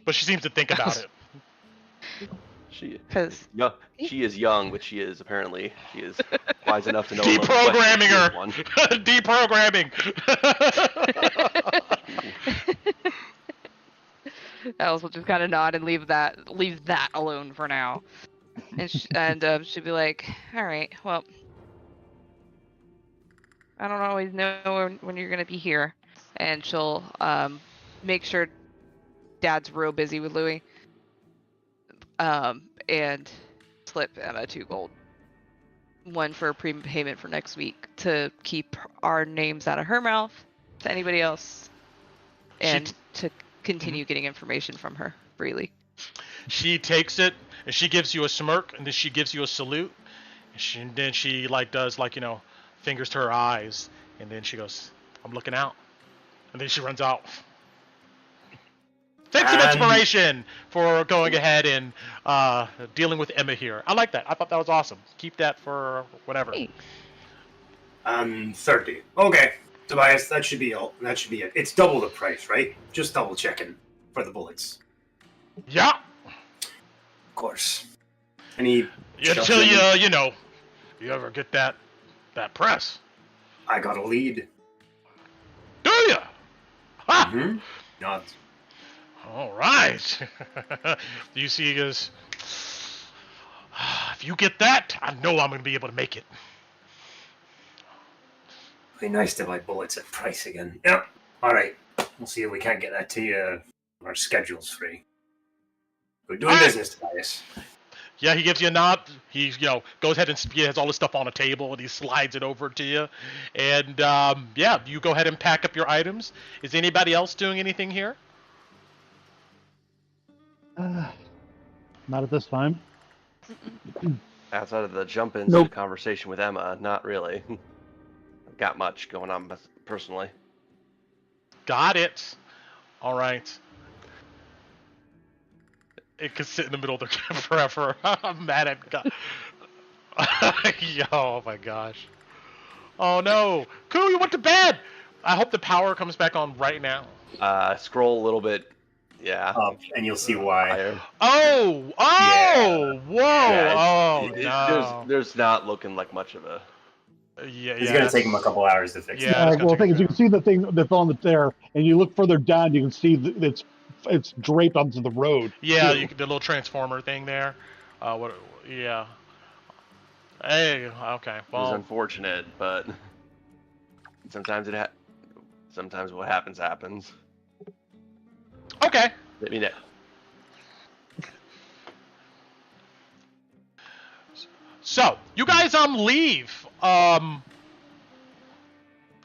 But she seems to think about it. She is young, but she is wise enough to know. Deprogramming her. One. Deprogramming. Alice will just kind of nod and leave that alone for now. And she'll be like, "All right, well, I don't always know when you're gonna be here," and she'll make sure Dad's real busy with Louie, and slip Emma 2 gold, one for prepayment for next week to keep our names out of her mouth to anybody else, and to continue getting information from her freely. She takes it and she gives you a smirk, and then she gives you a salute, and then she does fingers to her eyes, and then she goes, "I'm looking out," and then she runs out. Take some inspiration for going ahead and dealing with Emma here. I like that. I thought that was awesome. Keep that for whatever. Thanks. 30. Okay, Tobias, that should be all. That should be it. It's double the price, right? Just double checking for the bullets. Yeah. Of course. Any until you ever get that press. I got a lead. Do you? Ha! Mm-hmm. Not. All right. You see, he goes, if you get that, I know I'm going to be able to make it. Be nice to buy bullets at price again. Yep. All right. We'll see if we can't get that to you. Our schedule's free. We're doing business, Tobias. Yeah, he gives you a nod. He, goes ahead and he has all this stuff on a table, and he slides it over to you. And, you go ahead and pack up your items. Is anybody else doing anything here? Not at this time. Outside of the jump into the conversation with Emma, not really. Got much going on personally. Got it. All right. It could sit in the middle of the camp forever. I'm mad at God. Oh my gosh. Oh no. Koo, you went to bed. I hope the power comes back on right now. Scroll a little bit. Yeah. Up, and you'll see why. Oh! Yeah. Whoa! Yeah, no. There's not looking like much of a. It's gonna take him a couple hours to fix it. Well, the thing is, you can see the thing that's on there, and you look further down, you can see that it's draped onto the road. Yeah, the little transformer thing there. Yeah. Hey, okay. Well, it's unfortunate, but sometimes sometimes what happens. Okay. I mean, so you guys leave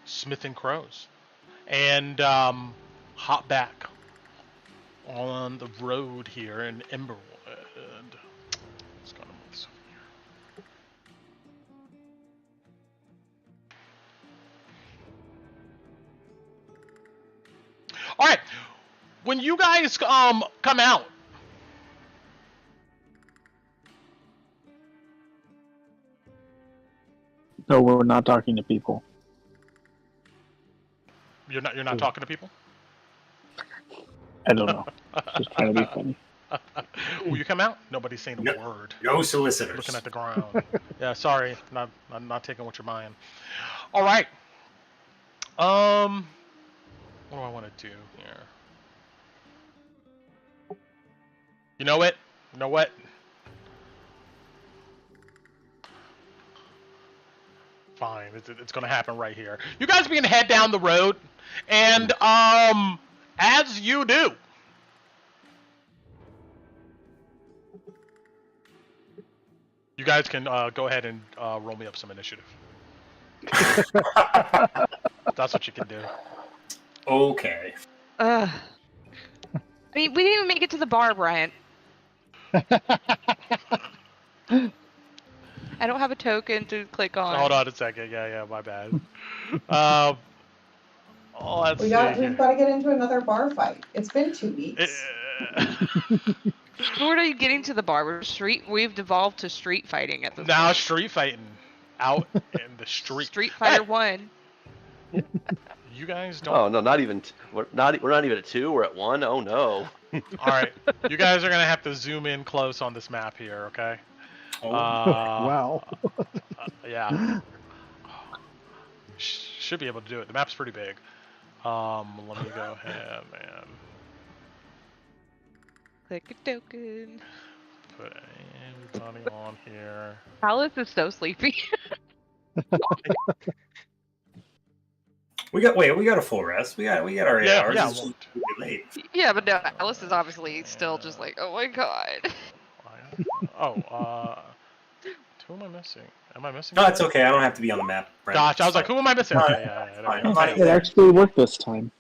Smith and Crows and hop back on the road here in Emberwood. Let's go to move this over here. All right. When you guys come out, No, we're not talking to people. you're not talking to people? I don't know. Just trying to be funny. Will you come out? Nobody's saying a word. No solicitors. Looking at the ground. Yeah, sorry, not taking what you're buying. All right. What do I want to do here? You know what? You know what? Fine, it's gonna happen right here. You guys begin to head down the road, and as you do, you guys can go ahead and roll me up some initiative. That's what you can do. Okay. I mean, we didn't even make it to the bar, Brian. I don't have a token to click on. Hold on a second. Yeah, my bad. Let's We've see got here. to get into another bar fight. It's been 2 weeks. What are you getting to the bar? We've devolved to street fighting at this Now point. street fighting out in the street. Street Fighter Hey, 1. you guys don't. Oh no, not even. We're not even at 2. We're at 1. Oh no. All right, you guys are gonna have to zoom in close on this map here, okay? Wow. Yeah. Should be able to do it. The map's pretty big. Let me go ahead and Click a token. put everybody on here. Alice is so sleepy. We got a full rest. We got our 8 hours. Yeah. It's just really late. Yeah, but no, Alice is obviously still just like, oh my god. Who am I missing? Am I missing? No, it's okay. I don't have to be on the map. Brandon. Gosh, I was like, who am I missing? No, Okay, yeah, fine. there we go. It actually worked this time.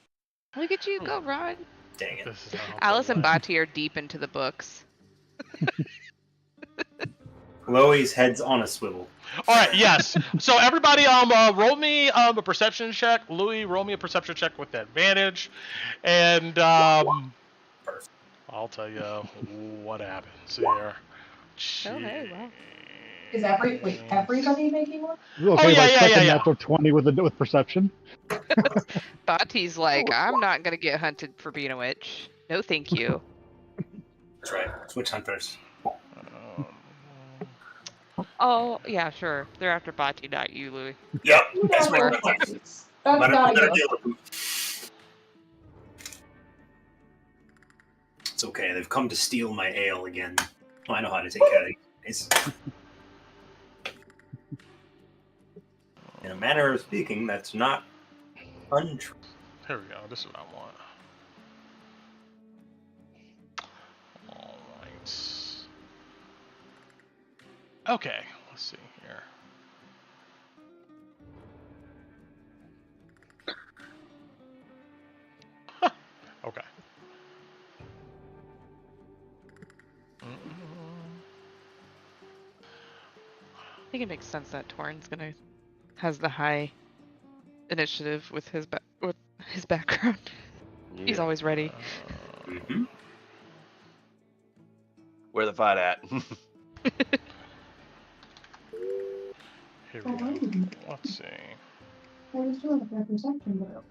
Look at you go, Ron. Dang it. This is not Alice and helpful. Bati are deep into the books. Chloe's head's on a swivel. All right, yes. So everybody, roll me a perception check. Louis, roll me a perception check with advantage, and Perfect. I'll tell you what happens here. Oh, hey, wow. Is everybody making one? Okay, yeah, my yeah, second yeah. natural 20 with perception. Bati's like, I'm not gonna get hunted for being a witch. No, thank you. That's right. It's witch hunters. Oh, yeah, sure. They're after Bati, not you, Louis. Yep. You That's guys are right. That's gotta Let her go. deal with them. It's okay. They've come to steal my ale again. I know how to take care of these guys. In a manner of speaking, that's not untrue. Here we go. This is what I want. All right. Okay. Let's see here. Okay. I think it makes sense that Torrin's has the high initiative with his background. He's Yeah. always ready. Mm-hmm. Where the fight at? Here we go. Let's see. I was doing a perception, but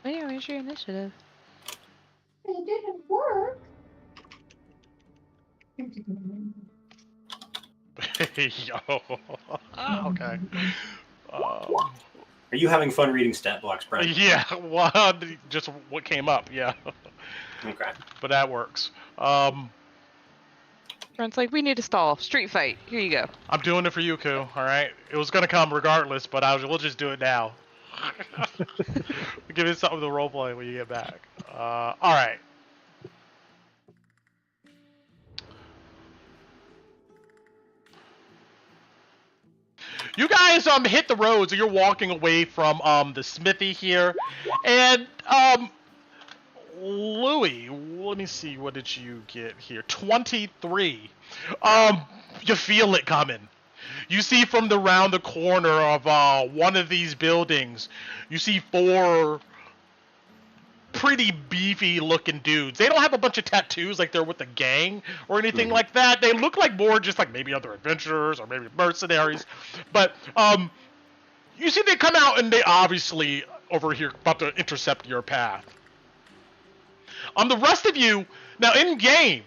Anyway, where's your initiative? it didn't work. Yo. Okay. Are you having fun reading stat blocks, Brent? Yeah. Just what came up. Yeah. Okay. But that works. Brent's like, we need to stall. Street fight. Here you go. I'm doing it for you, Koo. All right. It was gonna come regardless, but we'll just do it now. Give me something to roleplay when you get back. All right. You guys hit the roads. You're walking away from the smithy here, and Louis, let me see. What did you get here? 23. You feel it coming. You see from around the corner of one of these buildings, you see 4 pretty beefy looking dudes. They don't have a bunch of tattoos like they're with a gang or anything like that. They look like more just like maybe other adventurers or maybe mercenaries. But you see they come out and they obviously over here about to intercept your path. The rest of you, now in game,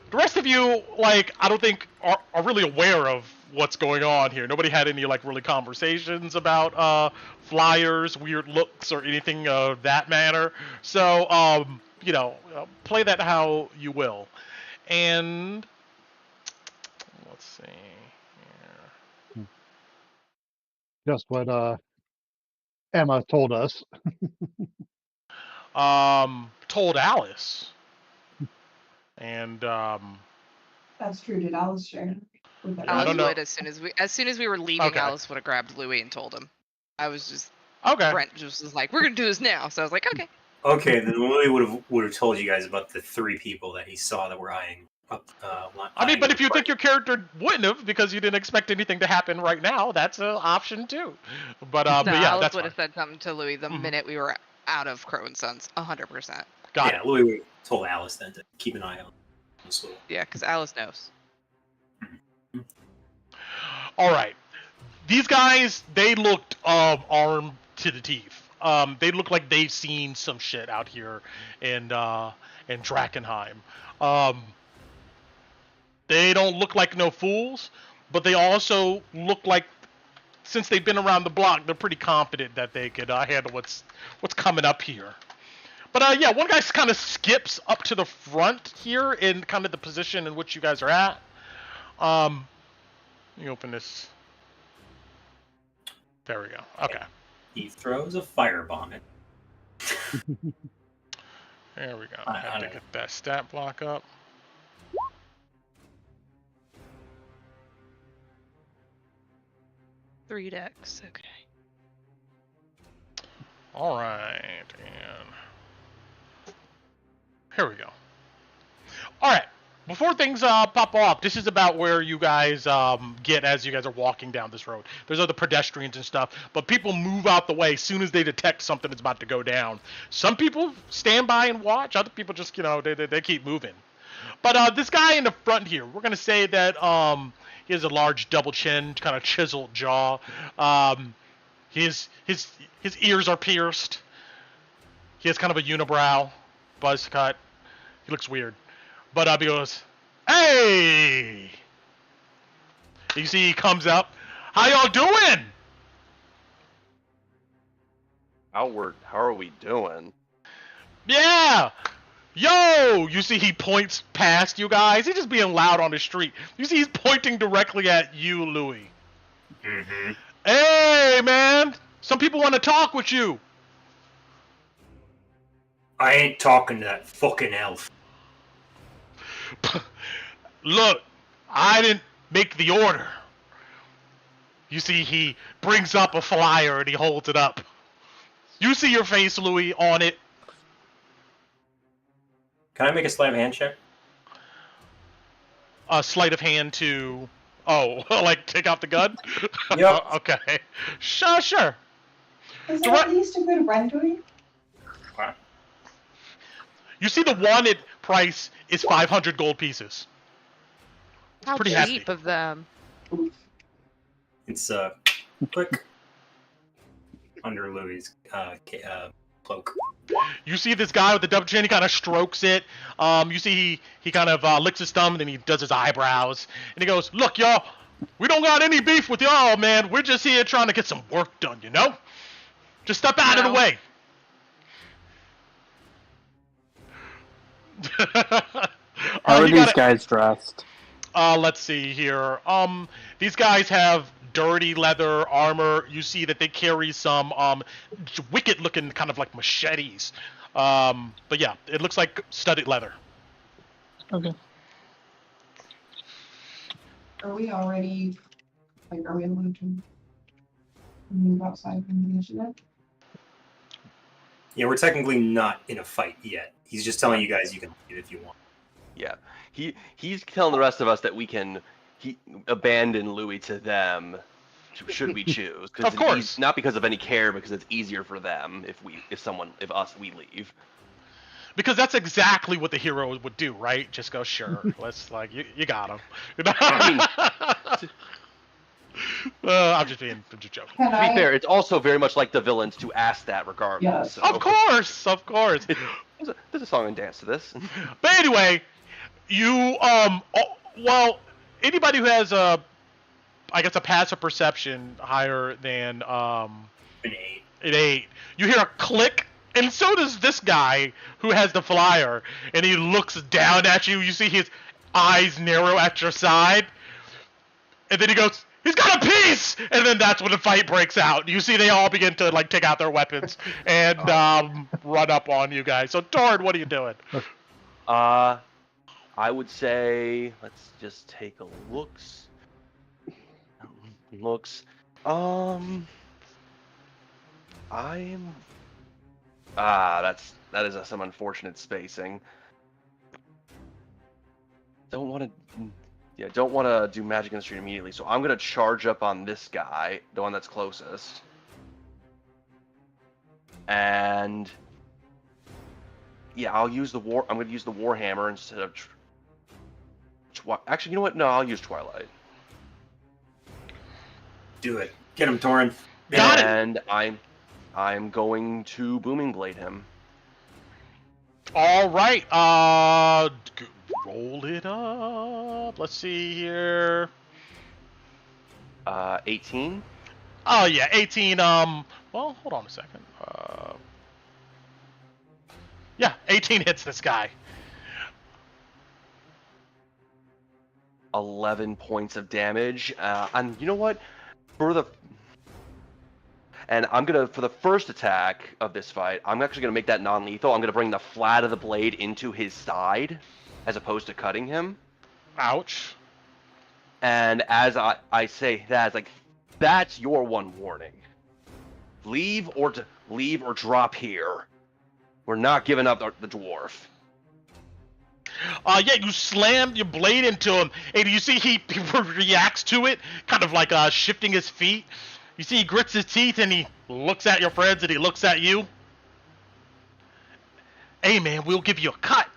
the rest of you, like, I don't think are really aware of what's going on here. Nobody had any like really conversations about flyers, weird looks, or anything of that manner. So play that how you will. And let's see here. Just what Emma told us. Told Alice. And That's true. Did Alice share? With I Alice don't know. would as soon as we were leaving. Okay. Alice would have grabbed Louis and told him. I was just Okay. Brent just was like, "We're gonna do this now." So I was like, "Okay." Okay, then Louis would have told you guys about the 3 people that he saw that were eyeing up. I mean, eyeing but the if you think party. your character wouldn't have because you didn't expect anything to happen right now, that's an option too. But No, but yeah, Alice that's would fine. have said something to Louis the Mhm. minute we were out of Crow and Sons. 100%. Got yeah, it. Louis would have told Alice then to keep an eye on this little. Yeah, because Alice knows. All right. These guys, they looked armed to the teeth. They look like they've seen some shit out here in Drakkenheim. They don't look like no fools, but they also look like, since they've been around the block, they're pretty confident that they could handle what's coming up here. But yeah, one guy kind of skips up to the front here in kind of the position in which you guys are at. Let me open this. There we go. Okay. He throws a firebomb at. There we go. I have to get that stat block up. Three decks. Okay. All right, and here we go. All right. Before things pop off, this is about where you guys get as you guys are walking down this road. There's other pedestrians and stuff, but people move out the way as soon as they detect something is about to go down. Some people stand by and watch. Other people just, they keep moving. But this guy in the front here, we're going to say that he has a large double chin, kind of chiseled jaw. His ears are pierced. He has kind of a unibrow, buzz cut. He looks weird. But he goes, "Hey!" You see he comes up. "How y'all doing?" How are we doing? "Yeah! Yo!" You see he points past you guys. He's just being loud on the street. You see he's pointing directly at you, Louis. Mm-hmm. "Hey, man! Some people want to talk with you." I ain't talking to that fucking elf. "Look, I didn't make the order." You see he brings up a flyer and he holds it up. You see your face, Louis, on it. Can I make a sleight of hand check? A sleight of hand to... Oh, like take out the gun? Yep. Okay. Sure. Is Direct- that at least a good rendering? You see the wanted price is 500 gold pieces. How pretty cheap hefty. of them. It's quick under Louis' cloak. You see this guy with the double chin, he kind of strokes it. You see he kind of licks his thumb, and then he does his eyebrows. And he goes, "Look, y'all, we don't got any beef with y'all, man. We're just here trying to get some work done, you know? Just step out of the No. way." How are he these got guys dressed? let's see here. These guys have dirty leather armor. You see that they carry some wicked-looking kind of like machetes. But yeah, it looks like studded leather. Okay. Are we already, are we allowed to move outside from the initiative? Yeah, we're technically not in a fight yet. He's just telling you guys you can leave if you want. Yeah, he's telling the rest of us that we can abandon Louis to them, should we choose. Of course. Not because of any care, because it's easier for them if we leave. Because that's exactly what the hero would do, right? Just go, sure. Let's you got him. I'm just joking. Can To be fair, it's also very much like the villains to ask that regardless. Yes. So. Of course. There's a song and dance to this. But anyway, you well, anybody who has a I guess a passive perception higher than An 8. an 8. You hear a click, and so does this guy who has the flyer, and he looks down at you. You see his eyes narrow at your side, and then he goes, "He's got a piece!" And then that's when the fight breaks out. You see they all begin to like take out their weapons and run up on you guys. So Tord, what are you doing? I would say let's just take a looks. That is some unfortunate spacing. Don't want to do magic industry immediately, so I'm gonna charge up on this guy, the one that's closest, and yeah, I'm gonna use the warhammer instead of. Actually, you know what? No, I'll use Twilight. Do it. Get him, Torin. Got it! And I'm going to booming blade him. All right. Roll it up. Let's see here. 18. Oh yeah, 18. Well, hold on a second. Yeah, 18 hits this guy. 11 points of damage. And you know what? For the first attack of this fight, I'm actually gonna make that non-lethal. I'm gonna bring the flat of the blade into his side, as opposed to cutting him. Ouch. And as I say that, it's like, that's your one warning. Leave or drop here. We're not giving up the dwarf. Yeah, you slam your blade into him, and you see he reacts to it, kind of like shifting his feet. You see he grits his teeth, and he looks at your friends, and he looks at you. Hey, man, we'll give you a cut.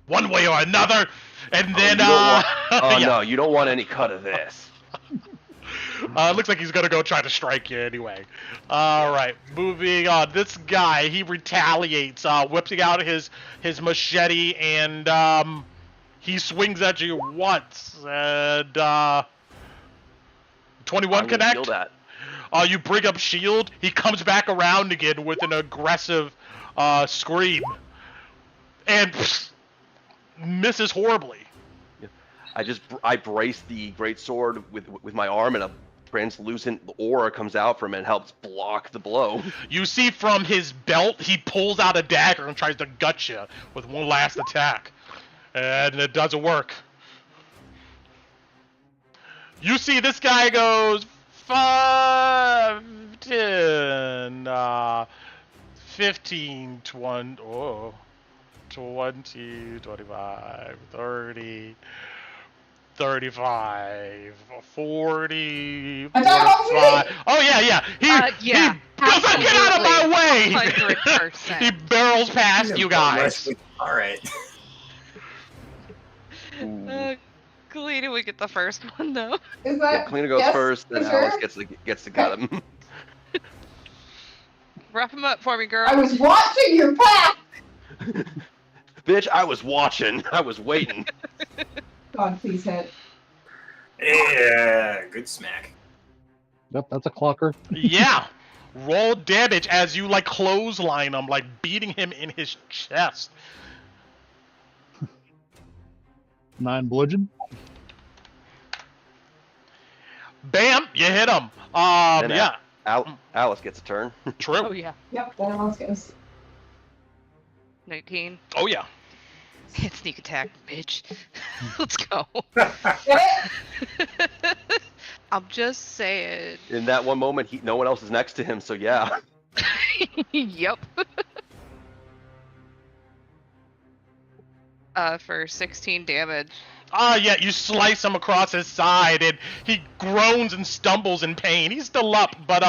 One way or another, and then, no, you don't want any cut of this. Looks like he's gonna go try to strike you anyway. Alright, moving on. This guy, he retaliates, whipping out his machete, and he swings at you once, and 21 connect? Feel that. You bring up shield, he comes back around again with an aggressive scream, and misses horribly. I brace the greatsword with my arm, and a translucent aura comes out from it and helps block the blow. You see from his belt, he pulls out a dagger and tries to gut you with one last attack. And it doesn't work. You see this guy goes 5, 10, 15, 20, 20, 25, 30... 35, 40, 45. Oh yeah. He goes, get out of my way! 100%. He barrels past you guys. All right. Kalina would get the first one though. Is Yeah, that Kalina goes yes, first, then for Alice sure? gets to gut him. Wrap him up for me, girl. I was watching your path! Bitch, I was watching. I was waiting. God, please hit. Yeah, good smack. Yep, that's a clocker. Yeah. Roll damage as you like clothesline him, like beating him in his chest. 9 bludgeon. Bam! You hit him. Then Yeah. Alice gets a turn. True. Oh yeah. Yep, that else goes. 19. Oh yeah. Hit sneak attack, bitch. Let's go. Get it? I'm just saying. In that one moment, no one else is next to him, so yeah. Yep. For 16 damage. Yeah, you slice him across his side, and he groans and stumbles in pain. He's still up, but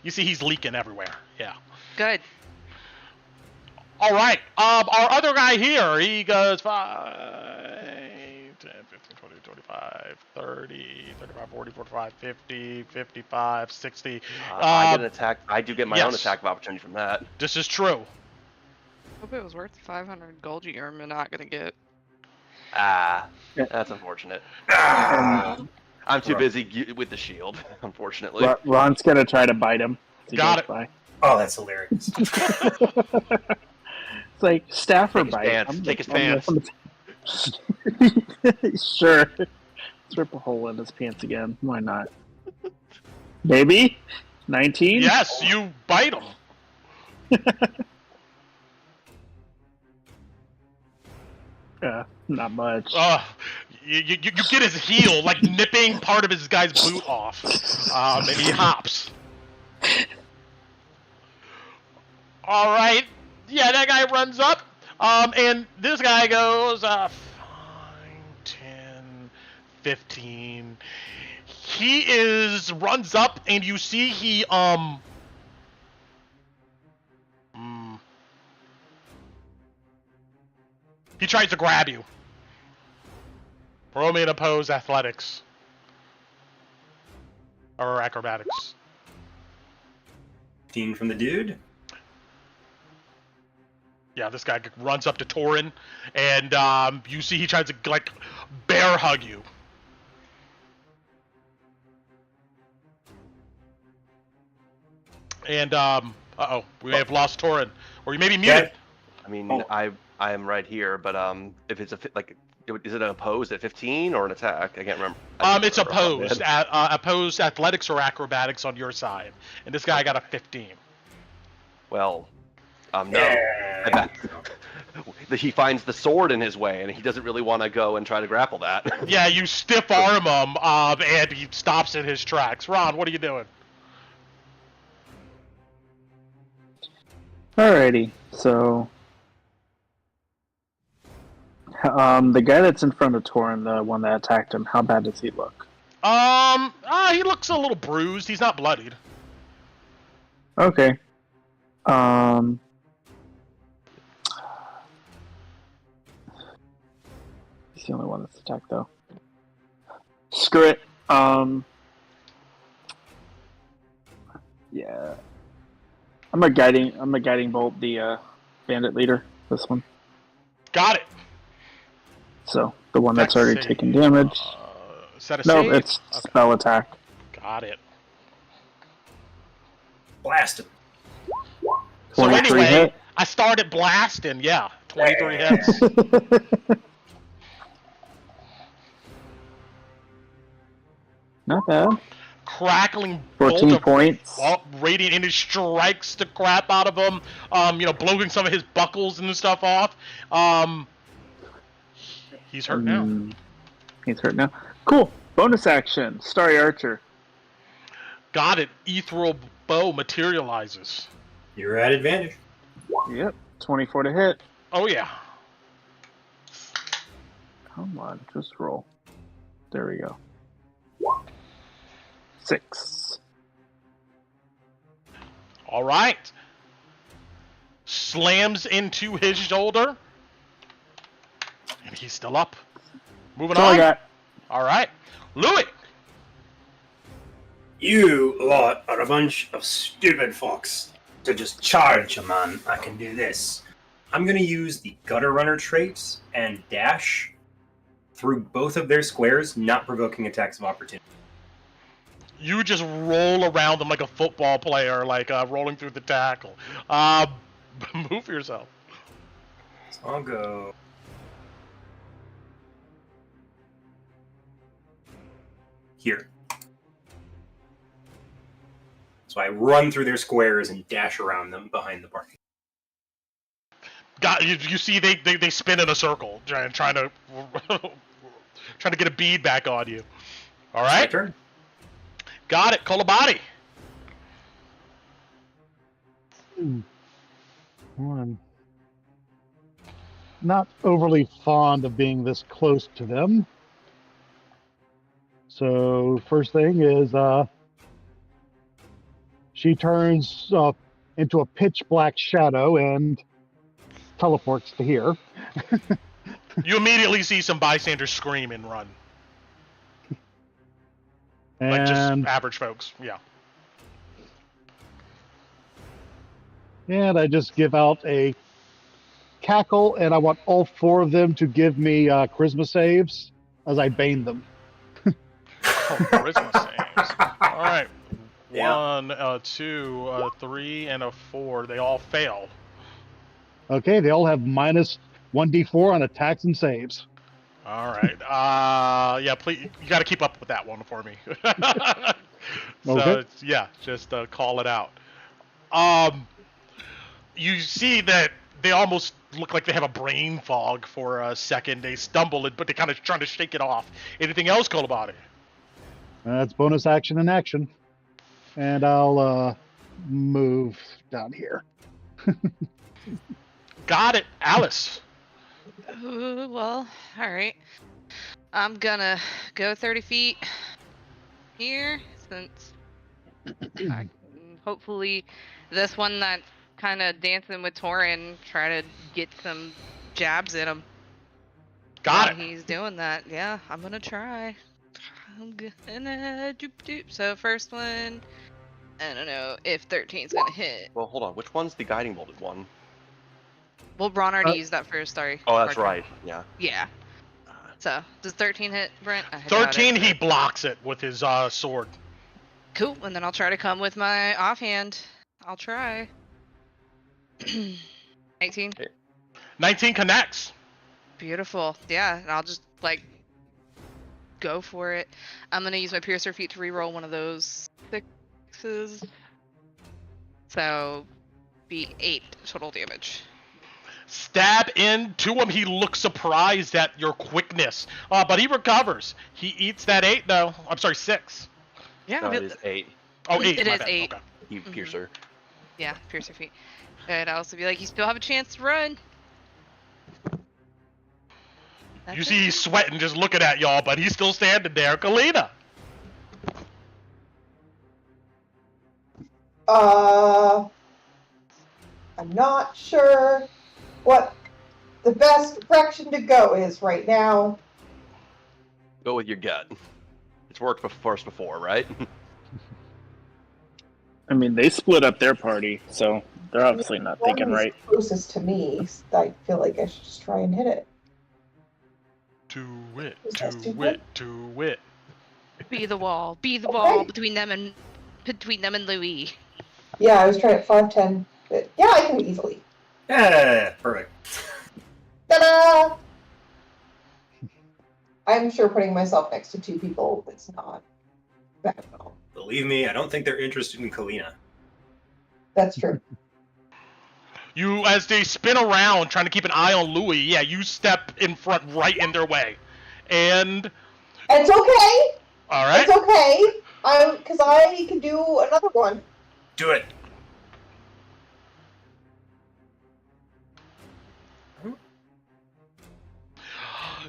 you see he's leaking everywhere. Yeah. Good. All right. Our other guy here, he goes 5, 10, 15, 20, 25, 30, 35, 40, 45, 50, 55, 60. I get an attack. I do get my own yes. attack of opportunity from that. This is true. Hope it was worth the 500 gold you're not gonna get. That's unfortunate. Ah, I'm too Right. busy with the shield, unfortunately. Ron's gonna try to bite him. As he Got goes it. by. Oh, that's hilarious. It's like staff or Take his bite. pants. Take his pants. Sure. Let's rip a hole in his pants again. Why not? Maybe 19. Yes, you bite him. Yeah, not much. You get his heel, like nipping part of his guy's boot off, and he hops. All right, yeah, that guy runs up, and this guy goes 5, 10, 15. He runs up, and you see he he tries to grab you. Roll me an opposed athletics. Or acrobatics. 15 from the dude. Yeah, this guy runs up to Torin, and you see he tries to, like, bear hug you. And, uh-oh, we may have lost Torin. Or you may be muted. Okay. I mean, Oh. I am right here, but if it's is it an opposed at 15 or an attack? I can't remember. It's opposed. Opposed athletics or acrobatics on your side. And this guy got a 15. Well, no. Yeah. He finds the sword in his way, and he doesn't really want to go and try to grapple that. Yeah, you stiff arm him, and he stops in his tracks. Ron, what are you doing? Alrighty, so the guy that's in front of Torin, the one that attacked him, how bad does he look? He looks a little bruised. He's not bloodied. Okay. He's the only one that's attacked though. Screw it. Yeah. I'm a guiding bolt the bandit leader, this one. Got it. So the one that's Dex already save. taken damage. Is that a No, save? it's Okay. spell attack. Got it. Blast him. So 23 anyway, hit. I started blasting. Yeah, 23 Yeah. hits. Not bad. Crackling 14 bolt of points. radiant energy strikes the crap out of him. Blowing some of his buckles and stuff off. He's hurt now. He's hurt now. Cool. Bonus action. Starry Archer. Got it. Ethereal bow materializes. You're at advantage. Yep. 24 to hit. Oh yeah. Come on, just roll. There we go. 6. All right. Slams into his shoulder. And he's still up. Moving That's all I on. got. All right. Louis. You lot are a bunch of stupid fucks. To just charge a man, I can do this. I'm going to use the Gutter Runner trait and dash through both of their squares, not provoking attacks of opportunity. You just roll around them like a football player, like rolling through the tackle. Move yourself. So I'll go here. So I run through their squares and dash around them behind the party. You see they spin in a circle, trying to trying to get a bead back on you. All My right. turn. Got it. Kolabadi. I'm not overly fond of being this close to them. So first thing is she turns into a pitch black shadow and teleports to here. You immediately see some bystanders scream and run, like just And average folks. Yeah. and I just give out a cackle, and I want all 4 of them to give me charisma saves as I bane them. Oh, charisma saves. All right. Yeah. 1, 2, 3, and a 4. They all fail. Okay, they all have minus 1d4 on attacks and saves. All right. Yeah, please, you got to keep up with that one for me. So, Okay. yeah, just call it out. Um, you see that they almost look like they have a brain fog for a second. They stumble, but they kind of trying to shake it off. Anything else, Kolobody? That's bonus action and action. And I'll move down here. Got it, Alice. Well, all right. I'm gonna go 30 feet here since hopefully this one that kind of dancing with Torin try to get some jabs in him. Got it. He's doing that. Yeah, I'm gonna try. I'm gonna doop. So first one, I don't know if 13's gonna hit. Well, hold on. Which one's the guiding bolted one? Well, Ron already used that first. Sorry. Oh, that's Parker. right. Yeah. Yeah. So does 13 hit, Brent? I doubt it, 13, he but- blocks it with his sword. Cool, and then I'll try to come with my offhand. I'll try. 18. 19 connects. Beautiful. Yeah, and I'll just like go for it. I'm gonna use my piercer feat to reroll one of those 6s. So be 8 total damage. Stab into him. He looks surprised at your quickness, but he recovers. He eats that 8, though. I'm sorry, 6. Yeah, No, it is 8. Oh, 8. It my is bad. 8. Okay. You Mhm. piercer. Yeah, piercer feat. And I'll also be like, you still have a chance to run. That's You it. see he's sweating just looking at y'all, but he's still standing there. Kalina. I'm not sure what the best direction to go is right now. Go with your gut. It's worked for us before, right? I mean, they split up their party, so they're obviously not One thinking is right. closest to me. So I feel like I should just try and hit it. To wit, Is to that stupid? wit, to wit. Be the wall. Be the Okay. wall between them and Louis. Yeah, I was trying at 5'10", but yeah, I can easily. Yeah, perfect. Ta-da! I'm sure putting myself next to 2 people is not bad at all. Believe me, I don't think they're interested in Kalina. That's true. You, as they spin around trying to keep an eye on Louis, yeah, you step in front right in their way. And, It's okay. alright. It's okay. Because I can do another one. Do it.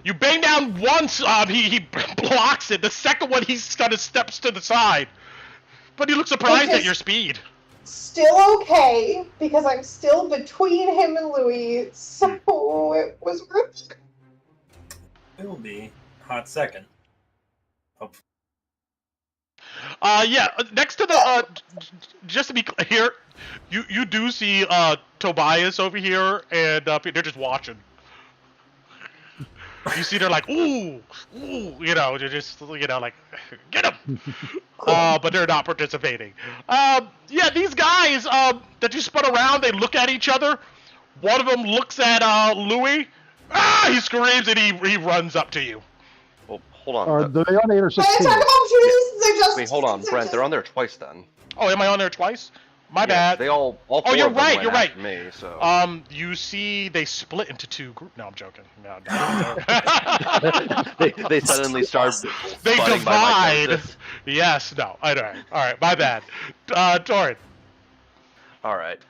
You bang down once, he blocks it. The second one, he kind of steps to the side. But he looks surprised Which at is- your speed. Still okay, because I'm still between him and Louis, so it was worth it. It'll be a hot second. Hope. Yeah, next to the, just to be clear, you do see, Tobias over here, and, they're just watching. You see they're like, ooh, you know, they're just, you know, like, get him! But they're not participating. Yeah, these guys, that you spun around, they look at each other. One of them looks at, Louis. He screams and he runs up to you. Well, hold on. Are they on 8 or I 16? talk about shoes, they're just... Wait, hold on, Brent. They're on there twice then. Oh, am I on there twice? My Yeah, bad. They all four you're of them right, went you're right. after me, so. You see they split into 2 groups. No, I'm joking. No. they suddenly start. They spotting by my divide. senses. Yes, no. Alright, my bad. Torin. All right.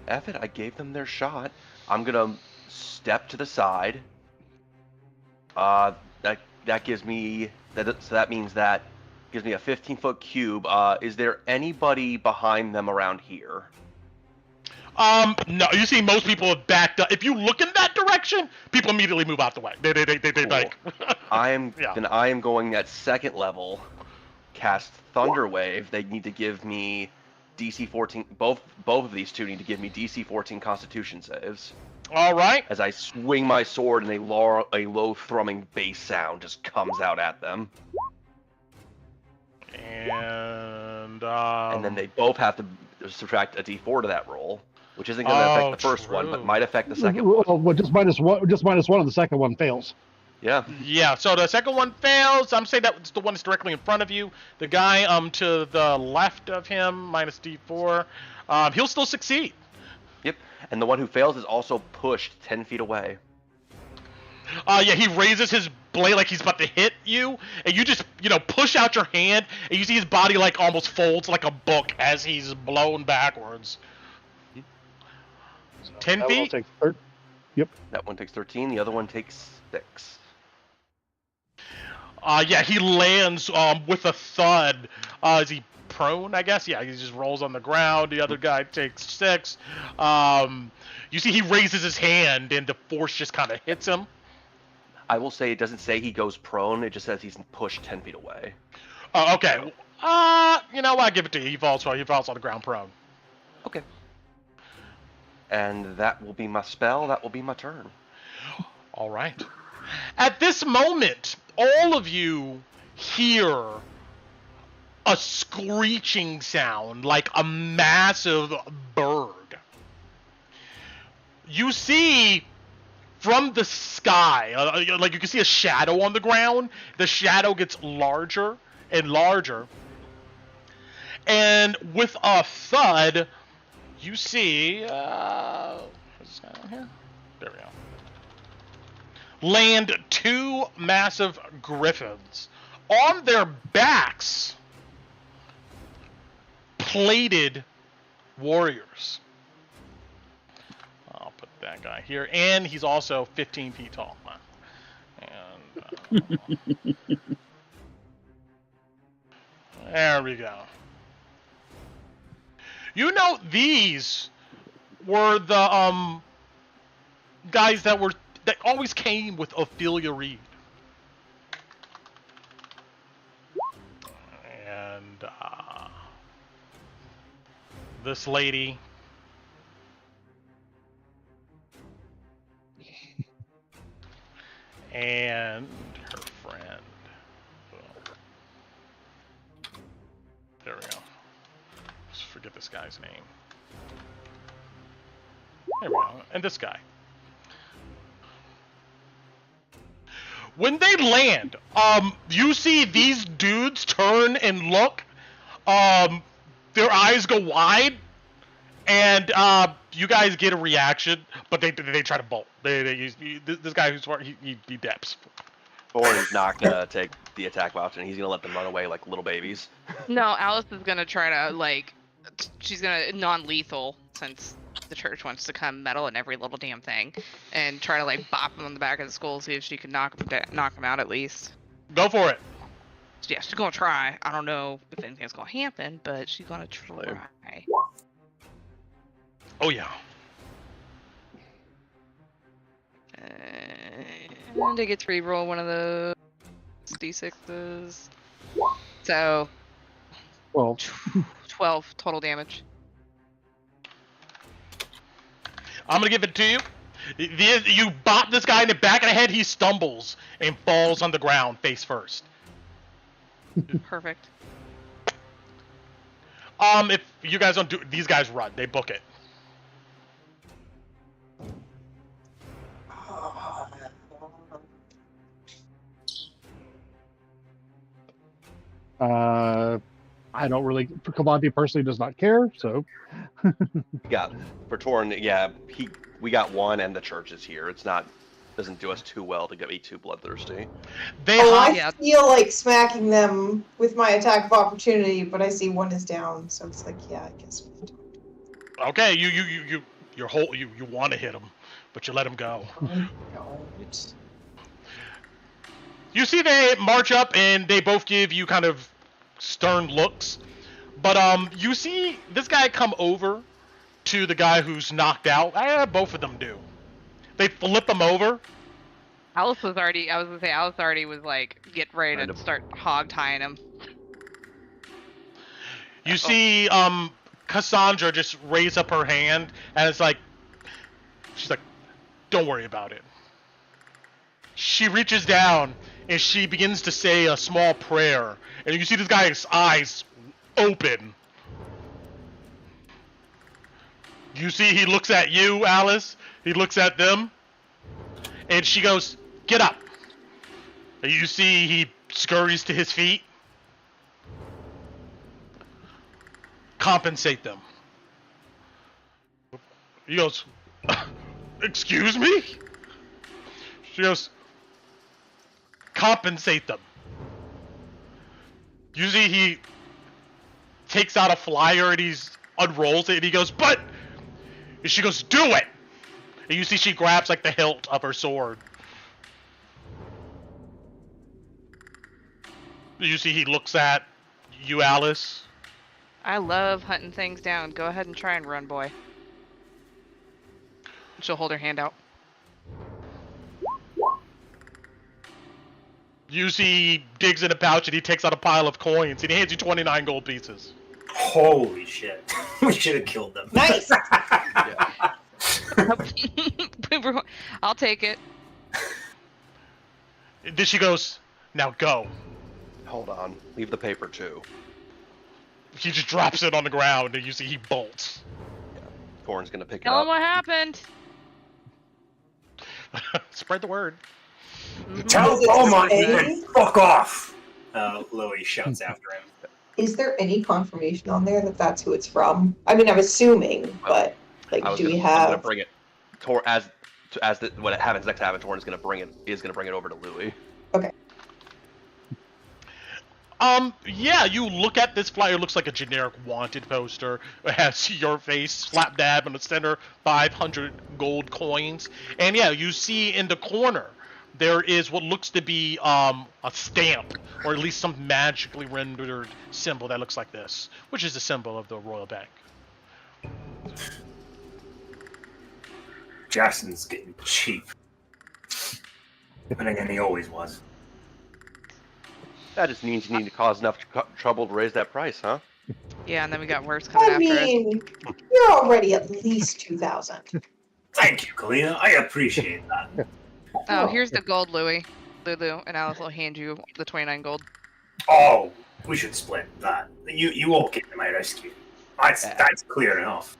F it. I gave them their shot. I'm gonna step to the side. That gives me that. So that means that gives me a 15-foot cube. Is there anybody behind them around here? No. You see, most people have backed up. If you look in that direction, people immediately move out the way. They Cool. like. Yeah. Then I am going at second level. Cast Thunder Wave. They need to give me DC 14. Both of these two need to give me DC 14 Constitution saves. All right. As I swing my sword and a low thrumming bass sound just comes out at them. And then they both have to subtract a D4 to that roll, which isn't going to affect the first one, but might affect the second one. Well, just minus one. Just minus one, and the second one fails. Yeah. Yeah. So the second one fails. I'm saying that's the one that's directly in front of you. The guy to the left of him, minus D4. He'll still succeed. Yep. And the one who fails is also pushed 10 feet away. Yeah, he raises his blade like he's about to hit you, and you just, push out your hand, and you see his body like almost folds like a book as he's blown backwards. So 10 that one will feet? take Yep. That one takes 13, the other one takes 6. Yeah, he lands with a thud. Is he prone, I guess? Yeah, he just rolls on the ground. The other guy takes 6. You see he raises his hand, and the force just kind of hits him. I will say it doesn't say he goes prone, it just says he's pushed 10 feet away. Okay. You know what? I'll give it to you. He falls on the ground prone. Okay. And that will be my spell. That will be my turn. All right. At this moment, all of you hear a screeching sound like a massive bird. You see from the sky, like you can see a shadow on the ground. The shadow gets larger and larger. And with a thud, you see, where's this guy on here? There we go. Land 2 massive griffins. On their backs, plated warriors. I'll put that guy here. And he's also 15 feet tall. And there we go. You know, these were the guys that always came with Ophelia Reed. And this lady. And her friend. There we go. Just forget this guy's name. There we go. And this guy. When they land, you see these dudes turn and look. Their eyes go wide, and you guys get a reaction, but they try to bolt. They use this guy who's smart. He deps. Thorn's not gonna take the attack option. He's gonna let them run away like little babies. No, Alice is gonna try to she's gonna non-lethal since the church wants to come metal in every little damn thing, and try to bop him on the back of the skull, see if she can knock him out at least. Go for it. So yeah, she's gonna try. I don't know if anything's gonna happen, but she's gonna try. Oh yeah. And I get to re-roll one of those d6s. So 12 total damage. I'm gonna give it to you. You bop this guy in the back of the head. He stumbles and falls on the ground face first. Perfect. If you guys don't do, these guys run. They book it. I don't really. Kavanti personally does not care, so. Yeah, for Torn, yeah, we got one, and the church is here. It's not doesn't do us too well to be too bloodthirsty. I feel like smacking them with my attack of opportunity, but I see one is down, so it's like, yeah, I guess. Okay, you want to hit him, but you let him go. You see they march up and they both give you kind of stern looks, but you see this guy come over to the guy who's knocked out. Both of them do. They flip him over. Alice was already was like, get ready to start hog tying him. You see Cassandra just raised up her hand, and it's like, she's like, don't worry about it. She reaches down, and she begins to say a small prayer, and you see this guy's eyes open. You see he looks at you, Alice. He looks at them, and she goes, get up. And you see he scurries to his feet. Compensate them. He goes, excuse me? She goes, compensate them. You see he takes out a flyer and he unrolls it and he goes, but... And she goes, do it! And you see she grabs like the hilt of her sword. You see he looks at you, Alice. I love hunting things down. Go ahead and try and run, boy. She'll hold her hand out. You see he digs in a pouch and he takes out a pile of coins and he hands you 29 gold pieces. Holy shit. We should have killed them. Nice. I'll take it. Then she goes, now go. Hold on. Leave the paper too. He just drops it on the ground and you see he bolts. Torin's gonna pick it Tell him up. what happened. Spread the word. Tell Is it Beaumont he A? can fuck off! Louis shouts after him. Is there any confirmation on there that that's who it's from? I mean, I'm assuming, but like, do we I'm have? gonna bring it. When it happens next time, Torin is gonna bring it over to Louis. Okay. Yeah, you look at this flyer, it looks like a generic wanted poster. It has your face slap dab in the center, 500 gold coins. And yeah, you see in the corner, there is what looks to be a stamp, or at least some magically rendered symbol that looks like this, which is the symbol of the Royal Bank. Jackson's getting cheap. But again, he always was. That just means you need to cause enough trouble to raise that price, huh? Yeah, and then we got worse coming I after us. mean, you're already at least 2,000. Thank you, Kalina. I appreciate that. Oh, here's the gold, Louis. Lulu, and Alice will hand you the 29 gold. Oh, we should split that. You all came to my rescue. That's clear enough.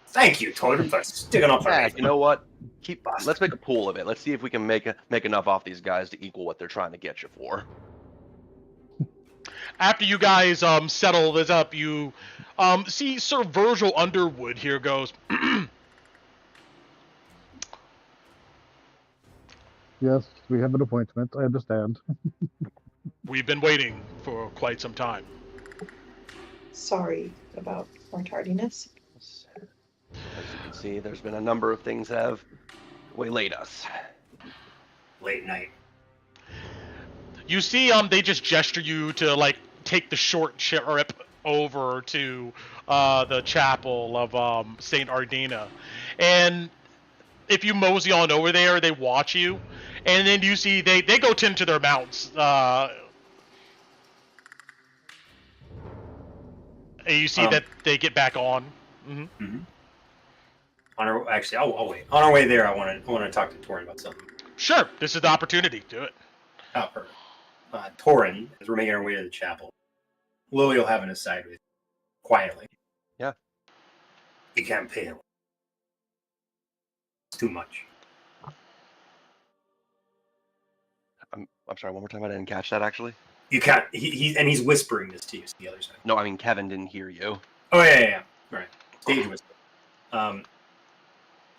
Thank you, Torin, for sticking up for Yeah, me. you know what? Let's make a pool of it. Let's see if we can make enough off these guys to equal what they're trying to get you for. After you guys settle this up, you see Sir Virgil Underwood here goes, Yes, we have an appointment. I understand. we've been waiting for quite some time. Sorry about our tardiness. As you can see, there's been a number of things that have waylaid us. Late night. You see they just gesture you to like take the short trip over to the chapel of Saint Ardina, and if you mosey on over there, they watch you, and then you see they go tend to their mounts. And you see that they get back on. Mm-hmm. Mm-hmm. I'll wait. On our way there, I want to talk to Torin about something. Sure, this is the opportunity. Do it. Oh, perfect. Torin, as we're making our way to the chapel, Lily will have an aside with you, quietly. Yeah. You can't pay him. It's too much. I'm sorry, one more time. I didn't catch that actually. You can't. He's whispering this to you. The other side. No, I mean Kevin didn't hear you. Oh yeah. Right. Stage whisper.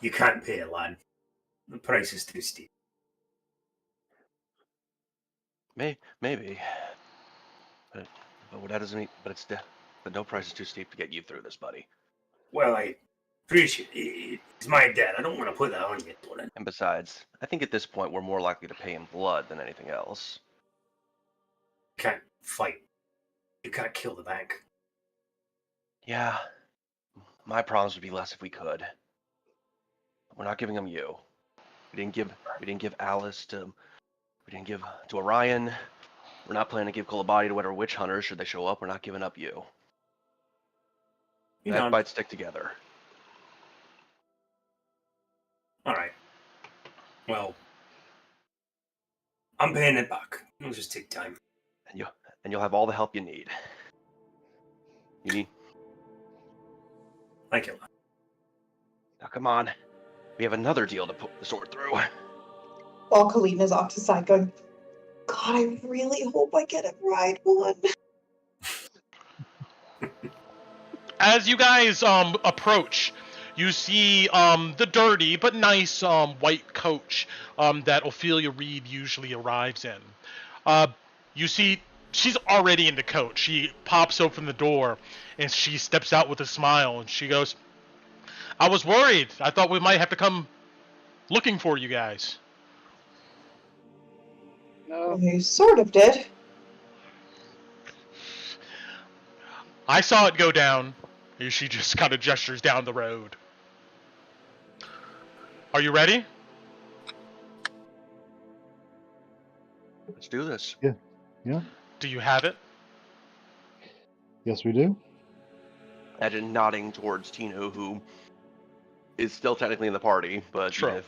You can't pay it, lad. The price is too steep. Maybe. But that doesn't mean. But no price is too steep to get you through this, buddy. Well, I appreciate it. It's my dad. I don't want to put that on you, Torin. And besides, I think at this point we're more likely to pay in blood than anything else. You can't fight. You can't kill the bank. Yeah. My problems would be less if we could. We're not giving them you. We didn't give Alice to. We didn't give to Orion. We're not planning to give Kolabadi to whatever witch hunters should they show up. We're not giving up you. You know, Knifebites stick together. all right. Well, I'm paying it back. It'll just take time. And you'll have all the help you need. You need. Thank you. Now come on. We have another deal to sort through. While Kalina's off to the side going, God, I really hope I get a ride one. As you guys approach, you see the dirty but nice white coach that Ophelia Reed usually arrives in. You see she's already in the coach. She pops open the door and she steps out with a smile and she goes, I was worried. I thought we might have to come looking for you guys. No. You sort of did. I saw it go down. And she just kind of gestures down the road. Are you ready? Let's do this. Yeah. Do you have it? Yes, we do. Imagine nodding towards Tino, who is still technically in the party, but Sure.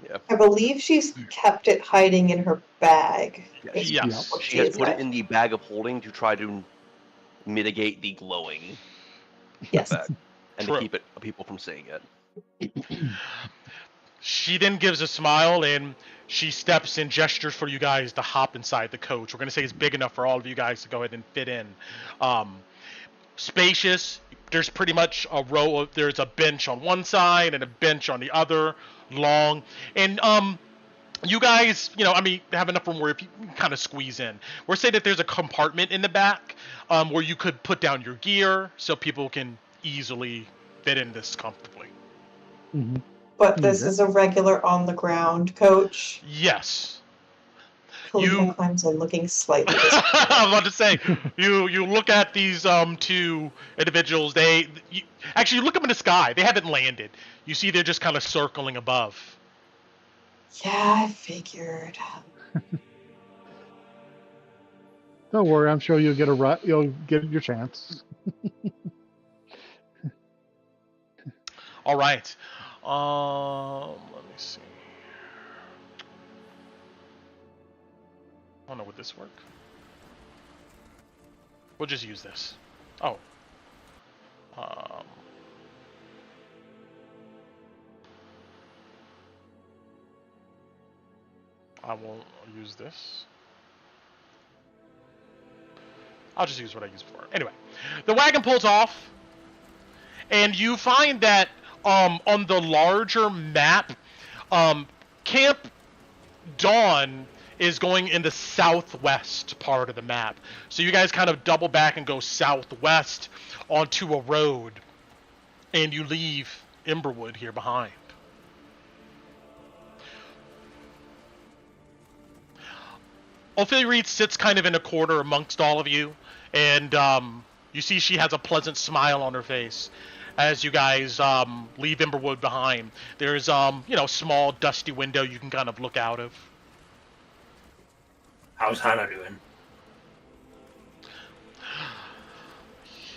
yeah. I believe she's kept it hiding in her bag. is Yes. what She has put it said. in the bag of holding to try to mitigate the glowing Yes. effect and True. to keep people from seeing it. She then gives a smile and she steps and gestures for you guys to hop inside the coach. We're going to say it's big enough for all of you guys to go ahead and fit in. Spacious. There's pretty much a row of, there's a bench on one side and a bench on the other, long. And you guys, have enough room where if you can kind of squeeze in. We're saying that there's a compartment in the back where you could put down your gear so people can easily fit in this comfortably. Mm-hmm. But this Okay. is a regular on the ground coach. Yes. Kalina climbs in looking slightly I disappointed. was about to say, you look at these two individuals. Actually, you look up in the sky. They haven't landed. You see they're just kind of circling above. Yeah, I figured. Don't worry, I'm sure you'll get you'll get your chance. All right. Let me see. I don't know, would this work? We'll just use this. Oh. I won't use this. I'll just use what I used before. Anyway, the wagon pulls off, and you find that on the larger map, Camp Dawn is going in the southwest part of the map. So you guys kind of double back and go southwest onto a road, and you leave Emberwood here behind. Ophelia Reed sits kind of in a corner amongst all of you, and you see she has a pleasant smile on her face as you guys leave Emberwood behind. There's a small dusty window you can kind of look out of. How's Hannah doing?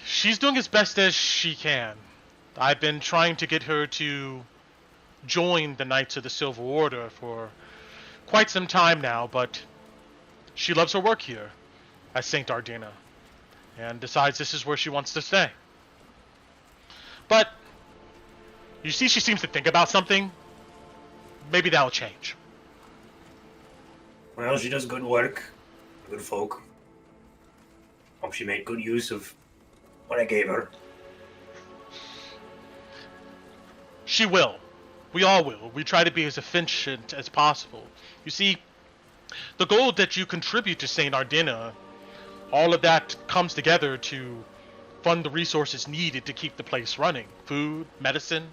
She's doing as best as she can. I've been trying to get her to join the Knights of the Silver Order for quite some time now, but she loves her work here at St. Ardina and decides this is where she wants to stay. But you see she seems to think about something. Maybe that'll change. Well, she does good work. Good folk. Hope she made good use of what I gave her. She will. We all will. We try to be as efficient as possible. You see, the gold that you contribute to St. Ardina, all of that comes together to fund the resources needed to keep the place running. Food, medicine,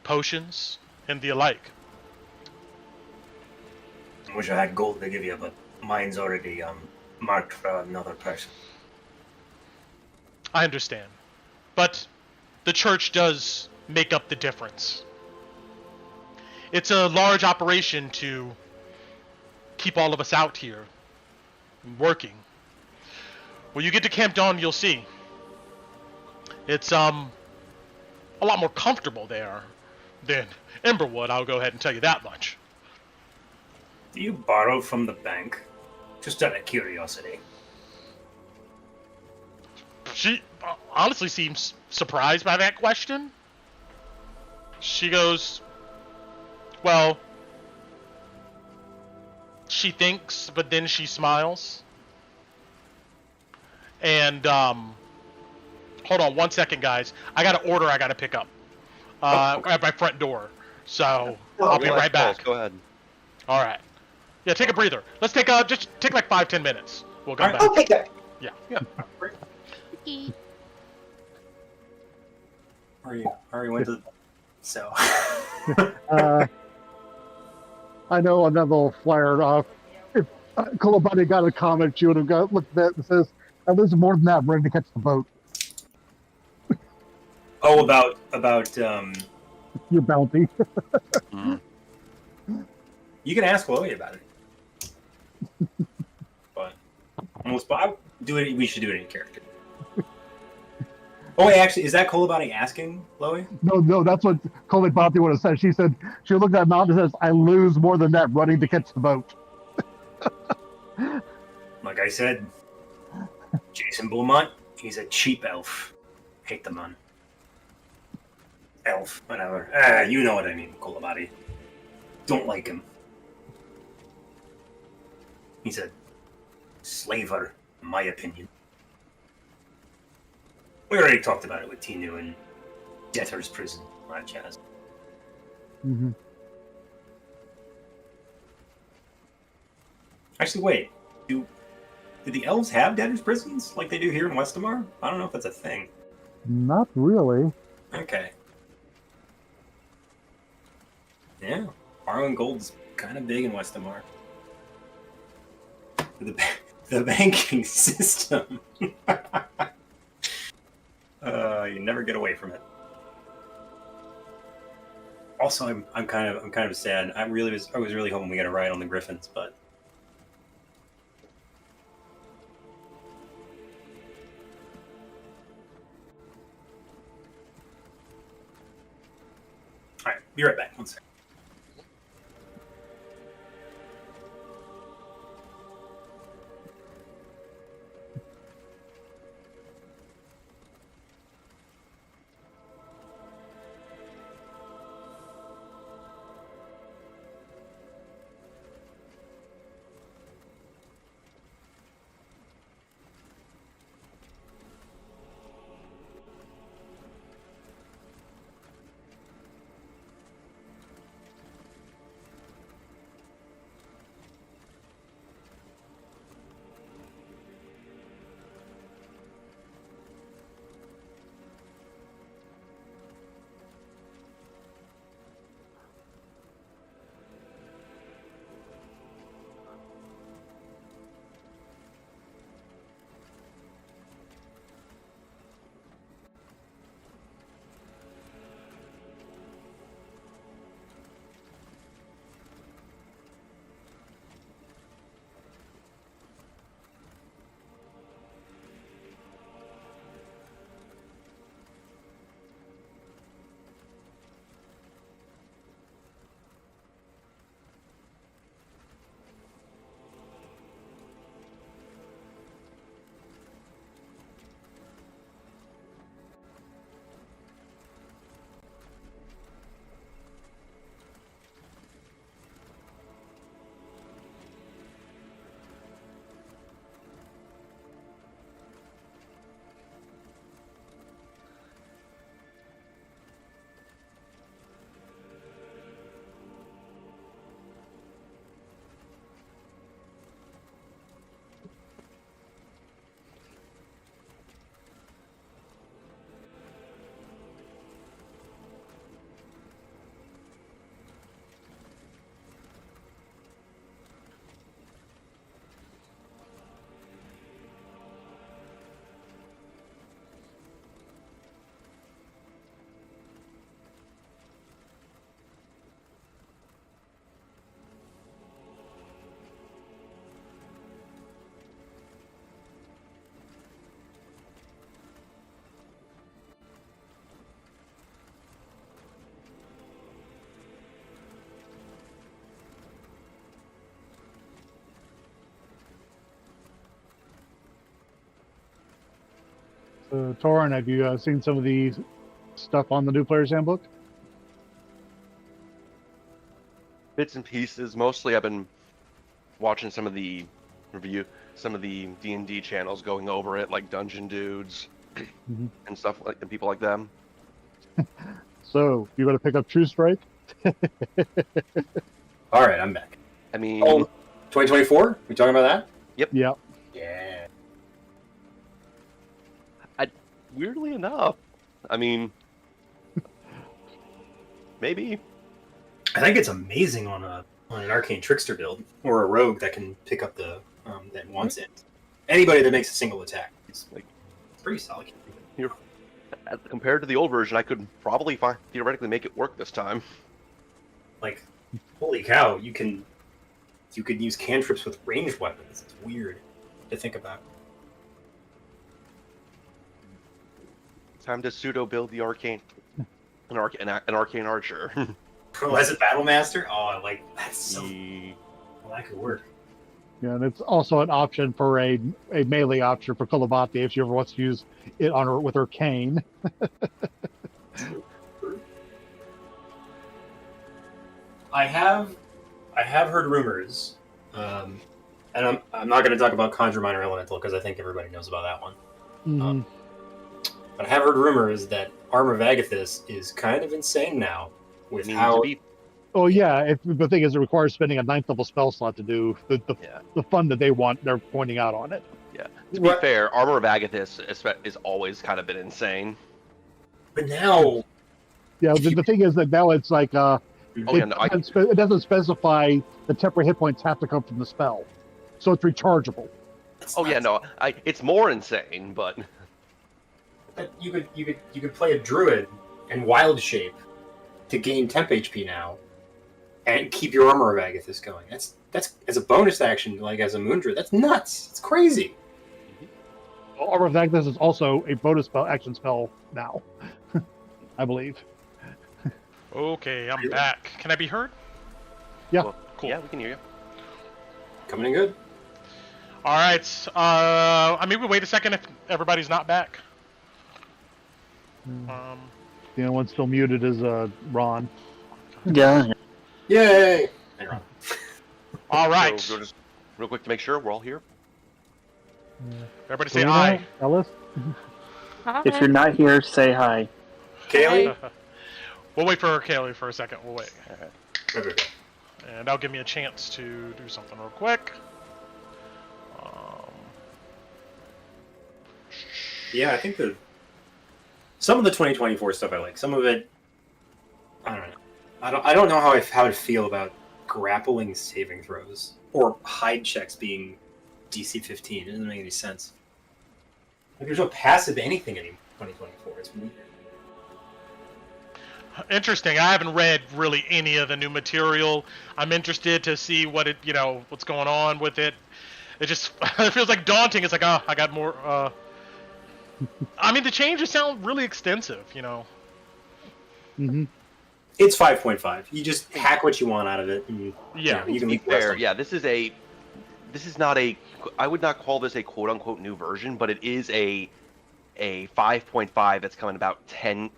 potions, and the alike. I wish I had gold to give you, but mine's already marked for another person. I understand. But the church does make up the difference. It's a large operation to keep all of us out here working. When you get to Camp Dawn, you'll see. It's a lot more comfortable there than Emberwood. I'll go ahead and tell you that much. Do you borrow from the bank? Just out of curiosity. She honestly seems surprised by that question. She goes, well, she thinks, but then she smiles. And, hold on 1 second, guys. I got an order I got to pick up at my front door. So I'll be right back. Go ahead. All right. Yeah, take a breather. Let's take just take like 5-10 minutes. We'll come back. Okay, good. Yeah. Ari went to. So. I know on that little flyer, if Kolobani got a comment, she would have looked at it and says, "I lose more than that. I'm ready to catch the boat." Oh, about Your bounty. You can ask Chloe about it. But we should do it in character. Oh wait, actually, is that Kolobani asking Chloe? No, that's what Kolobani would have said. She said she looked at that mountain and says, "I lose more than that running to catch the boat." Like I said, Jason Beaumont, he's a cheap elf. Hate the man. Elf, whatever. You know what I mean, Kolobani. Don't like him. He's a slaver, in my opinion. We already talked about it with Tinu and Debtor's Prison, all that jazz. Mm-hmm. Actually, wait. Do the elves have debtors' prisons like they do here in Westamar? I don't know if that's a thing. Not really. Okay. Yeah, borrowing gold's kind of big in Westamar. The banking system. You never get away from it. Also, I'm kind of sad. I was really hoping we got a ride on the Griffins, but all right, be right back. 1 second. Torin, have you seen some of the stuff on the new player's handbook? Bits and pieces. Mostly, I've been watching some of the D&D channels going over it, like Dungeon Dudes Mhm. and stuff like, and people like them. So, you going to pick up True Strike? All right, I'm back. I mean, Oh, 2024? We talking about that? Yeah. Yeah. weirdly enough, I mean, maybe. I think it's amazing on an arcane trickster build or a rogue that can pick up the that wants it. Anybody that makes a single attack, it's pretty solid. Compared to the old version, I could probably theoretically make it work this time. Like, holy cow! You could use cantrips with ranged weapons. It's weird to think about. Time to pseudo build the arcane, an arcane archer. Oh, as a battle master? Oh, I like that's so. Well, that could work. Yeah, and it's also an option for a melee option for Kulabati if she ever wants to use it on her with her cane. I have heard rumors, and I'm not going to talk about Conjure Minor Elemental because I think everybody knows about that one. Mm-hmm. But I have heard rumors that Armor of Agathis is kind of insane now with how. Oh yeah, the thing is, it requires spending a 9th level spell slot to do the fun that they're pointing out on it. Yeah. To be fair, Armor of Agathis is always kind of been insane. But now. Yeah, the thing is that now it's like it doesn't specify the temporary hit points have to come from the spell, so it's rechargeable. It's more insane, but. You could play a druid and wild shape to gain temp HP now, and keep your Armor of Agathis going. That's as a bonus action, like as a moon druid. That's nuts. It's crazy. Well, Armor of Agathis is also a bonus action spell now, I believe. Okay, I'm back. Can I be heard? Yeah. Well, cool. Yeah, we can hear you. Coming in good. All right. I mean, we wait a second if everybody's not back. The only one still muted is Ron. Yeah. Yay! All right. So, just real quick to make sure we're all here. Everybody say hi. Ellis? Hi. If you're not here, say hi. Kaylee? We'll wait for Kaylee for a second. We'll wait. Okay. And that'll give me a chance to do something real quick. Yeah, I think some of the 2024 stuff I like. Some of it, I don't know. I don't know how to feel about grappling saving throws or hide checks being DC 15. It doesn't make any sense. Like, there's no passive anything in 2024. It's weird. Interesting. I haven't read really any of the new material. I'm interested to see what's going on with it. It just it feels like daunting. It's like, oh, I got more. I mean, the changes sound really extensive, Mm-hmm. It's 5.5. You just hack what you want out of it. And, you can be leave the rest fair. of it. Yeah, this is not a. I would not call this a quote unquote new version, but it is a 5.5 that's coming about 8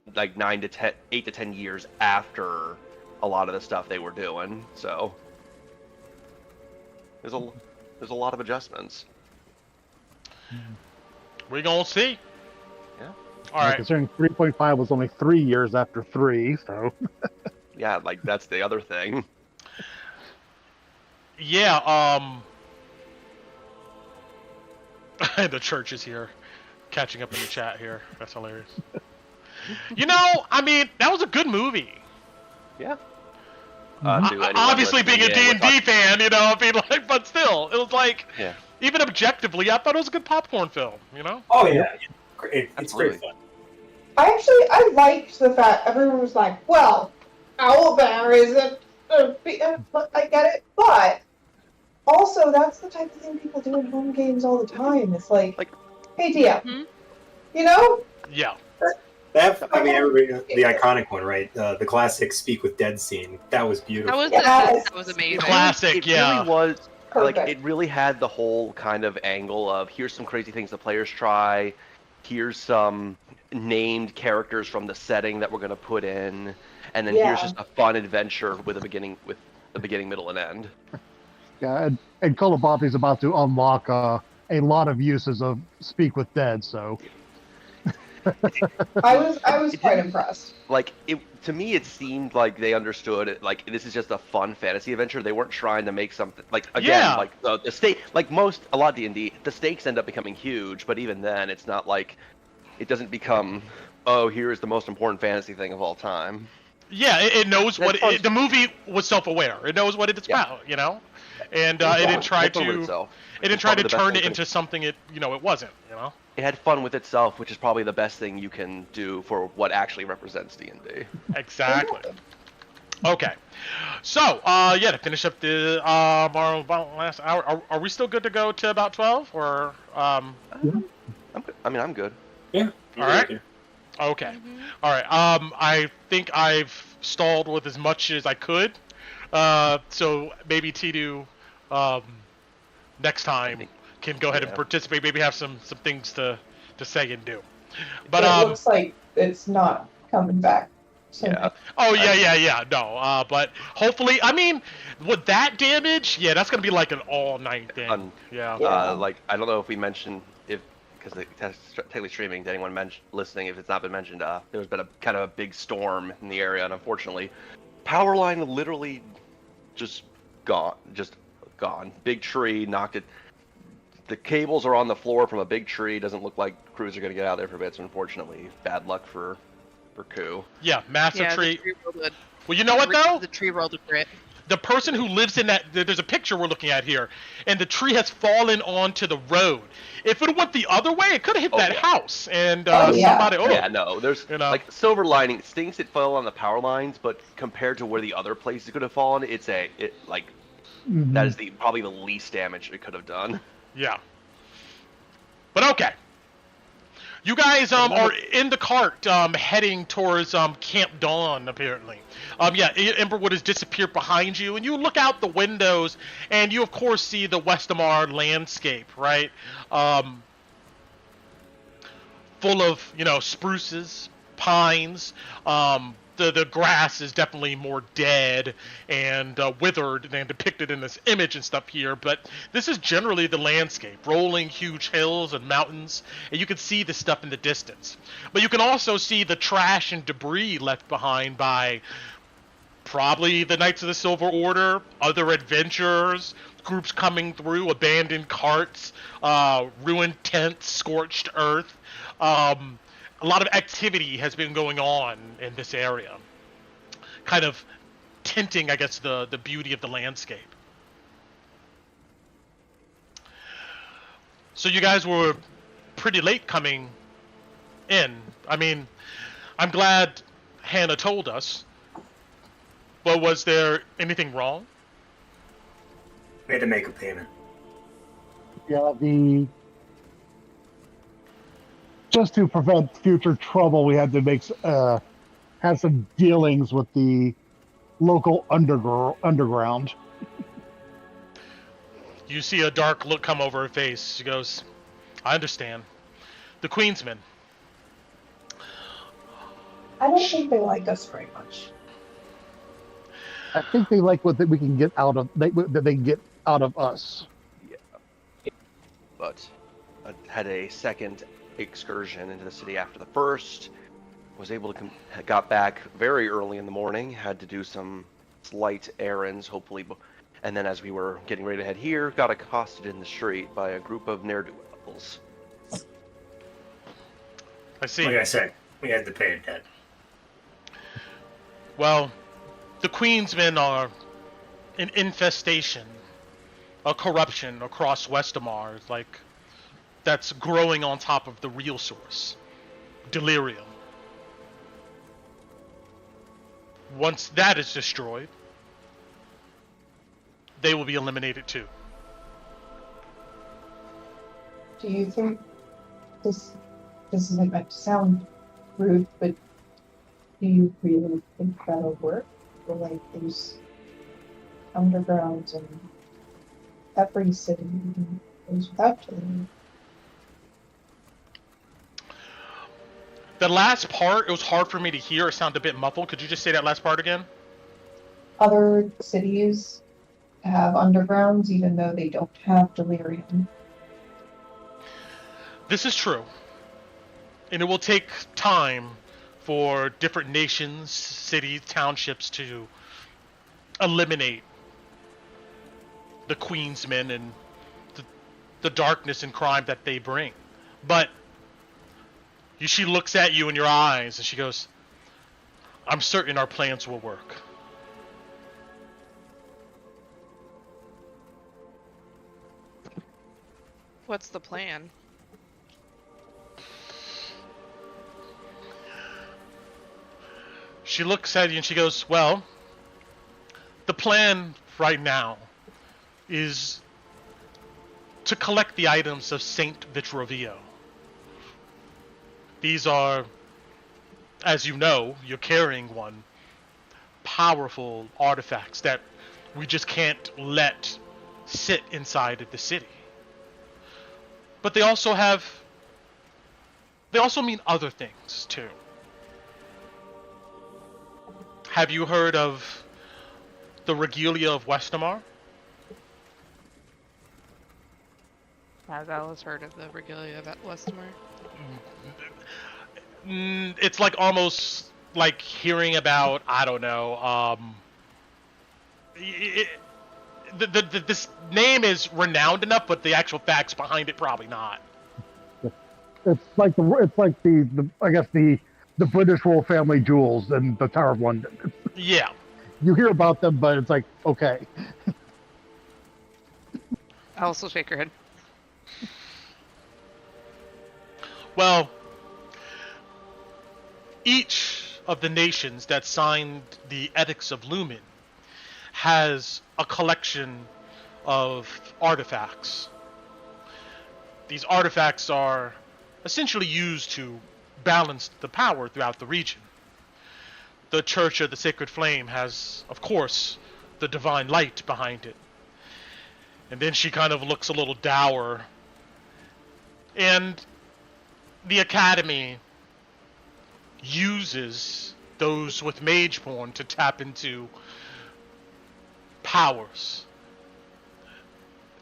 to 10 years after a lot of the stuff they were doing. So there's a lot of adjustments. We're gonna see. Yeah. All right. Considering 3.5 was only 3 years after 3, so. Yeah, like that's the other thing. Yeah. The church is here, catching up in the chat here. That's hilarious. I mean, that was a good movie. Yeah. Obviously, being a D&D fan, but still, it was like, yeah. Even objectively, I thought it was a good popcorn film. Oh yeah, it's great fun. I liked the fact everyone was like, well, Owlbear isn't. I get it, but also that's the type of thing people do in home games all the time. It's like hey, DM, Yeah. Everybody, the iconic one, right? The classic "Speak with Dead" scene. That was beautiful. That was amazing. Classic, It really was. Perfect. Like, it really had the whole kind of angle of here's some crazy things the players try. here's some named characters from the setting that we're gonna put in, and then Yeah. here's just a fun adventure with a beginning, middle, and end. Yeah, and Call of Bobby's about to unlock a lot of uses of Speak with Dead, so I was It quite didn't- impressed. Like to me, it seemed like they understood it. Like this is just a fun fantasy adventure. They weren't trying to make something like again, Yeah. like the stake. Like a lot of D&D, the stakes end up becoming huge. But even then, it's not like it doesn't become. Oh, here is the most important fantasy thing of all time. Yeah, it knows what That's fun. the movie was self-aware. It knows what it's Yeah. about, you know, and it didn't try Had fun with to itself, it which didn't is try probably to the best turn thing it you into something it wasn't, you know. It had fun with itself, which is probably the best thing you can do for what actually represents D&D. Exactly. Okay. So, yeah, to finish up the our about last hour, are we still good to go to about 12 or I'm good. I'm good. Yeah. All right. Okay. All right. I think I've stalled with as much as I could. So maybe Tidu, next time can go ahead and Yeah. participate. Maybe have some things to say and do. But It looks like it's not coming back. So Yeah. oh yeah. No. But hopefully, I mean, with that damage, yeah, that's gonna be like an all-night thing. Yeah. Yeah. Like I don't know if we mentioned because it's technically streaming to anyone listening, if it's not been mentioned, there's been a kind of a big storm in the area, and unfortunately, power line literally just gone. Big tree knocked it. The cables are on the floor from a big tree. Doesn't look like crews are gonna get out there for bits. Unfortunately, bad luck for Ku. Yeah, massive Yeah, tree. the tree rolled Well, you know what though? The tree rolled a crit. The person who lives in that, there's a picture we're looking at here, and the tree has fallen onto the road. If it went the other way, it could have hit Oh, that yeah. house, and Oh, yeah. somebody. Oh, Yeah, no, there's You know. like silver lining. It stinks it fell on the power lines, but compared to where the other places could have fallen, that is probably the least damage it could have done. yeah. But okay. You guys are in the cart heading towards Camp Dawn, apparently. Yeah, Emberwood has disappeared behind you, and you look out the windows, and you, of course, see the Westamar landscape, right? Full of, spruces, pines. The grass is definitely more dead and withered than depicted in this image and stuff here, but this is generally the landscape, rolling huge hills and mountains, and you can see the stuff in the distance. But you can also see the trash and debris left behind by probably the Knights of the Silver Order, other adventurers, groups coming through, abandoned carts, ruined tents, scorched earth. A lot of activity has been going on in this area, kind of tinting, I guess, the beauty of the landscape. So you guys were pretty late coming in. I mean, I'm glad Hannah told us, but was there anything wrong? We had to make a payment. yeah, just to prevent future trouble, we had to have some dealings with the local underground. You see a dark look come over her face. She goes, I understand. The Queensmen. I don't think they like us very much. I think they like what we can get out of that they can get out of us. But I had a second excursion into the city after the first. Was able to got back very early in the morning. Had to do some slight errands, hopefully, and then as we were getting ready to head here, got accosted in the street by a group of ne'er-do-wells. I see. Like I said, we had to pay a debt. Well, the Queensmen are an infestation, a corruption across Westamar, that's growing on top of the real source, delirium. Once that is destroyed, they will be eliminated too. Do you think this isn't meant to sound rude, but do you really think that'll work? Or like these undergrounds and every city goes without delirium? The last part, it was hard for me to hear. It sounded a bit muffled. Could you just say that last part again? Other cities have undergrounds, even though they don't have delirium. This is true. And it will take time for different nations, cities, townships to eliminate the Queensmen and the darkness and crime that they bring. But she looks at you in your eyes and she goes, I'm certain our plans will work. What's the plan? She looks at you and she goes, well, the plan right now is to collect the items of Saint Vitrovio. These are, as you know, you're carrying one, powerful artifacts that we just can't let sit inside of the city. But they also mean other things too. Have you heard of the regalia of Westamar? Has Alice heard of the regalia of Westamar? It's like almost like hearing about, I don't know, this name is renowned enough, but the actual facts behind it probably not. It's like the I guess the British royal family jewels and the Tower of London. Yeah. You hear about them, but it's like, okay. Alice will shake her head. Well, each of the nations that signed the Edicts of Lumen has a collection of artifacts. These artifacts are essentially used to balance the power throughout the region. The Church of the Sacred Flame has, of course, the divine light behind it. And then she kind of looks a little dour. And the Academy uses those with Mageborn to tap into powers.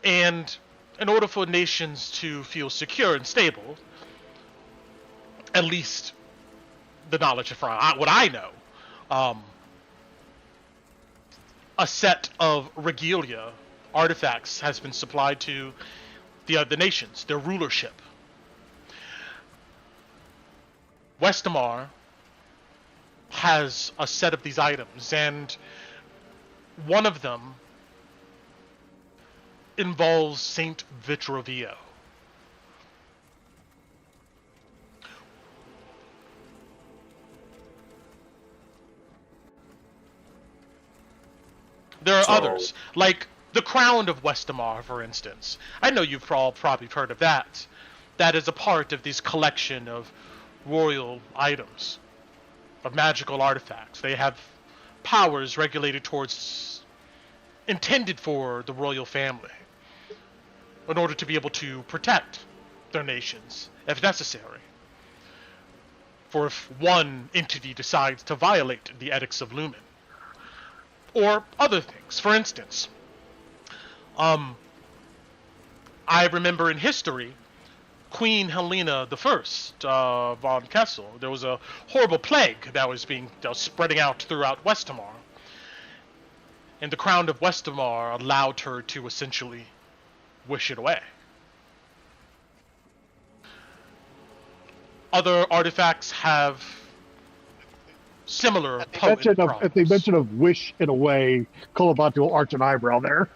And in order for nations to feel secure and stable, at least the knowledge of what I know, a set of regalia artifacts has been supplied to the other nations, their rulership. Westamar has a set of these items, and one of them involves Saint Vitrovio. There are others, like the Crown of Westamar, for instance. I know you've probably heard of that. That is a part of this collection of royal items, of magical artifacts. They have powers regulated towards, intended for the royal family, in order to be able to protect their nations, if necessary. For if one entity decides to violate the Edicts of Lumen, or other things. For instance, I remember in history, Queen Helena I von Kessel, there was a horrible plague that was spreading out throughout Westamar. And the Crown of Westamar allowed her to essentially wish it away. Other artifacts have similar potent problems. If they mention of wish in a way, Kolobatu will arch an eyebrow there.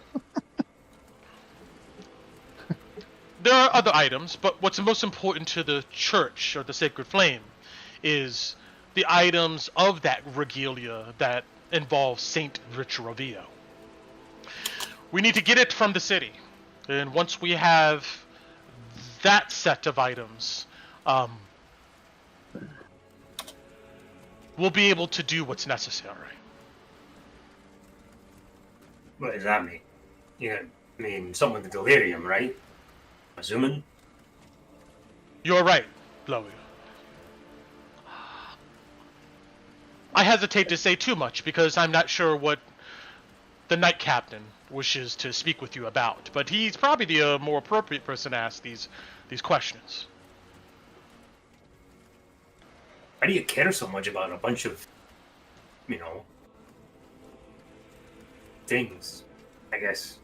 There are other items, but what's most important to the Church of the Sacred Flame is the items of that regalia that involve Saint Vitrovio. We need to get it from the city, and once we have that set of items, we'll be able to do what's necessary. What does that mean? You mean someone with delirium, right? Assuming? You're right, Chloe. I hesitate to say too much because I'm not sure what the Knight Captain wishes to speak with you about, but he's probably the more appropriate person to ask these questions. Why do you care so much about a bunch of, things, I guess?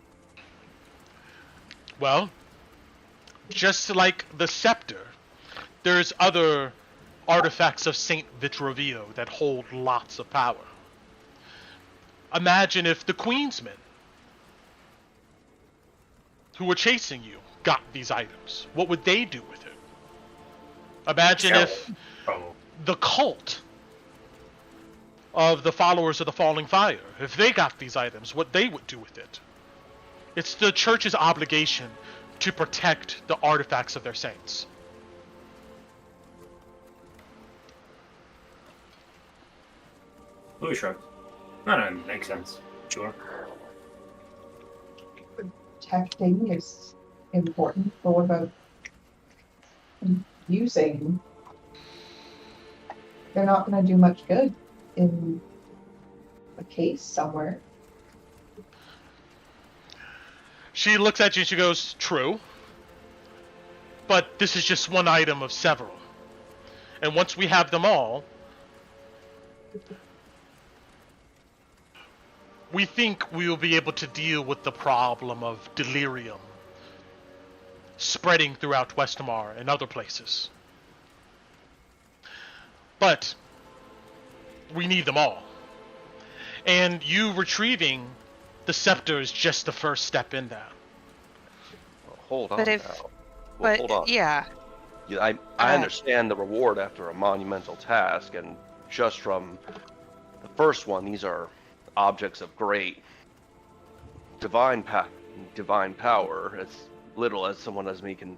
Well, just like the scepter, there's other artifacts of Saint Vitrovio that hold lots of power. Imagine if the Queensmen who were chasing you got these items. What would they do with it? Imagine if the cult of the followers of the Falling Fire, if they got these items, what they would do with it. It's the church's obligation to protect the artifacts of their saints. Louis shrugged. No, makes sense. Sure. Protecting is important, but what about using? They're not going to do much good in a case somewhere. She looks at you and she goes, true. But this is just one item of several. And once we have them all, we think we will be able to deal with the problem of delirium spreading throughout Westamar and other places. But we need them all. And you retrieving the scepter is just the first step in that. Well, hold on But now. if- Well, But hold on. yeah, Yeah, I understand the reward after a monumental task, and just from the first one, these are objects of great divine power. As little as someone as me can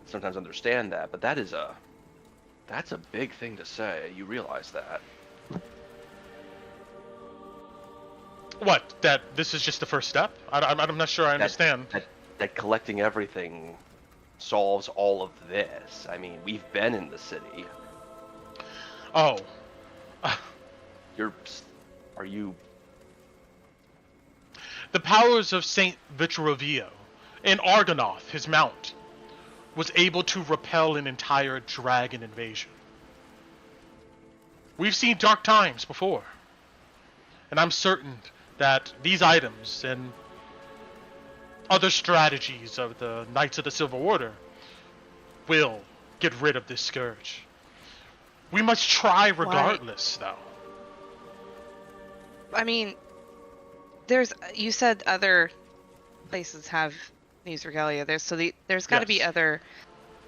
sometimes understand that, but that's a big thing to say. You realize that? What? That this is just the first step? I'm not sure I understand. That collecting everything solves all of this. I mean, we've been in the city. Oh. Are you? The powers of Saint Vitrovio and Argonoth, his mount, was able to repel an entire dragon invasion. We've seen dark times before, and I'm certain that these items and other strategies of the Knights of the Silver Order will get rid of this scourge. We must try regardless, though. I mean, you said other places have these regalia. There's got to be Yes. other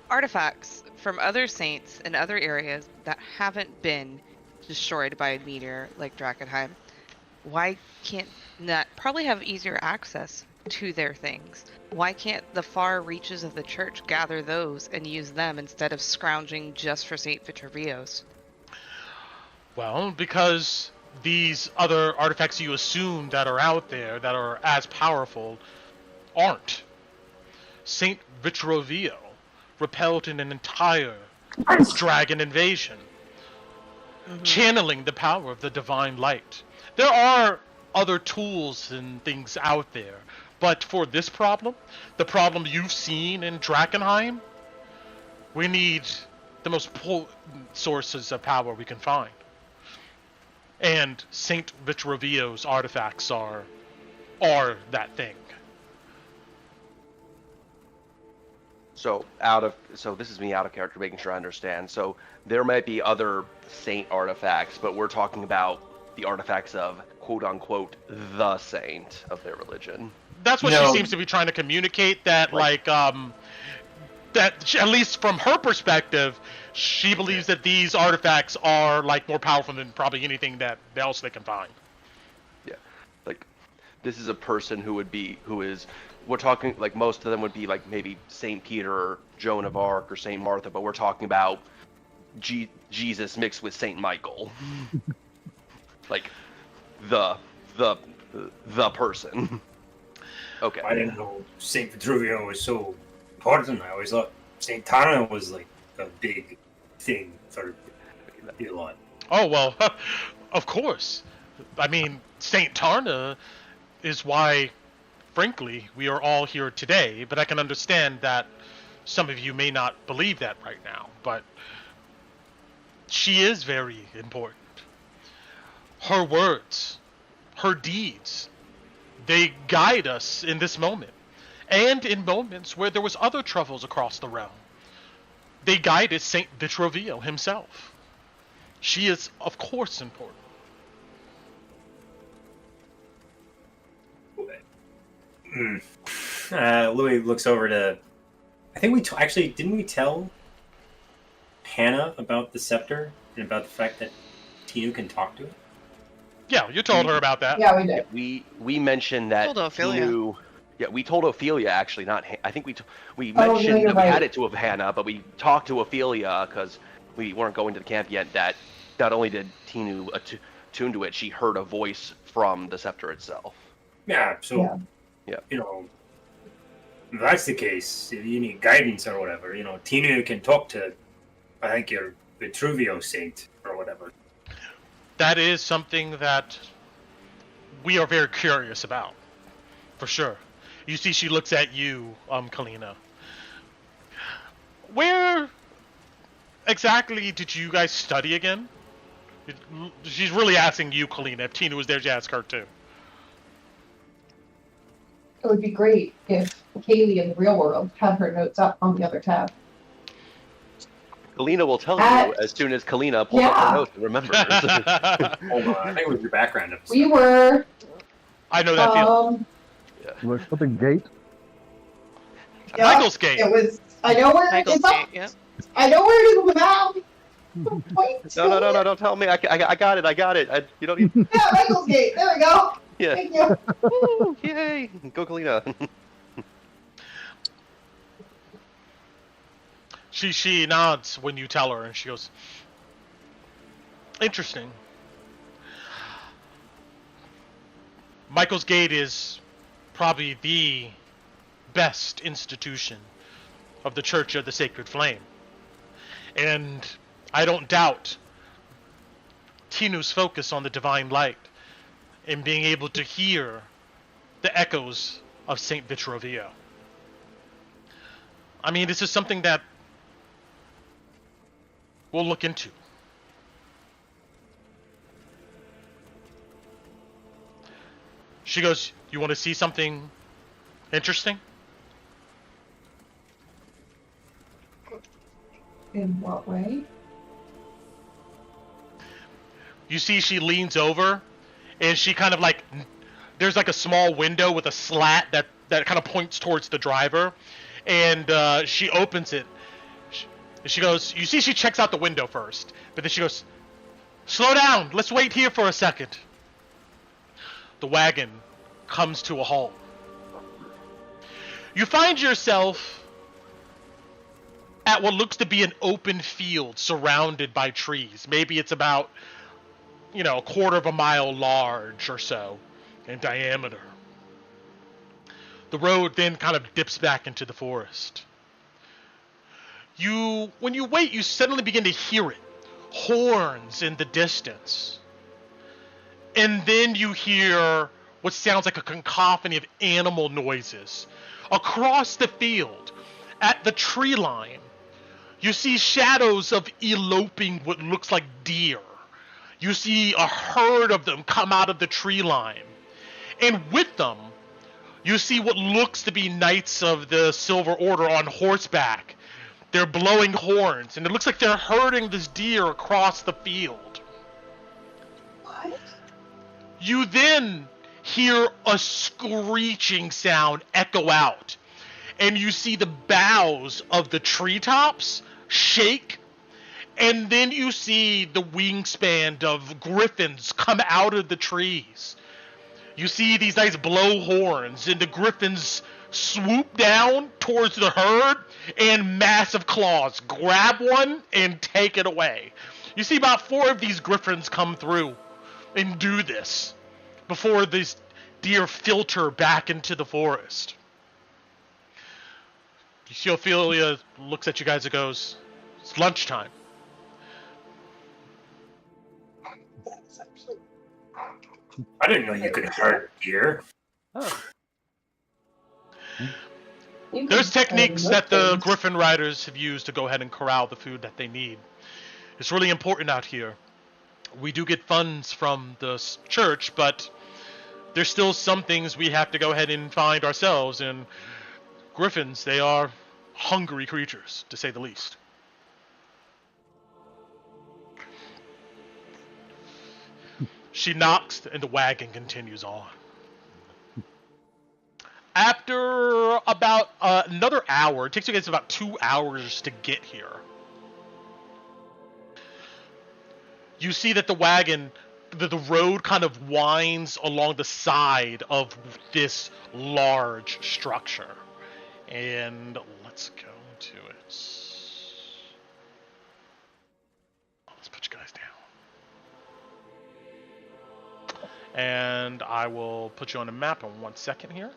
artifacts from other saints in other areas that haven't been destroyed by a meteor like Drakkenheim. Why can't that probably have easier access to their things? Why can't the far reaches of the church gather those and use them instead of scrounging just for Saint Vitrovio's? Well, because these other artifacts you assume that are out there that are as powerful aren't. Saint Vitrovio repelled an entire dragon invasion, channeling the power of the divine light. There are other tools and things out there, but for this problem, the problem you've seen in Drakkenheim, we need the most potent sources of power we can find. And Saint Vitrovio's artifacts are that thing. So this is me out of character, making sure I understand. So there might be other saint artifacts, but we're talking about the artifacts of quote unquote the saint of their religion. That's what No. she seems to be trying to communicate. That that at least from her perspective, she believes that these artifacts are like more powerful than probably anything that else they can find. Yeah, like this is a person who is. We're talking like most of them would be like maybe Saint Peter or Joan of Arc or Saint Martha, but we're talking about Jesus mixed with Saint Michael, like the person. Okay. I didn't know Saint Vitruvio was so important. I always thought Saint Tana was like a big thing for a lot. Oh well, Of course. I mean, Saint Tarna is why, frankly, we are all here today, but I can understand that some of you may not believe that right now, but she is very important. Her words, her deeds, they guide us in this moment, and in moments where there was other troubles across the realm. They guided Saint Vitrovio himself. She is, of course, important. Louis looks over to. I think we actually didn't we tell Hannah about the scepter and about the fact that Tinu can talk to it? Yeah, you told her about that. Yeah, we did. We mentioned that Told Ophelia. Tinu. Yeah, we told Ophelia actually. Not. I think we Oh, no, mentioned you're that we had right. it to Hannah, but we talked to Ophelia because we weren't going to the camp yet. That not only did Tinu attune to it, she heard a voice from the scepter itself. Yeah. So, Yeah. you know, if that's the case, if you need guidance or whatever, Tinu can talk to, I think, your Vitruvio saint or whatever. That is something that we are very curious about, for sure. You see, she looks at you, Kalina. Where exactly did you guys study again? She's really asking you, Kalina. If Tina was there, she asked her too. It would be great if Kaylee in the real world had her notes up on the other tab. Kalina will tell At- you as soon as Kalina pulls up Yeah. her notes and remembers. Hold on, I think it was your background episode. We were, I know that feeling. Look for the gate. yeah, Michael's Gate. it was, I know where Michael's it's up. Gate, yeah. I know where it is on the map. Point. No, don't tell me. I got it. You don't need. Yeah, Michael's Gate. There we go. Yeah. Thank you. Woo, yay! Go Kalina. She nods when you tell her, and she goes, "Interesting. Michael's Gate is probably the best institution of the Church of the Sacred Flame. And I don't doubt Tinu's focus on the divine light and being able to hear the echoes of Saint Vitrovio. I mean, this is something that we'll look into. She goes, you want to see something interesting? In what way? You see she leans over and she kind of like, there's like a small window with a slat that kind of points towards the driver, and she opens it. She goes, you see she checks out the window first, but then she goes, slow down, let's wait here for a second. The wagon comes to a halt. You find yourself at what looks to be an open field surrounded by trees. Maybe it's about, a quarter of a mile large or so in diameter. The road then kind of dips back into the forest. When you wait, you suddenly begin to hear it. Horns in the distance. And then you hear what sounds like a cacophony of animal noises. Across the field, at the tree line, you see shadows of eloping what looks like deer. You see a herd of them come out of the tree line. And with them, you see what looks to be knights of the Silver Order on horseback. They're blowing horns, and it looks like they're herding this deer across the field. What? You then hear a screeching sound echo out, and you see the boughs of the treetops shake, and then you see the wingspan of griffins come out of the trees. You see these nice blow horns, and the griffins swoop down towards the herd, and massive claws grab one and take it away. You see about 4 of these griffins come through and do this before these deer filter back into the forest. Ophelia looks at you guys and goes, it's lunchtime. That's I didn't know you could hurt deer. Oh. You There's can techniques look that the things. Griffin Riders have used to go ahead and corral the food that they need. It's really important out here. We do get funds from the church, but there's still some things we have to go ahead and find ourselves. And griffins, they are hungry creatures, to say the least. She knocks, and the wagon continues on. After about another hour, it takes you guys about 2 hours to get here. You see that the wagon, the road kind of winds along the side of this large structure. And let's go to it. Let's put you guys down. And I will put you on the map in 1 second here.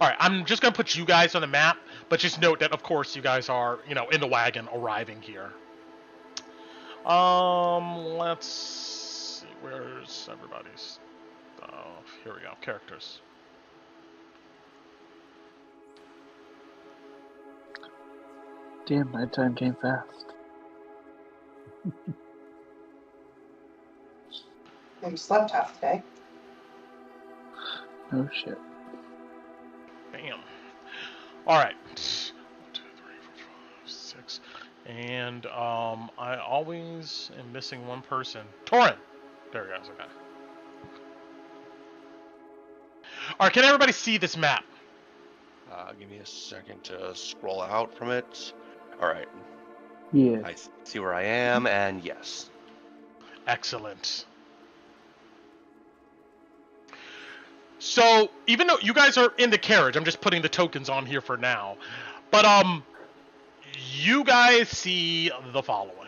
All right, I'm just going to put you guys on the map, but just note that, of course, you guys are, in the wagon arriving here. Let's see. Where's everybody's stuff? Here we go. Characters. Damn, nighttime came fast. You slept half today. Oh shit. Bam. All right. 1, 2, 3, 4, 5, 6. And I always am missing one person. Torin. There he goes. Okay. All right. Can everybody see this map? Give me a second to scroll out from it. All right. Yeah. I see where I am, and yes. Excellent. So, even though you guys are in the carriage, I'm just putting the tokens on here for now. But, you guys see the following.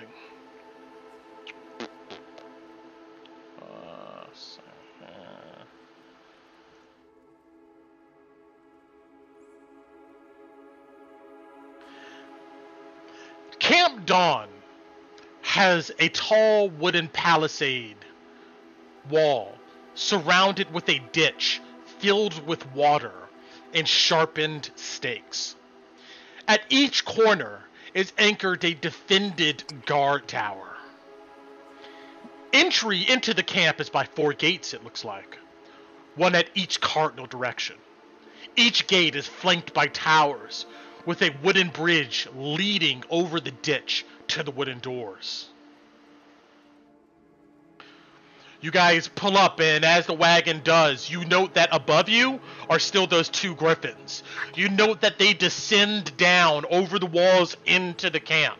Camp Dawn has a tall wooden palisade wall surrounded with a ditch filled with water and sharpened stakes. At each corner is anchored a defended guard tower. Entry into the camp is by 4 gates, it looks like, one at each cardinal direction. Each gate is flanked by towers with a wooden bridge leading over the ditch to the wooden doors. You guys pull up, and as the wagon does, you note that above you are still those 2 griffins. You note that they descend down over the walls into the camp.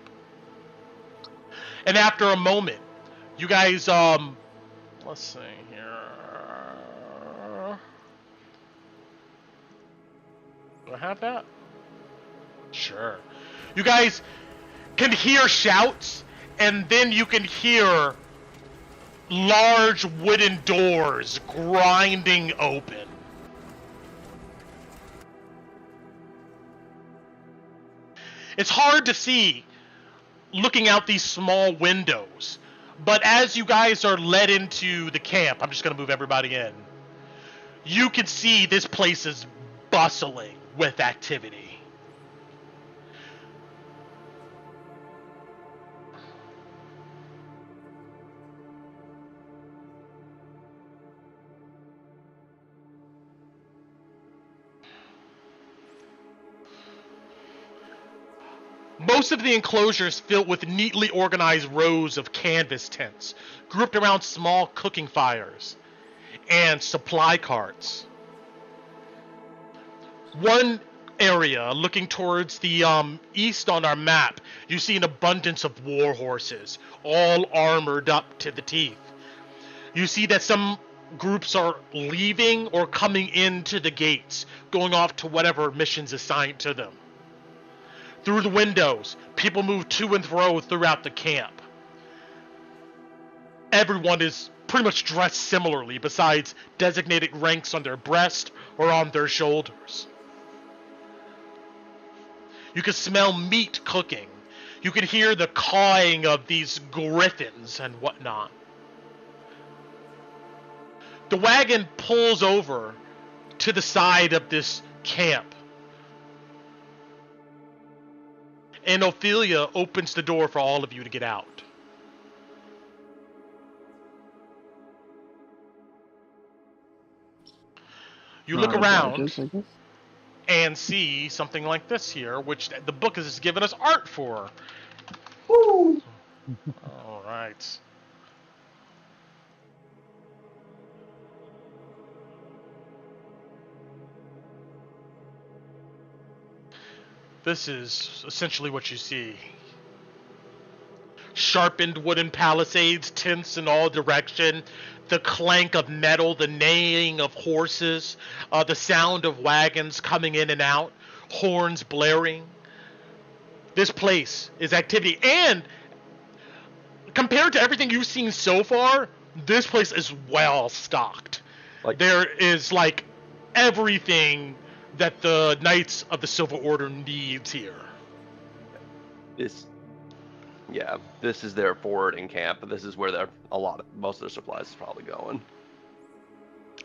And after a moment, you guys, let's see here. Do I have that? Sure. You guys can hear shouts, and then you can hear large wooden doors grinding open. It's hard to see looking out these small windows, but as you guys are led into the camp, I'm just going to move everybody in, you can see this place is bustling with activity. Most of the enclosure is filled with neatly organized rows of canvas tents, grouped around small cooking fires and supply carts. One area, looking towards the east on our map, you see an abundance of war horses, all armored up to the teeth. You see that some groups are leaving or coming into the gates, going off to whatever missions assigned to them. Through the windows, people move to and fro throughout the camp. Everyone is pretty much dressed similarly, besides designated ranks on their breast or on their shoulders. You can smell meat cooking. You can hear the cawing of these griffins and whatnot. The wagon pulls over to the side of this camp. And Ophelia opens the door for all of you to get out. You look around and see something like this here, which the book has given us art for. Woo! All right. This is essentially what you see. Sharpened wooden palisades, tents in all direction, the clank of metal, the neighing of horses, the sound of wagons coming in and out, horns blaring. This place is activity, and compared to everything you've seen so far, this place is well stocked. Like- there is like everything that the Knights of the Silver Order needs here. This is their forwarding camp, but this is where most of their supplies is probably going.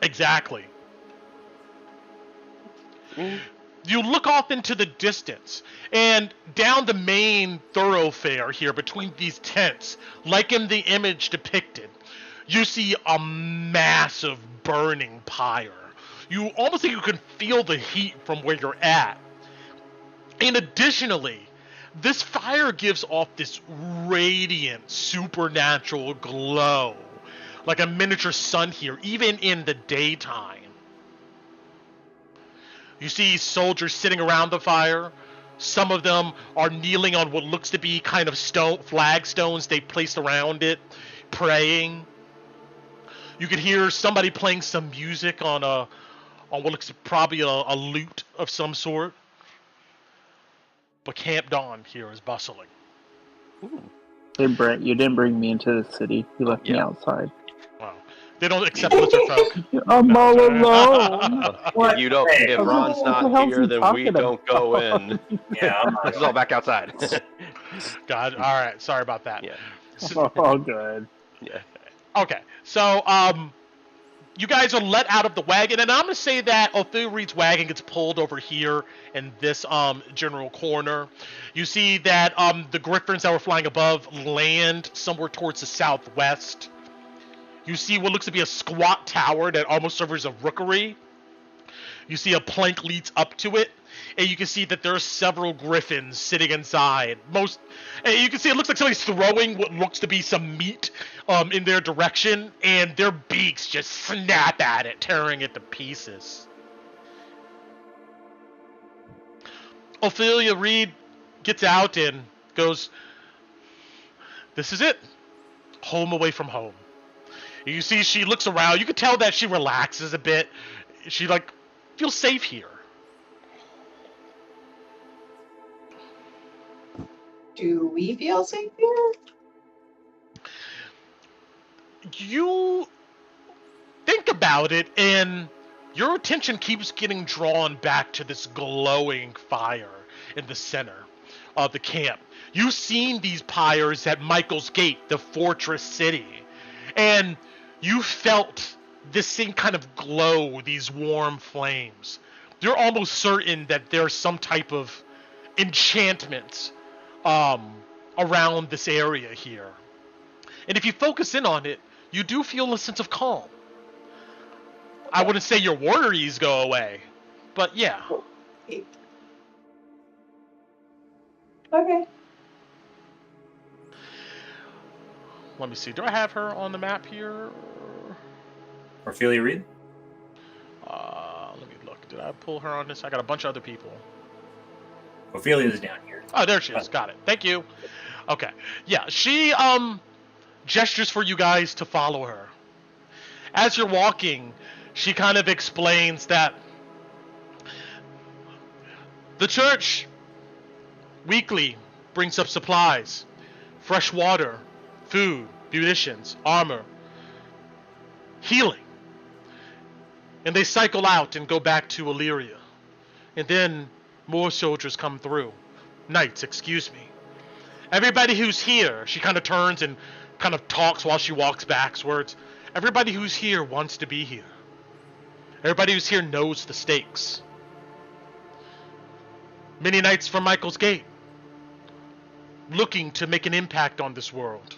Exactly. You look off into the distance, and down the main thoroughfare here between these tents, like in the image depicted, you see a massive burning pyre. You almost think you can feel the heat from where you're at. And additionally, this fire gives off this radiant, supernatural glow, like a miniature sun here, even in the daytime. You see soldiers sitting around the fire. Some of them are kneeling on what looks to be kind of flagstones they placed around it, praying. You can hear somebody playing some music on what looks probably a lute of some sort. But Camp Dawn here is bustling. Hey Brent, you didn't bring me into the city. You left me outside. Wow. They don't accept lizard folk. I'm all alone. If you don't, if Ron's What the not hell's here, he then we talking don't go in. Yeah, I'm This is all back outside. God, all right. Sorry about that. Yeah. Oh, good. Yeah. Okay, so you guys are let out of the wagon, and I'm gonna say that Ophelia Reed's wagon gets pulled over here in this general corner. You see that the griffins that were flying above land somewhere towards the southwest. You see what looks to be a squat tower that almost serves as a rookery. You see a plank leads up to it, and you can see that there are several griffins sitting inside. And you can see it looks like somebody's throwing what looks to be some meat in their direction, and their beaks just snap at it, tearing it to pieces. Ophelia Reed gets out and goes, "This is it. Home away from home." You see she looks around. You can tell that she relaxes a bit. She feels safe here. Do we feel safe here? You think about it, and your attention keeps getting drawn back to this glowing fire in the center of the camp. You've seen these pyres at Michael's Gate, the fortress city, and you felt this same kind of glow, these warm flames. You're almost certain that there's some type of enchantment around this area here. And if you focus in on it, you do feel a sense of calm. I wouldn't say your worries go away, but yeah. Okay. Let me see. Do I have her on the map here? Ophelia Reed? Let me look. Did I pull her on this? I got a bunch of other people. Ophelia's down here. Oh, there she is. Got it. Thank you. Okay. Yeah, she gestures for you guys to follow her. As you're walking, she kind of explains that the church weekly brings up supplies, fresh water, food, munitions, armor. healing. And they cycle out and go back to Illyria. And then more soldiers come through. Knights, excuse me. Everybody who's here, she kind of turns and kind of talks while she walks backwards. Everybody who's here wants to be here. Everybody who's here knows the stakes. Many knights from Michael's Gate, looking to make an impact on this world,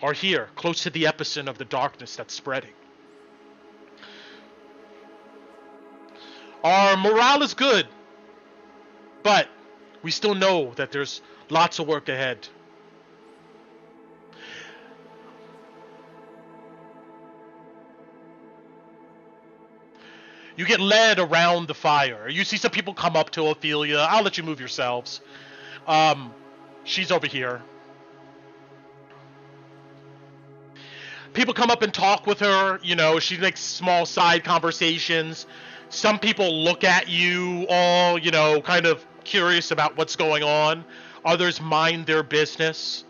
are here, close to the epicenter of the darkness that's spreading. Our morale is good, but we still know that there's lots of work ahead. You get led around the fire. You see some people come up to Ophelia. I'll let you move yourselves. She's over here. People come up and talk with her. You know, she makes small side conversations. Some people look at you all, you know, kind of curious about what's going on. Others mind their business.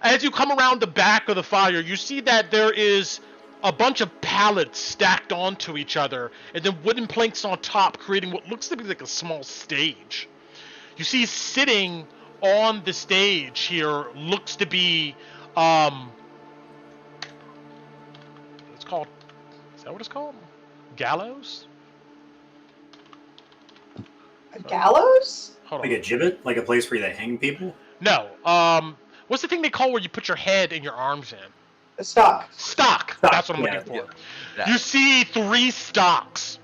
As you come around the back of the fire, you see that there is a bunch of pallets stacked onto each other, and then wooden planks on top, creating what looks to be like a small stage. You see sitting on the stage here looks to be, it's called, is that what it's called? Gallows? A gallows? Hold Like on. a gibbet? Like a place where they hang people? No, what's the thing they call where you put your head and your arms in? A stock. Stock. That's what I'm looking for. That. You see 3 stocks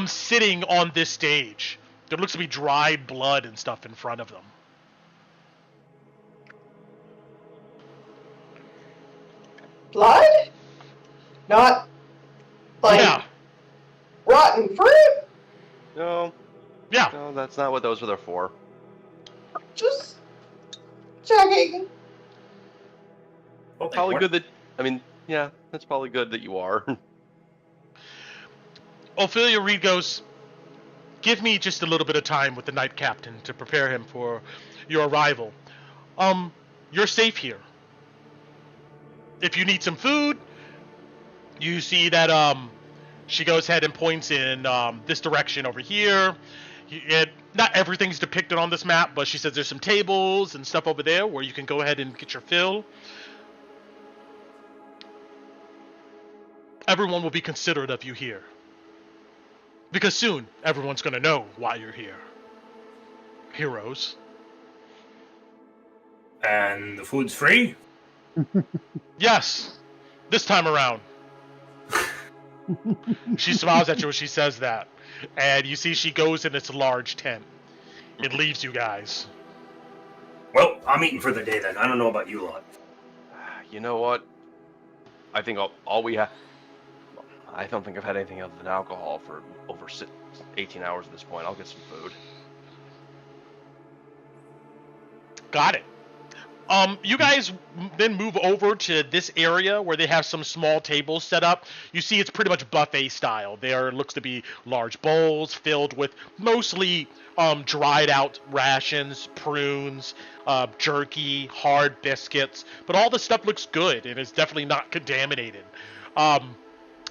sitting on this stage. There looks to be dried blood and stuff in front of them. Blood? Not like Yeah. rotten fruit? No, Yeah. no, that's not what those are there for. Just checking. Well, Probably good that. I mean, yeah, that's probably good that you are. Ophelia Reed goes, give me just a little bit of time with the Knight Captain to prepare him for your arrival. You're safe here. If you need some food, you see that, she goes ahead and points in, this direction over here. Not everything's depicted on this map, but she says there's some tables and stuff over there where you can go ahead and get your fill. Everyone will be considerate of you here. Because soon, everyone's gonna know why you're here. Heroes. And the food's free? Yes! This time around. She smiles at you when she says that. And you see she goes in this large tent. It leaves you guys. Well, I'm eating for the day then. I don't know about you lot. You know what? I think all we have. I don't think I've had anything other than alcohol for over 18 hours at this point. I'll get some food. Got it. You guys then move over to this area where they have some small tables set up. You see it's pretty much buffet style. There looks to be large bowls filled with mostly dried out rations, prunes, jerky, hard biscuits. But all the stuff looks good and is definitely not contaminated.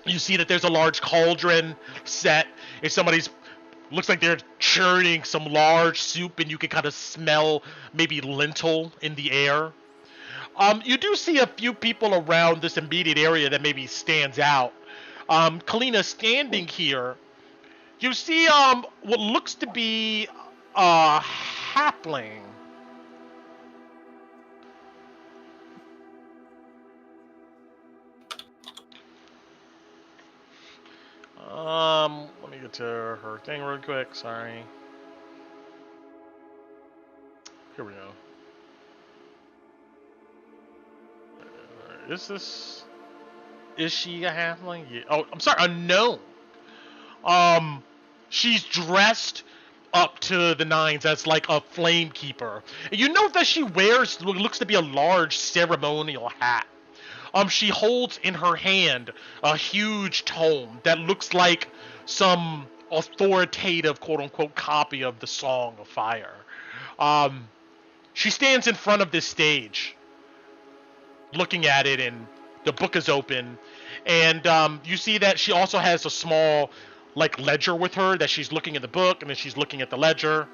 You see that there's a large cauldron set. If somebody's looks like they're churning some large soup, and you can kind of smell maybe lentil in the air. You do see a few people around this immediate area that maybe stands out. Kalina, standing here, you see what looks to be a halfling. Let me get to her thing real quick, sorry. Here we go. Is she a halfling? Yeah. Oh, I'm sorry, a gnome. She's dressed up to the nines as like a flame keeper. And you note that she wears what looks to be a large ceremonial hat. She holds in her hand a huge tome that looks like some authoritative, quote-unquote, copy of the Song of Fire. She stands in front of this stage, looking at it, and the book is open. And you see that she also has a small, like, ledger with her that she's looking at the book, and then she's looking at the ledger.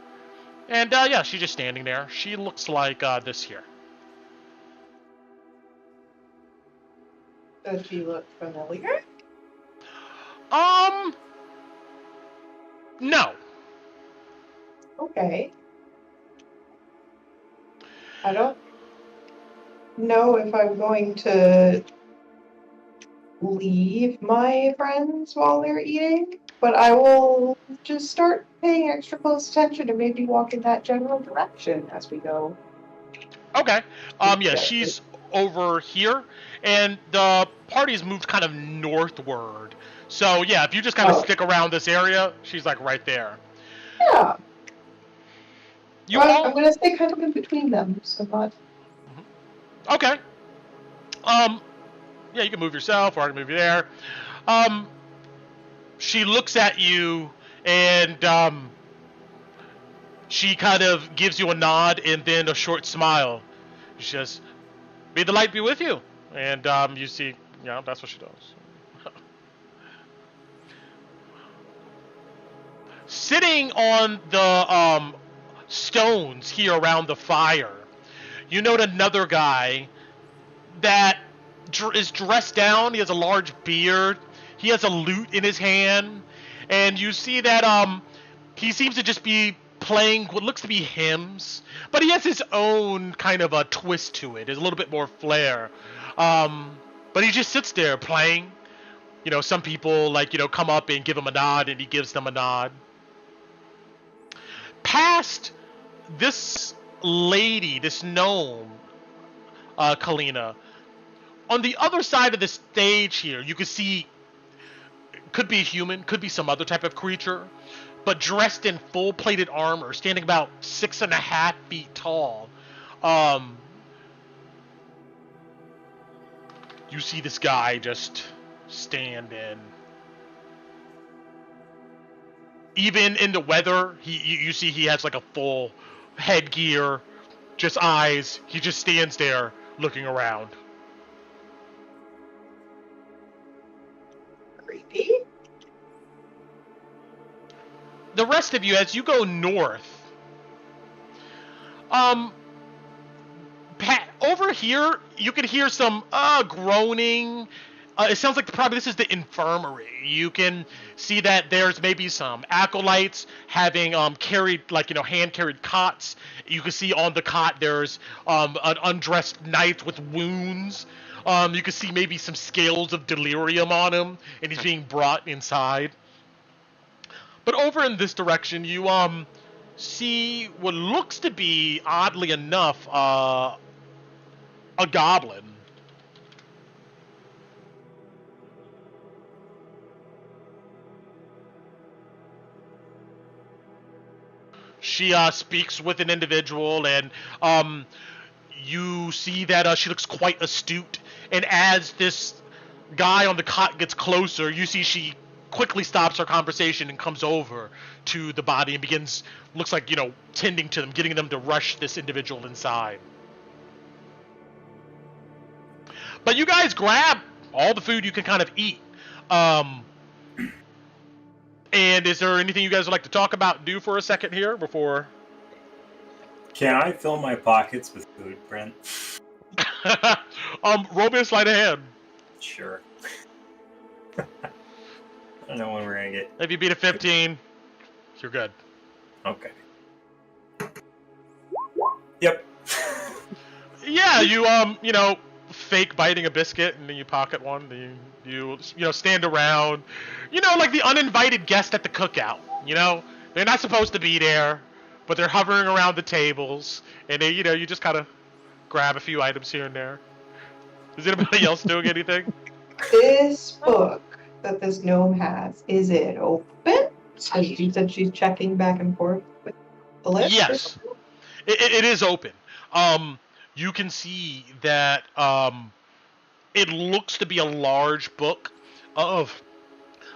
And yeah, she's just standing there. She looks like this here. Does she look familiar? No. Okay. I don't know if I'm going to leave my friends while they're eating, but I will just start paying extra close attention and maybe walk in that general direction as we go. Okay. Yeah, she's over here, and the party's moved kind of northward. So yeah, if you just kind of stick around this area, she's like right there. Yeah. I'm gonna stay kind of in between them, so not. Okay. Yeah, you can move yourself, or I can move you there. She looks at you, and she kind of gives you a nod and then a short smile. She says, "May the light be with you." And you see, yeah, that's what she does. Sitting on the stones here around the fire, you note another guy that is dressed down. He has a large beard. He has a lute in his hand, and you see that he seems to just be playing what looks to be hymns, but he has his own kind of a twist to it. There's a little bit more flair. But he just sits there playing. You know, some people come up and give him a nod, and he gives them a nod. Past this lady, this gnome, Kalina, on the other side of the stage here, you can see, could be a human, could be some other type of creature, but dressed in full-plated armor, standing about 6.5 feet tall. You see this guy just standing. Even in the weather, you see he has like a full headgear, just eyes. He just stands there looking around. Creepy. The rest of you, as you go north, over here, you can hear some groaning. It sounds like probably this is the infirmary. You can see that there's maybe some acolytes having carried, hand-carried cots. You can see on the cot there's an undressed knight with wounds. You can see maybe some scales of delirium on him, and he's being brought inside. But over in this direction, you see what looks to be, oddly enough, a goblin. She speaks with an individual, and you see that she looks quite astute. And as this guy on the cot gets closer, you see she quickly stops her conversation and comes over to the body and begins, looks like, tending to them, getting them to rush this individual inside. But you guys grab all the food you can kind of eat. And is there anything you guys would like to talk about and do for a second here before? Can I fill my pockets with food, Brent? Roll me a sleight of hand. Sure. I don't know when we're gonna get. If you beat a 15, you're good. Okay. Yep. Yeah, you fake biting a biscuit and then you pocket one. Then you stand around, like the uninvited guest at the cookout. They're not supposed to be there, but they're hovering around the tables, and they, you just kind of grab a few items here and there. Is anybody else doing anything? This book that this gnome has, is it open? As you said, she's checking back and forth with the list. Yes, it is open. You can see that it looks to be a large book of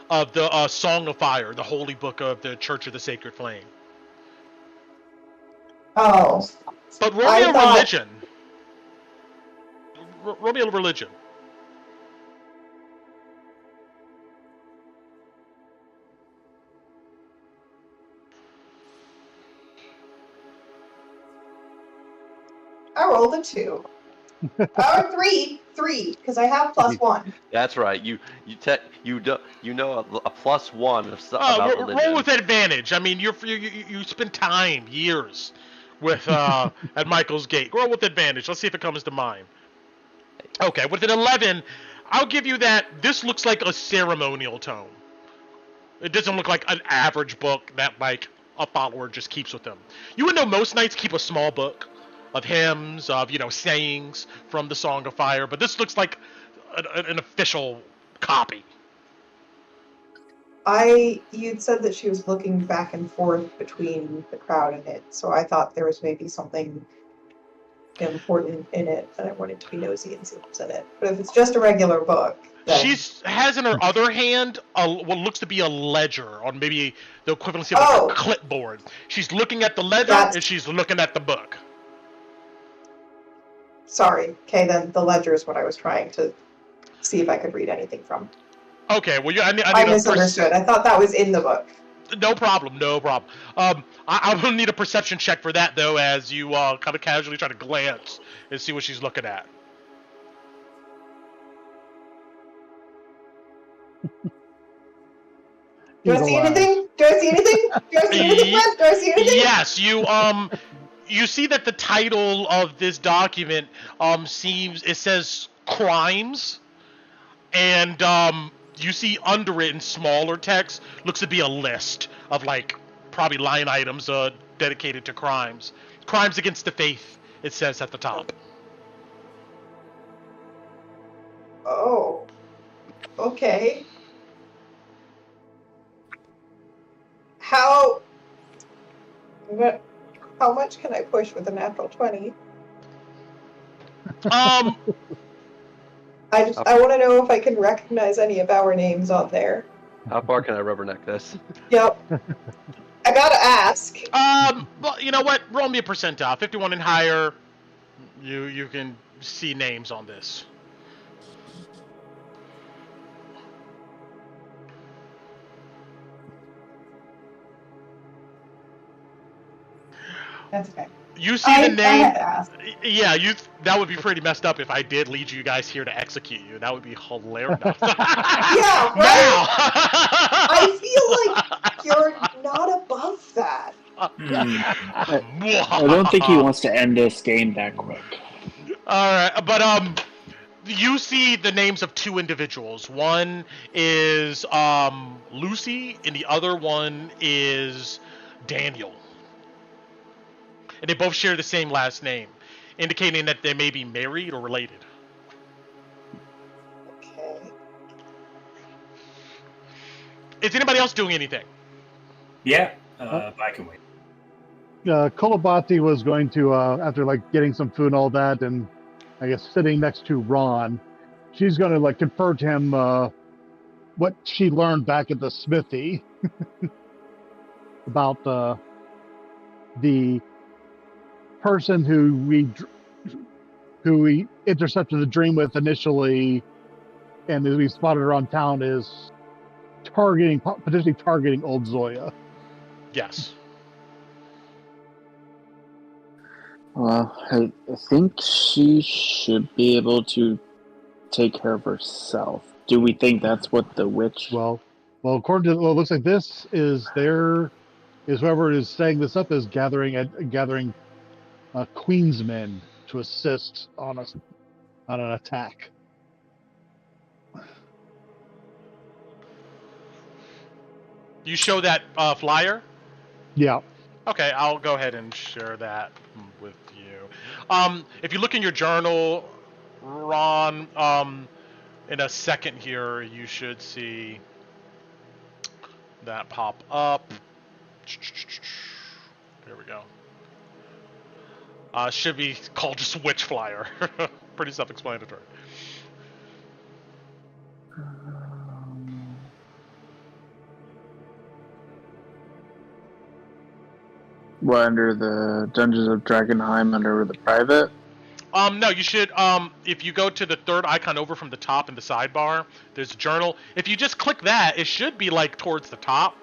the Song of Fire, the holy book of the Church of the Sacred Flame. Oh. But roll me a religion. Roll me a religion. I rolled a 2. Or 3, because I have +1. That's right. You know a +1 about religion. Roll with advantage. I mean, you spend time, years, with at Michael's Gate. Roll with advantage. Let's see if it comes to mind. Okay, with an 11, I'll give you that. This looks like a ceremonial tome. It doesn't look like an average book that like a follower just keeps with them. You would know most knights keep a small book of hymns, of sayings from the Song of Fire, but this looks like an official copy. You'd said that she was looking back and forth between the crowd and it, so I thought there was maybe something important in it, and I wanted to be nosy and see what's in it. But if it's just a regular book, then... She has in her other hand what looks to be a ledger, or maybe the equivalency of like a clipboard. She's looking at the ledger, and she's looking at the book. Sorry. Okay, then the ledger is what I was trying to see if I could read anything from. Okay, well, I misunderstood. I thought that was in the book. No problem. I will need a perception check for that, though, as you kind of casually try to glance and see what she's looking at. Do I see anything? Yes, you see that the title of this document says crimes, and you see under it in smaller text looks to be a list of like probably line items dedicated to crimes against the faith. It says at the top. Oh, okay. How much can I push with a natural 20? Um, I want to know if I can recognize any of our names on there. How far can I rubberneck this? Yep. I gotta ask. Well, you know what? Roll me a percentile. 51 and higher, you can see names on this. That's okay. You see the name. I had to ask. Yeah, that would be pretty messed up if I did lead you guys here to execute you. That would be hilarious. Yeah, right? I feel like you're not above that. I don't think he wants to end this game that quick. Alright, but you see the names of two individuals. One is Lucy, and the other one is Daniel. And they both share the same last name, indicating that they may be married or related. Okay. Is anybody else doing anything? Yeah, I can wait. Kolobati was going to, after like getting some food and all that, and I guess sitting next to Ron, she's going to like confer to him what she learned back at the smithy about the person who we intercepted the dream with initially, and as we spotted around town, is potentially targeting old Zoya. Yes. Well, I think she should be able to take care of herself. Do we think that's what the witch... Well, according to... Well, it looks like this is whoever is setting this up is gathering Queensmen to assist on an attack. You show that flyer? Yeah. Okay, I'll go ahead and share that with you. If you look in your journal, Ron, in a second here, you should see that pop up. There we go. Should be called just Witch Flyer. Pretty self-explanatory. What, under the Dungeons of Drakkenheim, under the private? No, you should, if you go to the third icon over from the top in the sidebar, there's a journal. If you just click that, it should be, like, towards the top.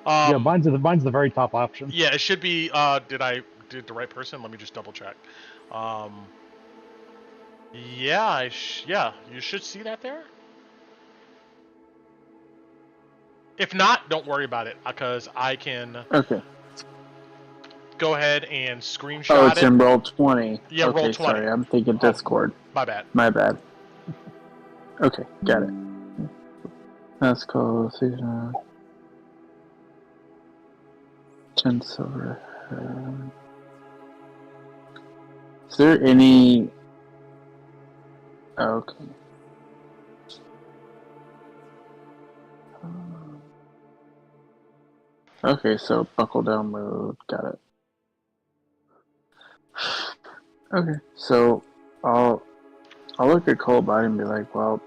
Yeah, mine's the very top option. Yeah, it should be, did the right person? Let me just double check. Yeah, yeah, you should see that there. If not, don't worry about it, because I can Okay. go ahead and Oh, screenshot it's it. in roll 20. Yeah, roll Okay, 20. sorry. I'm thinking Oh, Discord. my bad. My bad. Okay, got it. That's cool. 10 silver. Is there any... Okay. Okay, so buckle down mode. Got it. Okay, so I'll look at Cole Body and be like, well,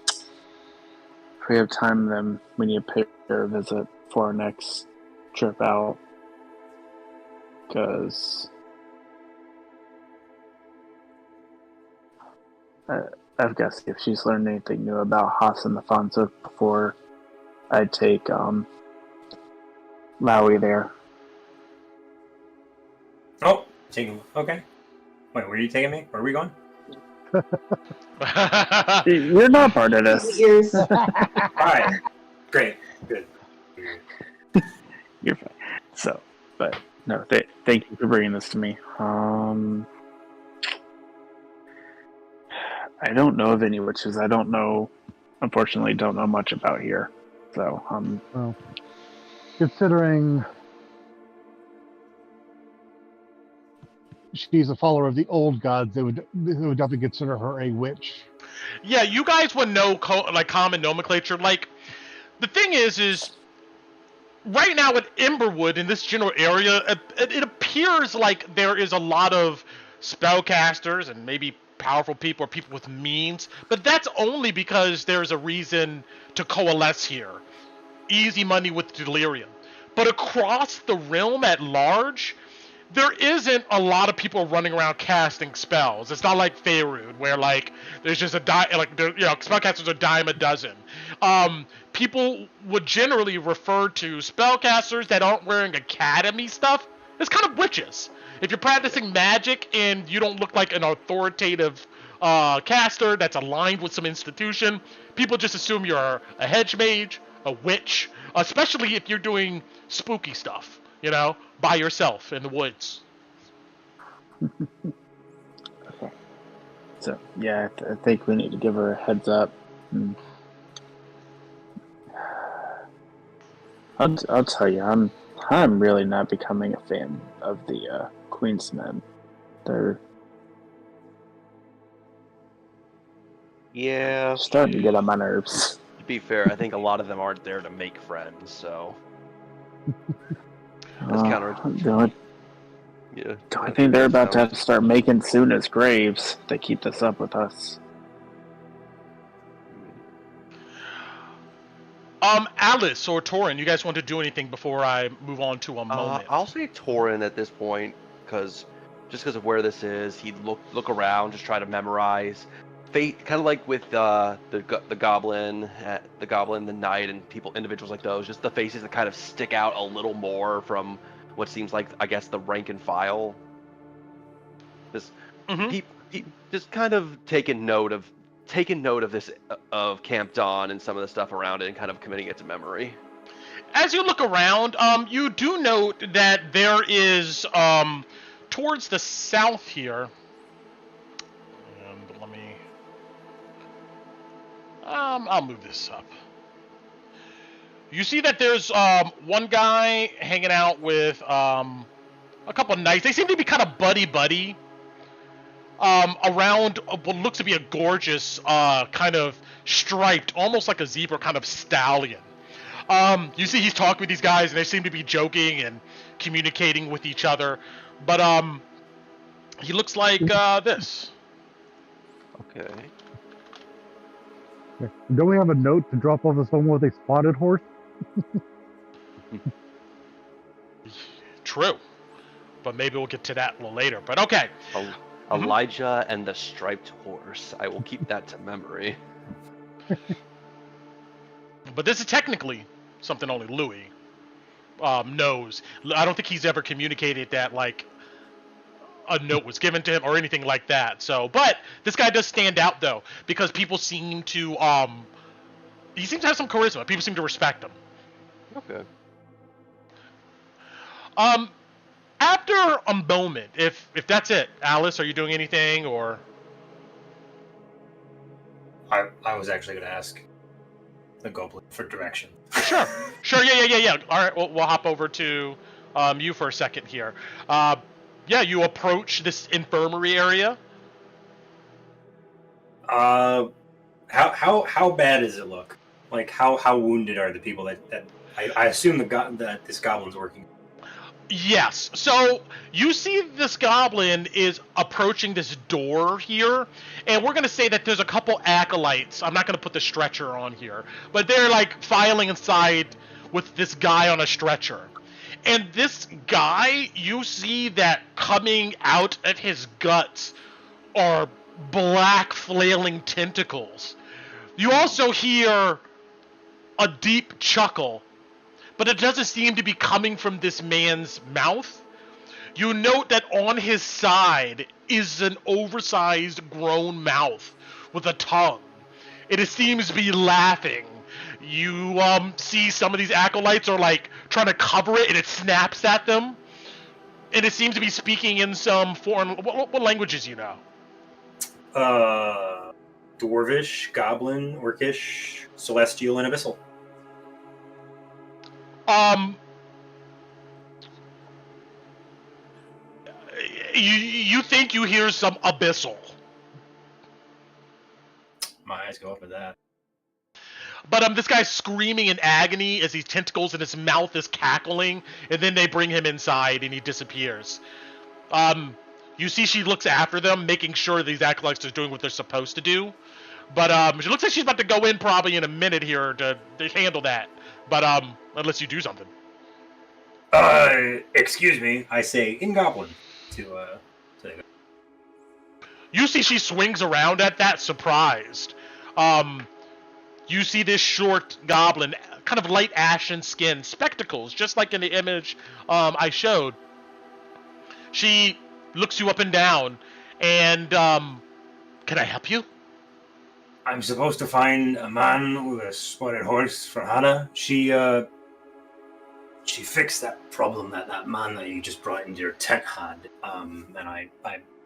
if we have time, then we need to pay her a visit for our next trip out. Because I've got to see if she's learned anything new about Haas and the Fonzo before I take Lowy there. Oh, taking. Okay. Wait, where are you taking me? Where are we going? You're not part of His this. ears. All right. Great. Good. You're fine. So, but no, thank you for bringing this to me. I don't know of any witches. I don't know, unfortunately, don't know much about here. So, Well, considering she's a follower of the old gods, they would definitely consider her a witch. Yeah, you guys would know common nomenclature. Like, the thing is right now at Emberwood in this general area, it appears like there is a lot of spellcasters and maybe powerful people or people with means, but that's only because there's a reason to coalesce here. Easy money with delirium. But across the realm at large, there isn't a lot of people running around casting spells. It's not like Faerun, where like there's just spellcasters are a dime a dozen. People would generally refer to spellcasters that aren't wearing academy stuff as kind of witches. If you're practicing magic and you don't look like an authoritative caster that's aligned with some institution, people just assume you're a hedge mage, a witch, especially if you're doing spooky stuff, by yourself in the woods. okay. So, yeah, I think we need to give her a heads up. I'll tell you, I'm really not becoming a fan of the Queen's Men. They're Yeah. starting to get on my nerves. To be fair, I think a lot of them aren't there to make friends, so that's counterintuitive. Yeah. I think they're about to have to start making soon as graves. They keep this up with us. Alice or Torin, you guys want to do anything before I move on to a moment? I'll say Torin at this point, because of where this is, he'd look around, just try to memorize. Fate, kind of like with the goblin, the knight, and individuals like those, just the faces that kind of stick out a little more from what seems like, I guess, the rank and file. Just he just kind of taking note of this of Camp Dawn and some of the stuff around it, and kind of committing it to memory. As you look around, you do note that there is towards the south here. And let me. I'll move this up. You see that there's one guy hanging out with a couple of knights. They seem to be kind of buddy. Around what looks to be a gorgeous kind of striped, almost like a zebra kind of stallion. You see he's talking with these guys, and they seem to be joking and communicating with each other. But he looks like this. Okay. Don't we have a note to drop off to someone with a spotted horse? True. But maybe we'll get to that a little later. But okay. Elijah and the striped horse. I will keep that to memory. But this is technically something only Louis knows. I don't think he's ever communicated that, like, a note was given to him or anything like that. So, but this guy does stand out though because people seem to he seems to have some charisma. People seem to respect him. Okay. After a moment, if that's it, Alice, are you doing anything or? I was actually going to ask the goblin for direction. Sure. Yeah. All right, we'll hop over to you for a second here. Yeah, you approach this infirmary area. How bad does it look? Like how wounded are the people that I assume that this goblin's working? Yes. So you see this goblin is approaching this door here, and we're gonna say that there's a couple acolytes. I'm not gonna put the stretcher on here, but they're like filing inside with this guy on a stretcher. And this guy, you see that coming out of his guts are black flailing tentacles. You also hear a deep chuckle, but it doesn't seem to be coming from this man's mouth. You note that on his side is an oversized grown mouth with a tongue. It seems to be laughing. You see some of these acolytes are like trying to cover it and it snaps at them. And it seems to be speaking in some foreign... What languages you know? Dwarvish, Goblin, Orcish, Celestial, and Abyssal. You think you hear some Abyssal. My eyes go up at that. But this guy's screaming in agony as these tentacles in his mouth is cackling, and then they bring him inside and he disappears. You see she looks after them, making sure these acolytes are doing what they're supposed to do. But she looks like she's about to go in probably in a minute here to handle that. But unless you do something. Excuse me, I say in Goblin to You see she swings around at that, surprised. You see this short goblin, kind of light ashen skin, spectacles, just like in the image I showed. She looks you up and down, and can I help you? I'm supposed to find a man with a spotted horse for Hannah. She fixed that problem that man that you just brought into your tent had. And I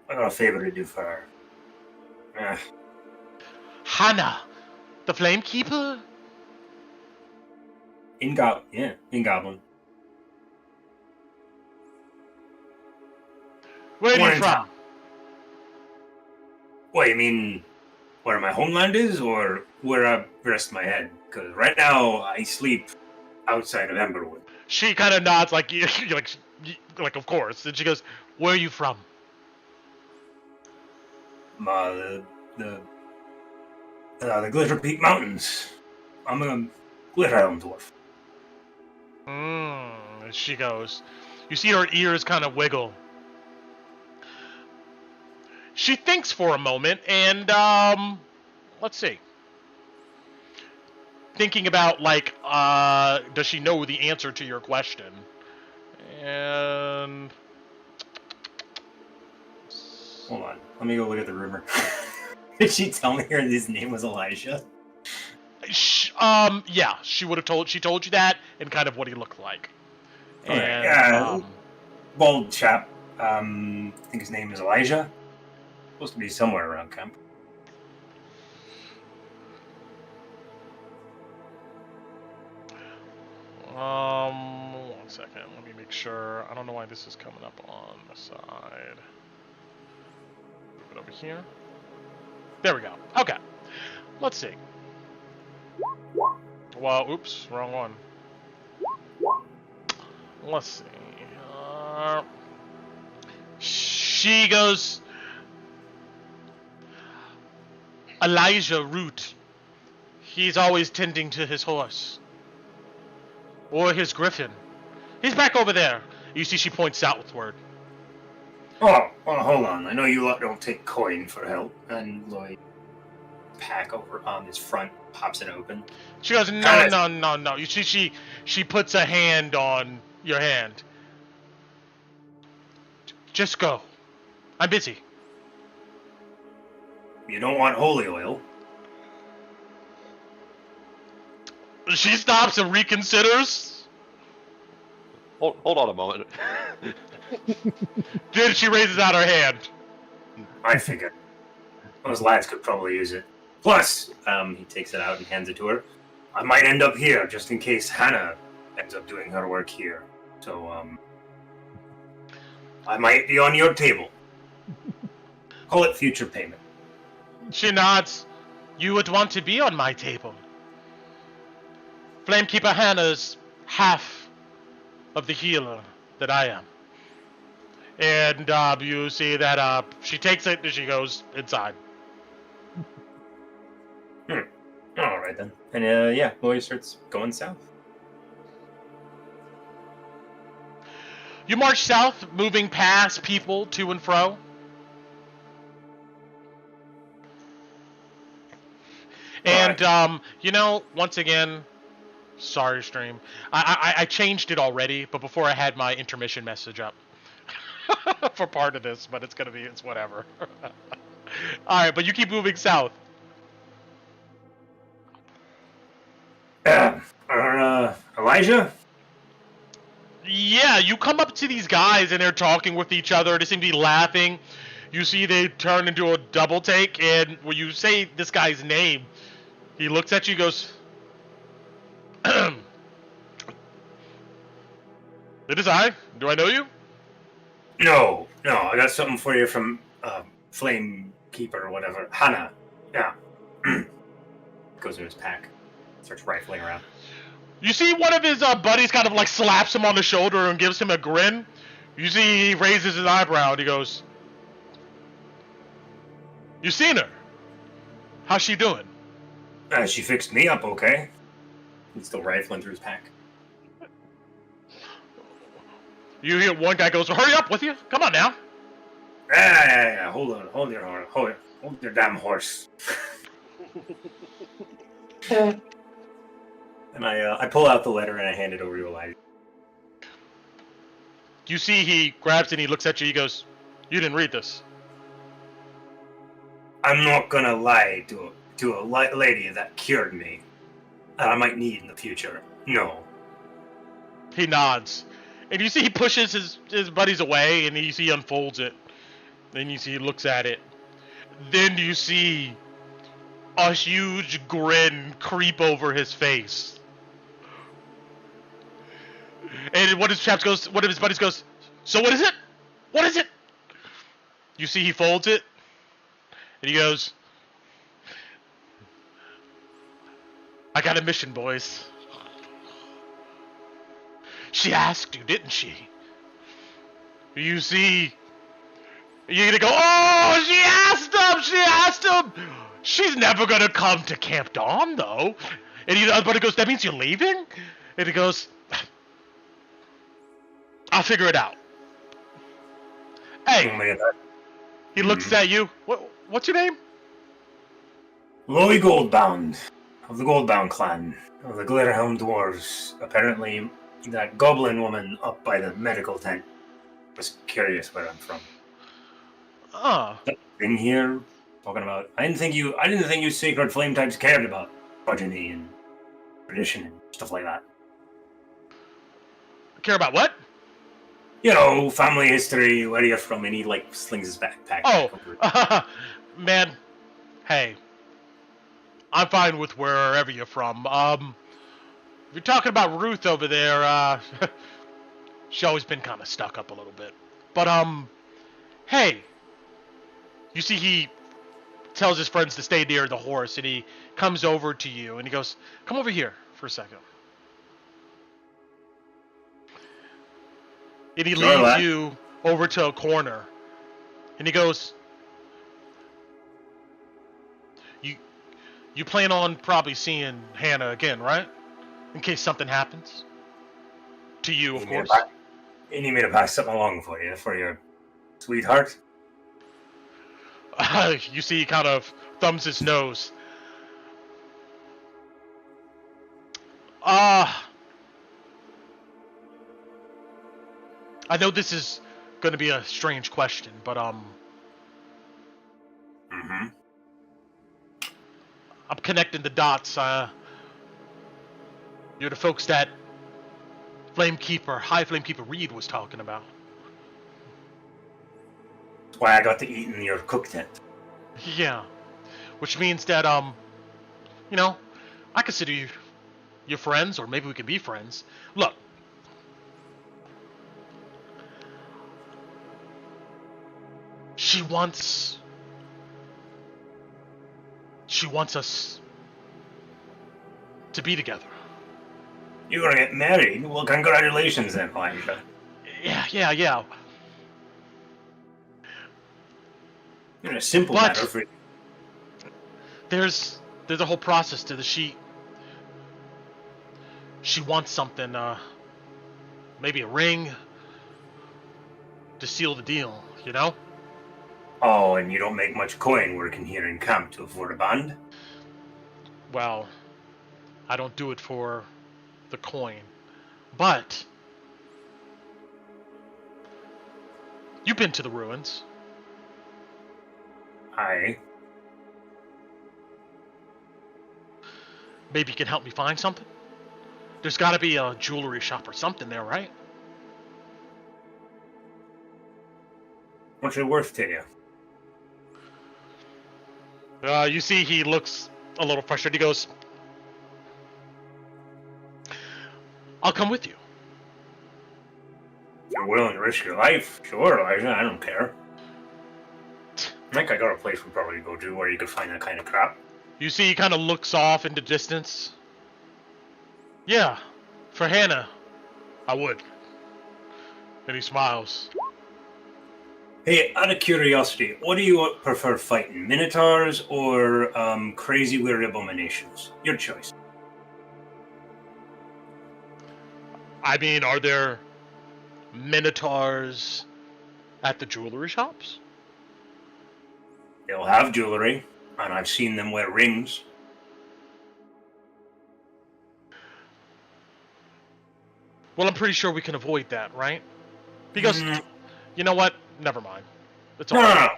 got a favor to do for her. Hannah, the Flamekeeper? In Goblin. Where are you from? What, you mean where my homeland is, or where I rest my head? Because right now I sleep outside of Emberwood. She kind of nods like, like of course. And she goes, where are you from? The Glitter Peak Mountains. I'm a Glitter Elm Dwarf. She goes. You see her ears kind of wiggle. She thinks for a moment, and, let's see. Thinking about, like, does she know the answer to your question? And... Hold on. Let me go look at the rumor. Did she tell me his name was Elijah? Yeah, she would have told you that, and kind of what he looked like. Okay. And, bald chap. I think his name is Elijah. Supposed to be somewhere around camp. One second. Let me make sure. I don't know why this is coming up on the side. Move it over here. There we go. Okay. Let's see. Well, oops, wrong one. Let's see. She goes... Elijah Root. He's always tending to his horse. Or his griffin. He's back over there. You see she points southward. Oh, well, hold on. I know you lot don't take coin for help. And, like, pack over on his front, pops it open. She goes, no. You see she puts a hand on your hand. Just go. I'm busy. You don't want holy oil. She stops and reconsiders. Hold on a moment. Then she raises out her hand. I figured. Those lads could probably use it. Plus, he takes it out and hands it to her. I might end up here just in case Hannah ends up doing her work here. So, I might be on your table. Call it future payment. She nods. You would want to be on my table. Flamekeeper Hannah's half of the healer that I am. And you see that she takes it and she goes inside. All right then. And yeah, Lloyd starts going south. You march south, moving past people to and fro. And you know, once again, sorry stream. I changed it already, but before I had my intermission message up for part of this, but it's whatever. All right, but you keep moving south. Elijah? Yeah, you come up to these guys and they're talking with each other. They seem to be laughing. You see they turn into a double take, and when you say this guy's name, he looks at you and goes, "It is I. Do I know you?" No, I got something for you from Flame Keeper or whatever. Hannah. Yeah. Goes to his pack. Starts rifling around. You see one of his buddies kind of like slaps him on the shoulder and gives him a grin. You see he raises his eyebrow and he goes, "You seen her? How's she doing?" She fixed me up okay. He's still rifling through his pack. You hear one guy goes, "Hurry up with you. Come on now." Yeah. Hold on. Hold your damn horse. And I pull out the letter and I hand it over to Elijah. You see he grabs it and he looks at you. He goes, "You didn't read this." I'm not gonna lie to a lady that cured me, that I might need in the future. No. He nods. And you see he pushes his buddies away and you see he unfolds it. Then you see he looks at it. Then you see a huge grin creep over his face. And one of his buddies goes, "So what is it? What is it?" You see he folds it. And he goes, "I got a mission, boys." She asked you, didn't she? You see, you're gonna go, "Oh, she asked him. She's never gonna come to Camp Dawn, though." And the other buddy goes, "That means you're leaving?" And he goes, "I'll figure it out." Hey, he looks at you. What's your name? Lowy Goldbound, of the Goldbound clan, of the Glitterhelm Dwarves. Apparently, that goblin woman up by the medical tent was curious where I'm from. Been here, talking about. I didn't think you sacred flame types cared about progeny and tradition and stuff like that. Care about what? You know, family history, where you're from, and he like slings his backpack. Oh, man, hey, I'm fine with wherever you're from. If you're talking about Ruth over there, she's always been kind of stuck up a little bit. But hey, you see he tells his friends to stay near the horse, and he comes over to you, and he goes, "Come over here for a second." And he leads you over to a corner. And he goes, You plan on probably seeing Hannah again, right? In case something happens. To you, of course. You need me to pass something along for your sweetheart? You see he kind of thumbs his nose. I know this is going to be a strange question, but Mm-hmm. I'm connecting the dots. You're the folks that High Flamekeeper Reed was talking about. That's why I got to eat in your cook tent. Yeah. Which means that, you know, I consider you your friends, or maybe we can be friends. Look. She wants us to be together. You're gonna get married? Well, congratulations then, Elijah. Yeah. In a simple But matter for there's a whole process to the she wants something, maybe a ring to seal the deal, you know? Oh, and you don't make much coin working here in camp to afford a band? Well, I don't do it for the coin. But you've been to the ruins. Aye. Maybe you can help me find something? There's gotta be a jewelry shop or something there, right? What's it worth to you? You see he looks a little frustrated. He goes, I'll come with you. If you're willing to risk your life, sure, Elijah, I don't care. I think I got a place we probably go to where you could find that kind of crap. You see he kind of looks off into distance. Yeah, for Hannah, I would. And he smiles. Hey, out of curiosity, what do you prefer fighting? Minotaurs or crazy weird abominations? Your choice. I mean, are there minotaurs at the jewelry shops? They'll have jewelry, and I've seen them wear rings. Well, I'm pretty sure we can avoid that, right? Because, you know what? Never mind. It's all No,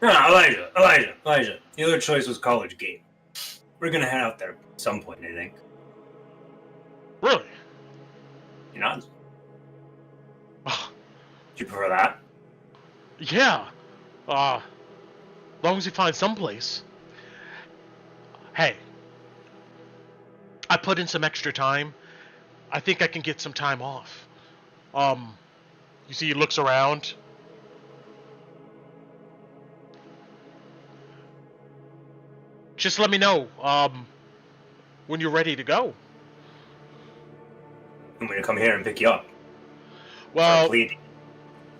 Elijah. The other choice was College Gate. We're gonna head out there at some point, I think. Really? You know? Do Oh, you prefer that? yeah. As long as we find someplace. Hey. I put in some extra time. I think I can get some time off. You see he looks around. Just let me know, when you're ready to go. I'm gonna come here and pick you up. Well, Please.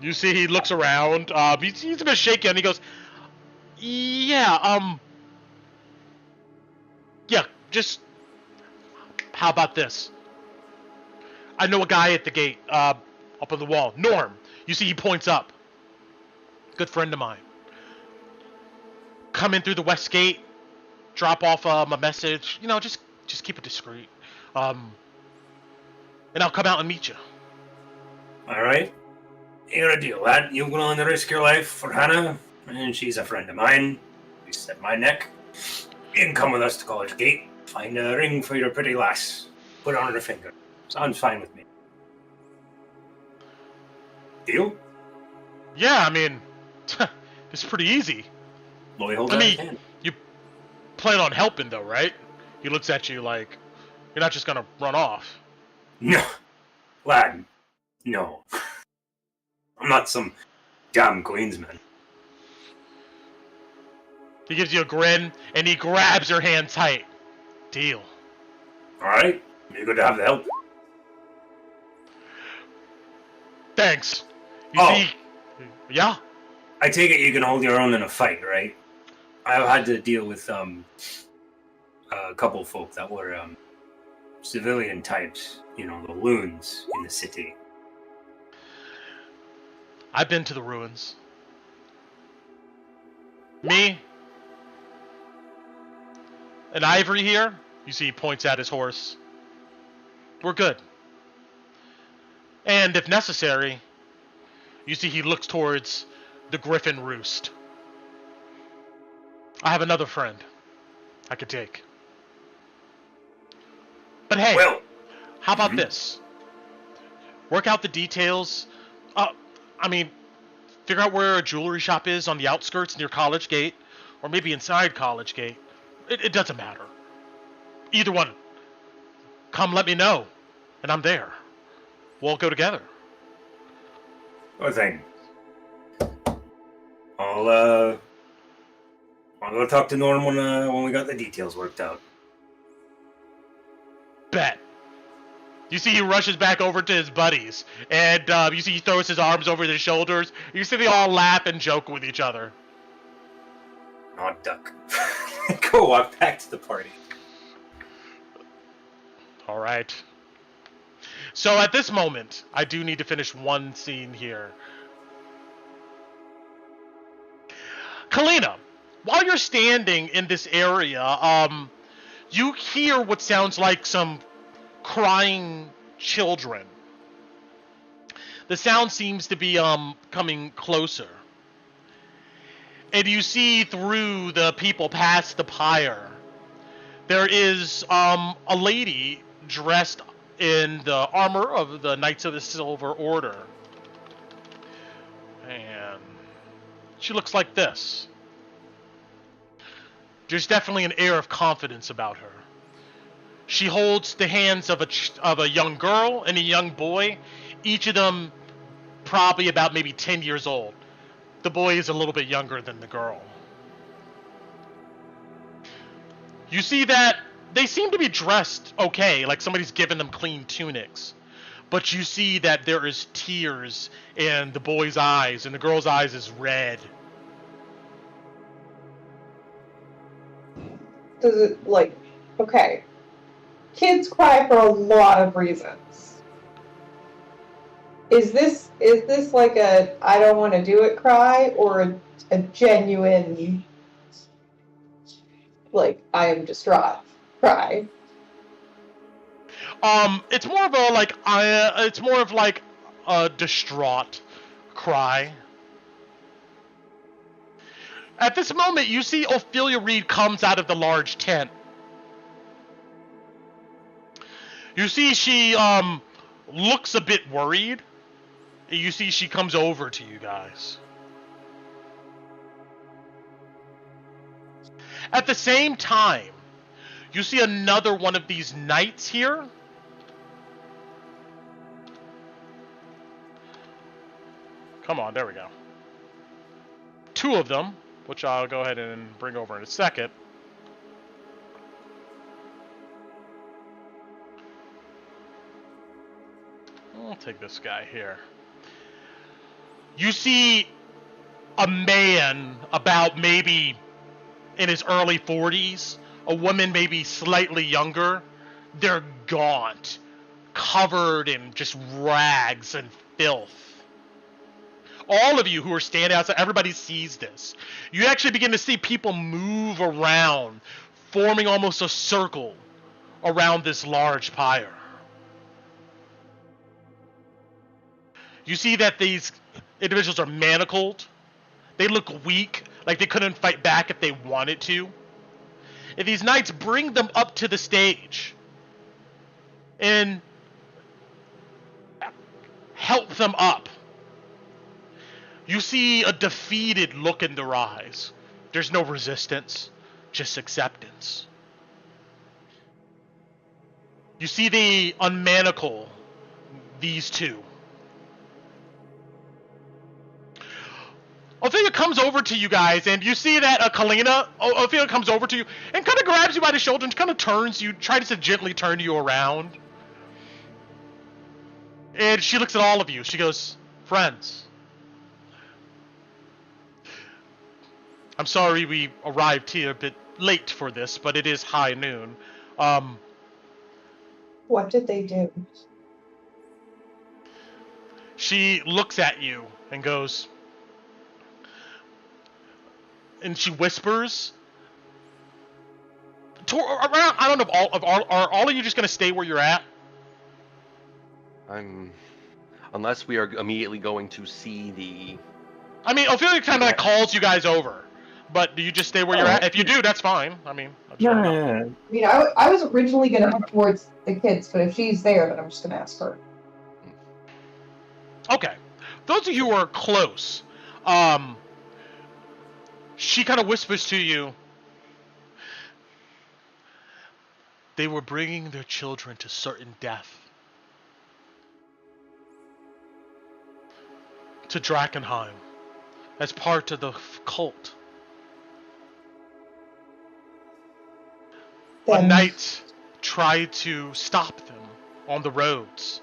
you see he looks around. He's a bit shaky, and he goes, yeah, yeah, just, how about this? I know a guy at the gate, up on the wall. Norm. You see he points up. Good friend of mine. Come in through the west gate. Drop off a message. You know, just keep it discreet. And I'll come out and meet you. Alright. Here a deal, lad. You willing to risk your life for Hannah? And she's a friend of mine. You set my neck. You can come with us to College Gate. Find a ring for your pretty lass. Put it on her finger. Sounds fine with me. Deal? Yeah, I mean, it's pretty easy. Loy holds I out his mean, hand. you plan on helping though, right? He looks at you like, you're not just gonna run off. No. Lad. No. I'm not some damn Queensman. He gives you a grin, and he grabs your hand tight. Deal. Alright. Be good to have the help. Thanks. You Oh. see... Yeah? I take it you can hold your own in a fight, right? I've had to deal with a couple folk that were civilian types, you know, the loons in the city. I've been to the ruins. Me? And Ivory here? You see he points at his horse. We're good. And if necessary, you see he looks towards the griffin roost. I have another friend I could take. But hey, Well, how about this? Work out the details. I mean, figure out where a jewelry shop is on the outskirts near College Gate, or maybe inside College Gate. It doesn't matter. Either one. Come let me know, and I'm there. We'll go together. one thing. I'll go talk to Norm when we got the details worked out. Bet. You see he rushes back over to his buddies, and you see he throws his arms over their shoulders. You see they all laugh and joke with each other. I'll duck. Go walk back to the party. All right. So at this moment, I do need to finish one scene here. Kalina, while you're standing in this area, you hear what sounds like some crying children. The sound seems to be coming closer. And you see through the people past the pyre, there is a lady dressed in the armor of the Knights of the Silver Order. And she looks like this. There's definitely an air of confidence about her. She holds the hands of a young girl and a young boy, each of them probably about maybe 10 years old. The boy is a little bit younger than the girl. You see that they seem to be dressed okay, like somebody's given them clean tunics. But you see that there is tears in the boy's eyes, and the girl's eyes is red. Does it, like, okay. Kids cry for a lot of reasons. Is this like a I don't want to do it cry, or a genuine, like, I am distraught cry? It's more of like a distraught cry. At this moment, you see Ophelia Reed comes out of the large tent. You see she looks a bit worried. You see she comes over to you guys. At the same time, you see another one of these knights here. Come on, there we go. Two of them, which I'll go ahead and bring over in a second. I'll take this guy here. You see a man about maybe in his early 40s, a woman maybe slightly younger. They're gaunt, covered in just rags and filth. All of you who are standing outside, everybody sees this. You actually begin to see people move around, forming almost a circle around this large pyre. You see that these individuals are manacled. They look weak, like they couldn't fight back if they wanted to. And these knights bring them up to the stage and help them up. You see a defeated look in their eyes. There's no resistance, just acceptance. You see they unmanacle these two. Ophelia comes over to you guys, and you see that Kalina, Ophelia comes over to you and kind of grabs you by the shoulder and kind of turns you, tries to gently turn you around. And she looks at all of you. She goes, "Friends, I'm sorry we arrived here a bit late for this, but it is high noon. What did they do?" She looks at you and goes, and she whispers, around, I don't know if are all of you just going to stay where you're at? Unless we are immediately going to see the... I mean, Ophelia kind of like calls you guys over. But do you just stay where you're at? If you do, that's fine. I mean, I just Yeah, wanna know. yeah, yeah. I mean, I was originally going to head towards the kids, but if she's there, then I'm just going to ask her. Okay. Those of you who are close, she kind of whispers to you, they were bringing their children to certain death. To Drakkenheim. As part of the cult. A Then knight tried to stop them on the roads.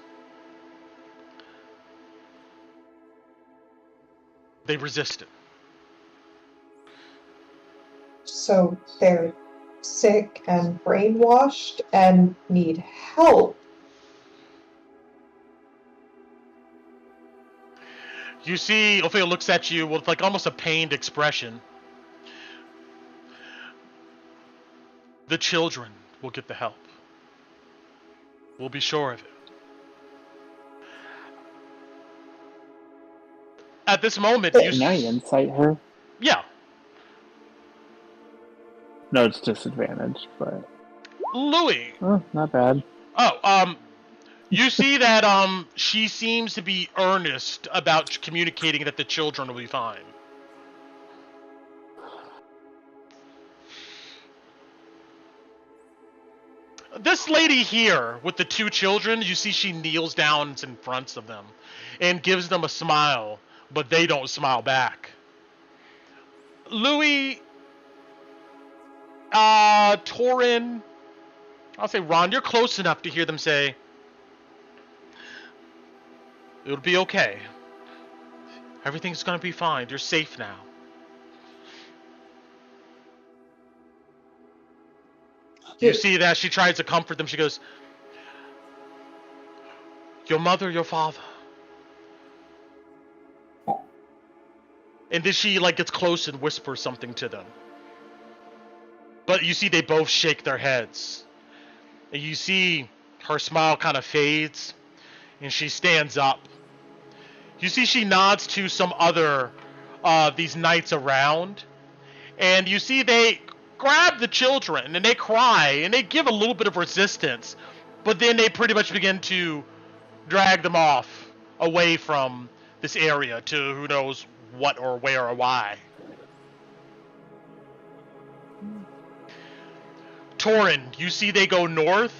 They resisted. so they're sick and brainwashed and need help. You see, Ophelia looks at you with like almost a pained expression. The children will get the help. We'll be sure of it. At this moment, you Can I insight her? yeah, No, it's disadvantage, but Louis. not bad. Oh, you see that she seems to be earnest about communicating that the children will be fine. This lady here with the two children, you see she kneels down in front of them and gives them a smile, but they don't smile back. Louis, Torin, I'll say Ron, you're close enough to hear them say, it'll be okay. Everything's gonna be fine. You're safe now. You see that she tries to comfort them. She goes, your mother, your father. And then she like gets close and whispers something to them. But you see they both shake their heads. And you see her smile kind of fades. And she stands up. You see she nods to some other these knights around. And you see they grab the children and they cry and they give a little bit of resistance. But then they pretty much begin to drag them off away from this area to who knows what or where or why. Torin, you see they go north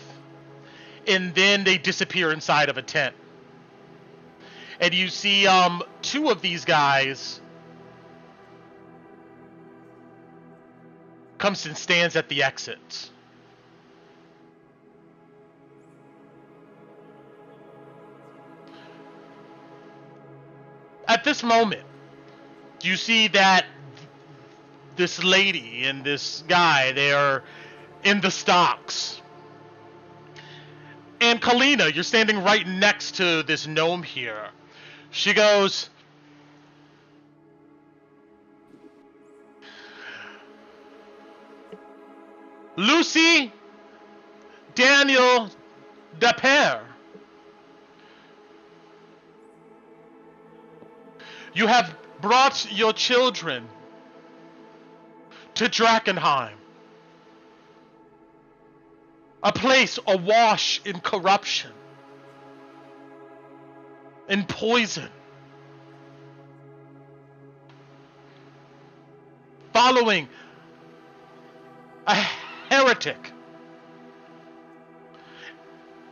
and then they disappear inside of a tent. And you see two of these guys comes and stands at the exit. At this moment, you see that this lady and this guy, they are in the stocks. And Kalina, you're standing right next to this gnome here. She goes, Lucy, Daniel, Depere, you have brought your children to Drakkenheim, a place awash in corruption, in poison, following a heretic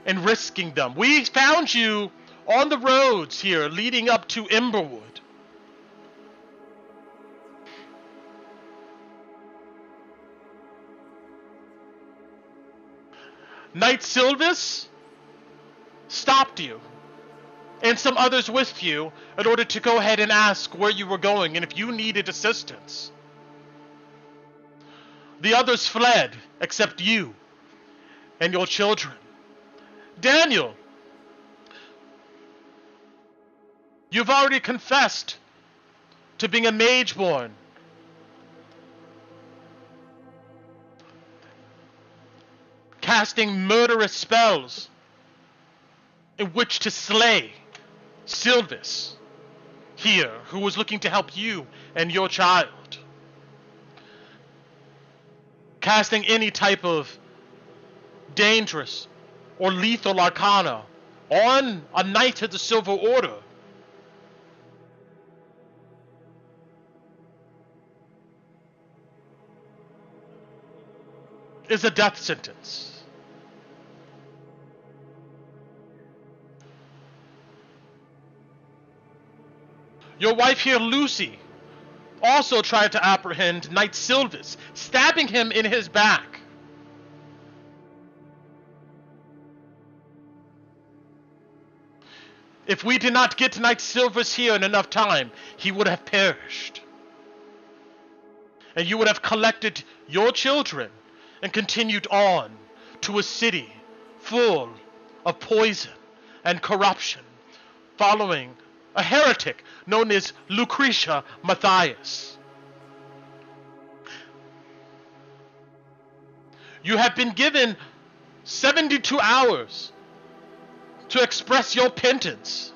and risking them. We found you on the roads here leading up to Emberwood. Knight Sylvis stopped you and some others with you in order to go ahead and ask where you were going and if you needed assistance. The others fled, except you and your children. Daniel, you've already confessed to being a mageborn. Casting murderous spells in which to slay Sylvis here, who was looking to help you and your child. casting any type of dangerous or lethal arcana on a knight of the Silver Order is a death sentence. Your wife here, Lucy, also tried to apprehend Knight Silvis, stabbing him in his back. If we did not get Knight Silvis here in enough time, he would have perished. And you would have collected your children and continued on to a city full of poison and corruption, following a heretic known as Lucretia Matthias. You have been given 72 hours to express your penance.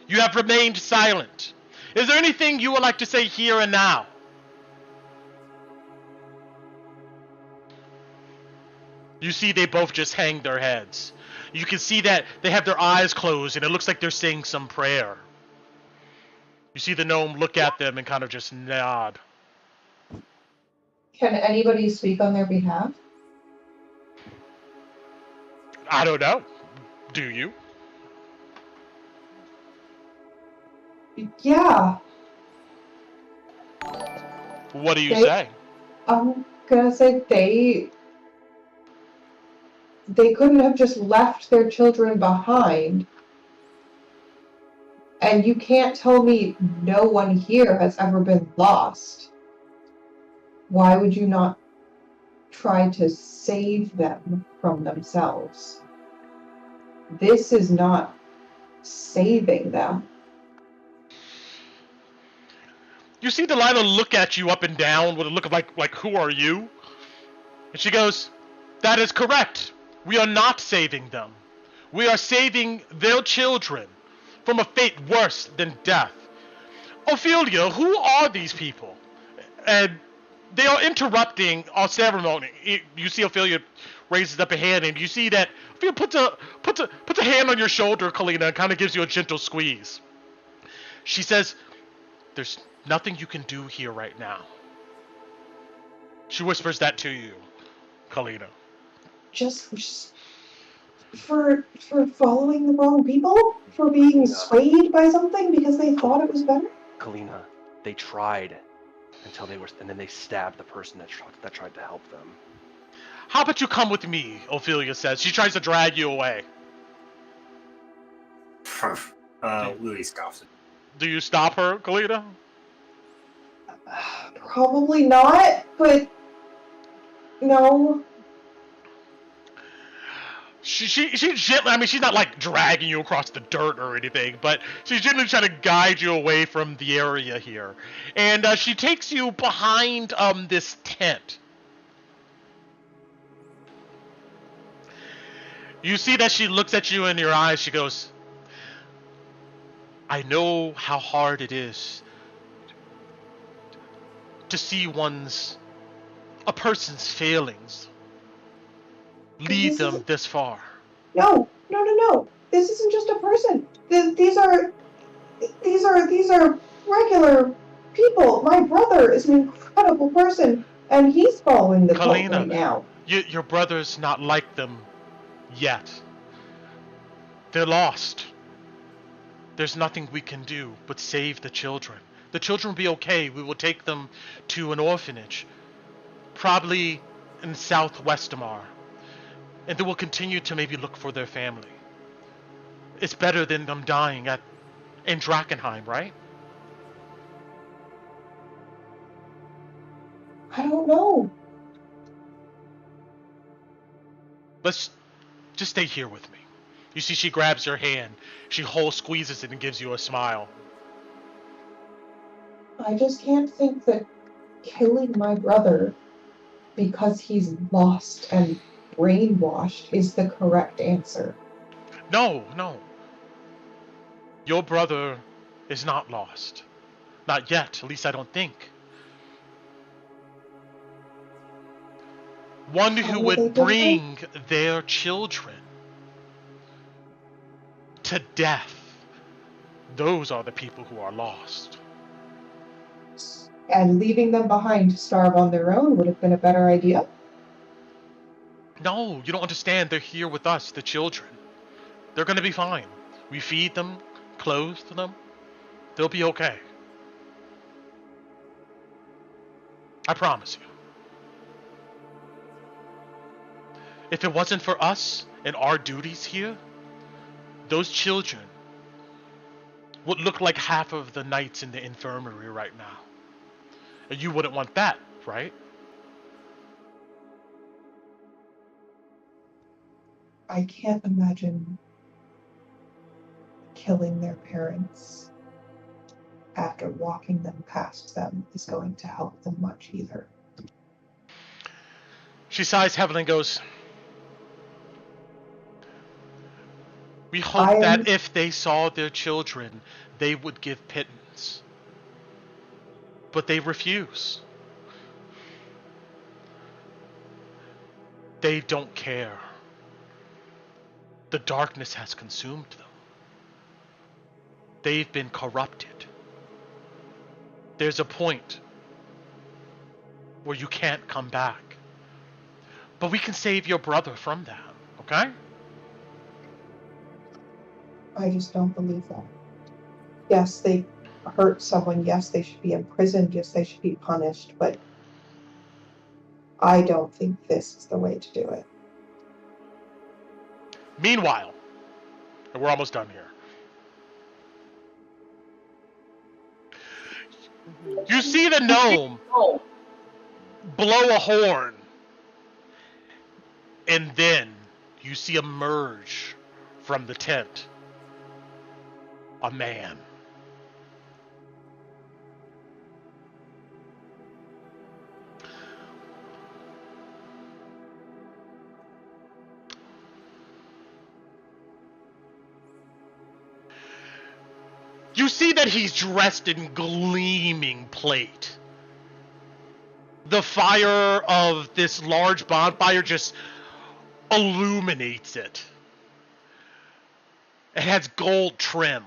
You have remained silent. Is there anything you would like to say here and now? You see they both just hang their heads. You can see that they have their eyes closed and it looks like they're saying some prayer. You see the gnome look at them and kind of just nod. Can anybody speak on their behalf? I don't know. Do you? Yeah. What do you say? I'm gonna say they couldn't have just left their children behind. And you can't tell me no one here has ever been lost. Why would you not try to save them from themselves? This is not saving them. You see Delilah look at you up and down with a look of like who are you? And she goes, that is correct. We are not saving them. We are saving their children from a fate worse than death. Ophelia, who are these people? And they are interrupting our ceremony. You see Ophelia raises up a hand, and you see that Ophelia puts a hand on your shoulder, Kalina, and kind of gives you a gentle squeeze. She says, there's nothing you can do here right now. She whispers that to you, Kalina. Just for following the wrong people? For being swayed by something because they thought it was better? Kalina, they tried until they were, and then they stabbed the person that tried to help them. How about you come with me, Ophelia says. She tries to drag you away. Louis scoffs. Do you stop her, Kalina? Probably not, but no. She gently, I mean, she's not like dragging you across the dirt or anything, but she's gently trying to guide you away from the area here. And she takes you behind this tent. You see that she looks at you in your eyes. She goes, I know how hard it is to see a person's failings lead them this far. No. This isn't just a person. These are regular people. My brother is an incredible person, and he's following the cult right now. Your brother's not like them yet. They're lost. There's nothing we can do but save the children. The children will be okay. We will take them to an orphanage, probably in Southwest Amar. And they will continue to maybe look for their family. It's better than them dying in Drakkenheim, right? I don't know. Let's just stay here with me. You see she grabs your hand. She squeezes it and gives you a smile. I just can't think that killing my brother because he's lost and brainwashed is the correct answer. No. Your brother is not lost. Not yet, at least I don't think. One How who will they would get away? bring their children to death. Those are the people who are lost. And leaving them behind to starve on their own would have been a better idea. No, you don't understand. They're here with us, the children. They're gonna be fine. We feed them, clothe them. They'll be okay. I promise you. If it wasn't for us and our duties here, those children would look like half of the knights in the infirmary right now. And you wouldn't want that, right? I can't imagine killing their parents after walking them past them is going to help them much either. She sighs heavily and goes, we hope that if they saw their children, they would give pittance. But they refuse. They don't care. The darkness has consumed them. They've been corrupted. There's a point where you can't come back. But we can save your brother from that, okay? I just don't believe that. Yes, they hurt someone. Yes, they should be imprisoned. Yes, they should be punished. But I don't think this is the way to do it. Meanwhile, and we're almost done here. You see the gnome blow a horn, and then you see emerge from the tent a man. You see that he's dressed in gleaming plate. The fire of this large bonfire just illuminates it. It has gold trim.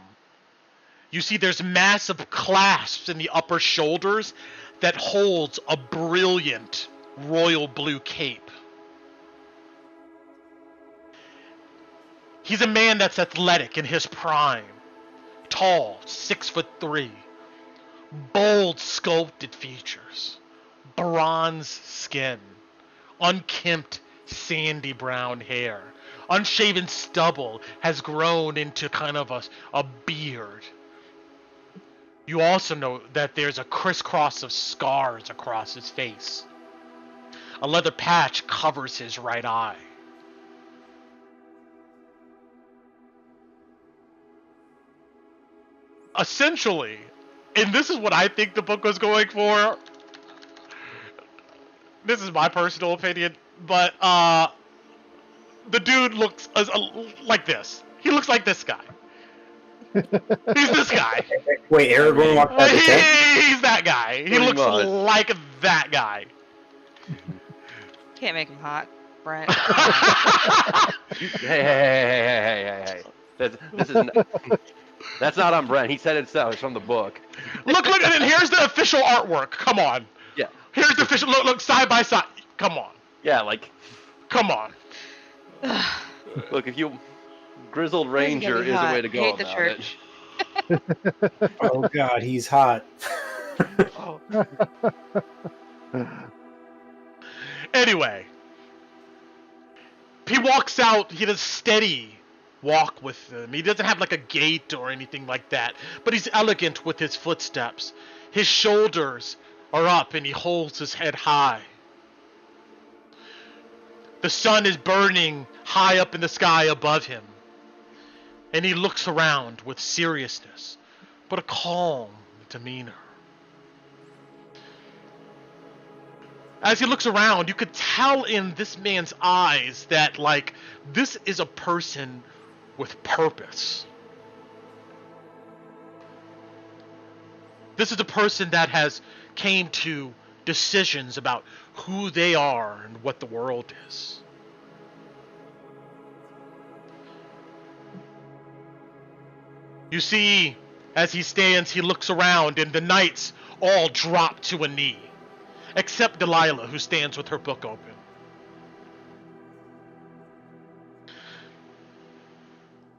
You see there's massive clasps in the upper shoulders that holds a brilliant royal blue cape. He's a man that's athletic in his prime. Tall, 6'3", bold sculpted features, bronze skin, unkempt sandy brown hair, unshaven stubble has grown into kind of a beard. You also know that there's a crisscross of scars across his face. A leather patch covers his right eye. Essentially, and this is what I think the book was going for. This is my personal opinion, but the dude looks like this. He looks like this guy. He's this guy. Wait, Aragorn walked out the tent? He's that guy. He Pretty looks much. like that guy. Can't make him hot, Brent. Hey. That's not on Brent. He said it so. It's from the book. Look, and here's the official artwork. Come on. Yeah. Here's the official. Look, side by side. Come on. Yeah, like, Come on. look, if you... Grizzled Where's he Ranger gonna be is a hot? way to go Hate the about church. it. Oh god, he's hot. Anyway, he walks out. He does steady walk with them. He doesn't have like a gait or anything like that, but he's elegant with his footsteps. His shoulders are up and he holds his head high. The sun is burning high up in the sky above him, and he looks around with seriousness, but a calm demeanor. As he looks around, you could tell in this man's eyes that, like, this is a person with purpose. This is a person that has came to decisions about who they are and what the world is. You see, as he stands, he looks around, and the knights all drop to a knee, except Delilah, who stands with her book open.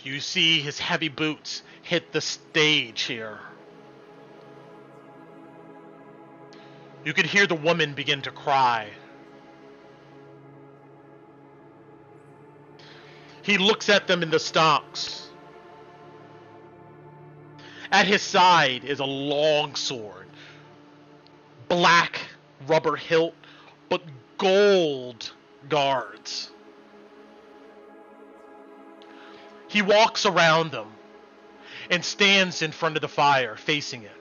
You see his heavy boots hit the stage here. You can hear the woman begin to cry. He looks at them in the stocks. At his side is a long sword, black rubber hilt, but gold guards. He walks around them and stands in front of the fire, facing it.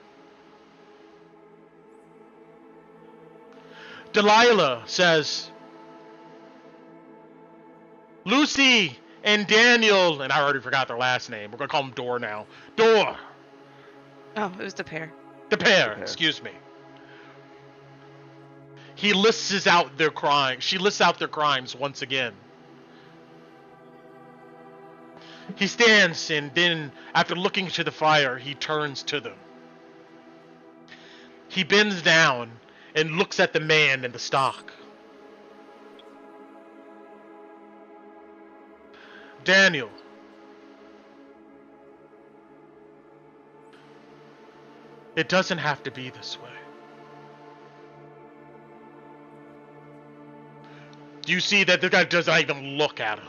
Delilah says, Lucy and Daniel, and I already forgot their last name. We're going to call them Dor now. Dor. Oh, it was the pair. The pair, excuse me. He lists out their crimes. She lists out their crimes once again. He stands, and then, after looking to the fire, he turns to them. He bends down and looks at the man in the stock. Daniel. It doesn't have to be this way. You see that the guy does not even look at him.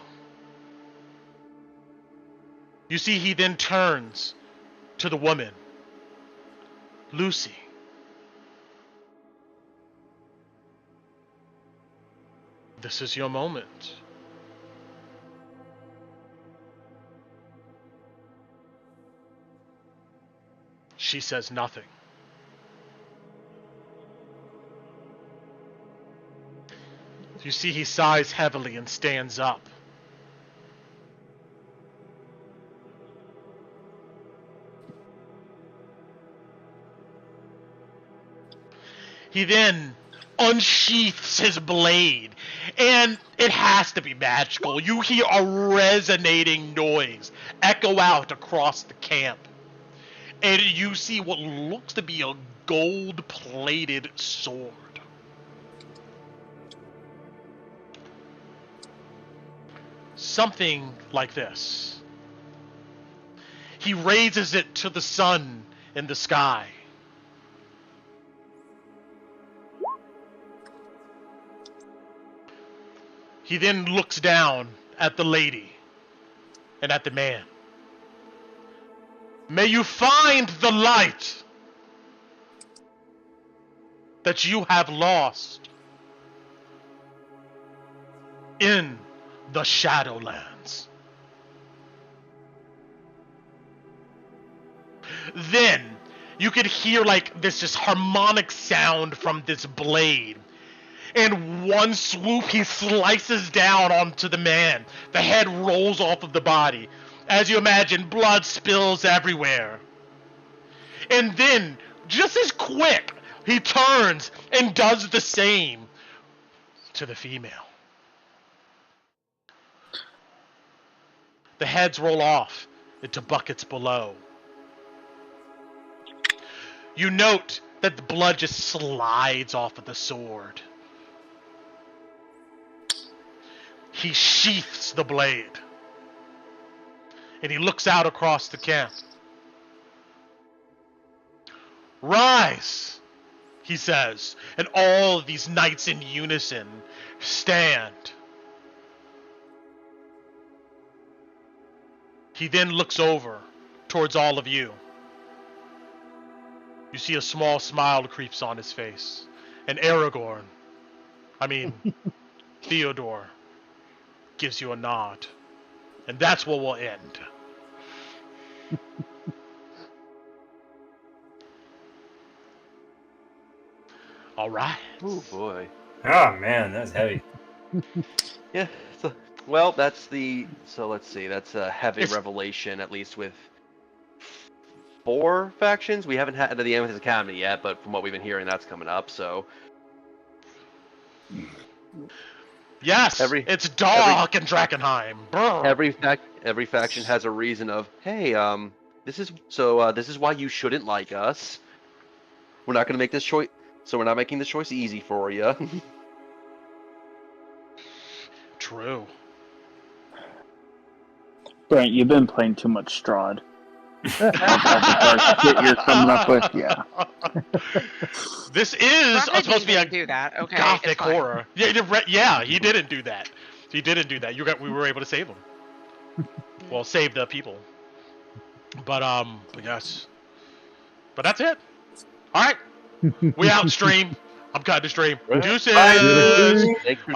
You see he then turns to the woman, Lucy. This is your moment. She says nothing. You see he sighs heavily and stands up. He then unsheaths his blade, and it has to be magical. You hear a resonating noise echo out across the camp. And you see what looks to be a gold-plated sword. Something like this. He raises it to the sun in the sky. He then looks down at the lady and at the man. May you find the light that you have lost in the Shadowlands. Then you could hear like this just harmonic sound from this blade. In one swoop, he slices down onto the man. The head rolls off of the body. As you imagine, blood spills everywhere. And then, just as quick, he turns and does the same to the female. The heads roll off into buckets below. You note that the blood just slides off of the sword. He sheaths the blade. And he looks out across the camp. Rise, he says, and all of these knights in unison stand. He then looks over towards all of you. You see a small smile creeps on his face. And Theodore, gives you a nod. And that's where we'll end. All right. Oh boy. Oh man, that's heavy. Yeah. Well, that's the. So let's see. That's a heavy It's- revelation, at least with 4 factions. We haven't had the Amethyst Academy yet, but from what we've been hearing, that's coming up. So Yes, it's dark in Drakkenheim. Brr. Every faction has a reason of, hey, this is why you shouldn't like us. We're not gonna make this choice, so we're not making this choice easy for you. True. Brent, you've been playing too much Strahd. You're coming up with, yeah. This is supposed to be a do that. Okay, gothic horror. Yeah, he didn't do that. He didn't do that. We were able to save him. Well, save the people. But yes. But that's it. All right. We out stream. I'm cutting the stream. Deuces. Thanks for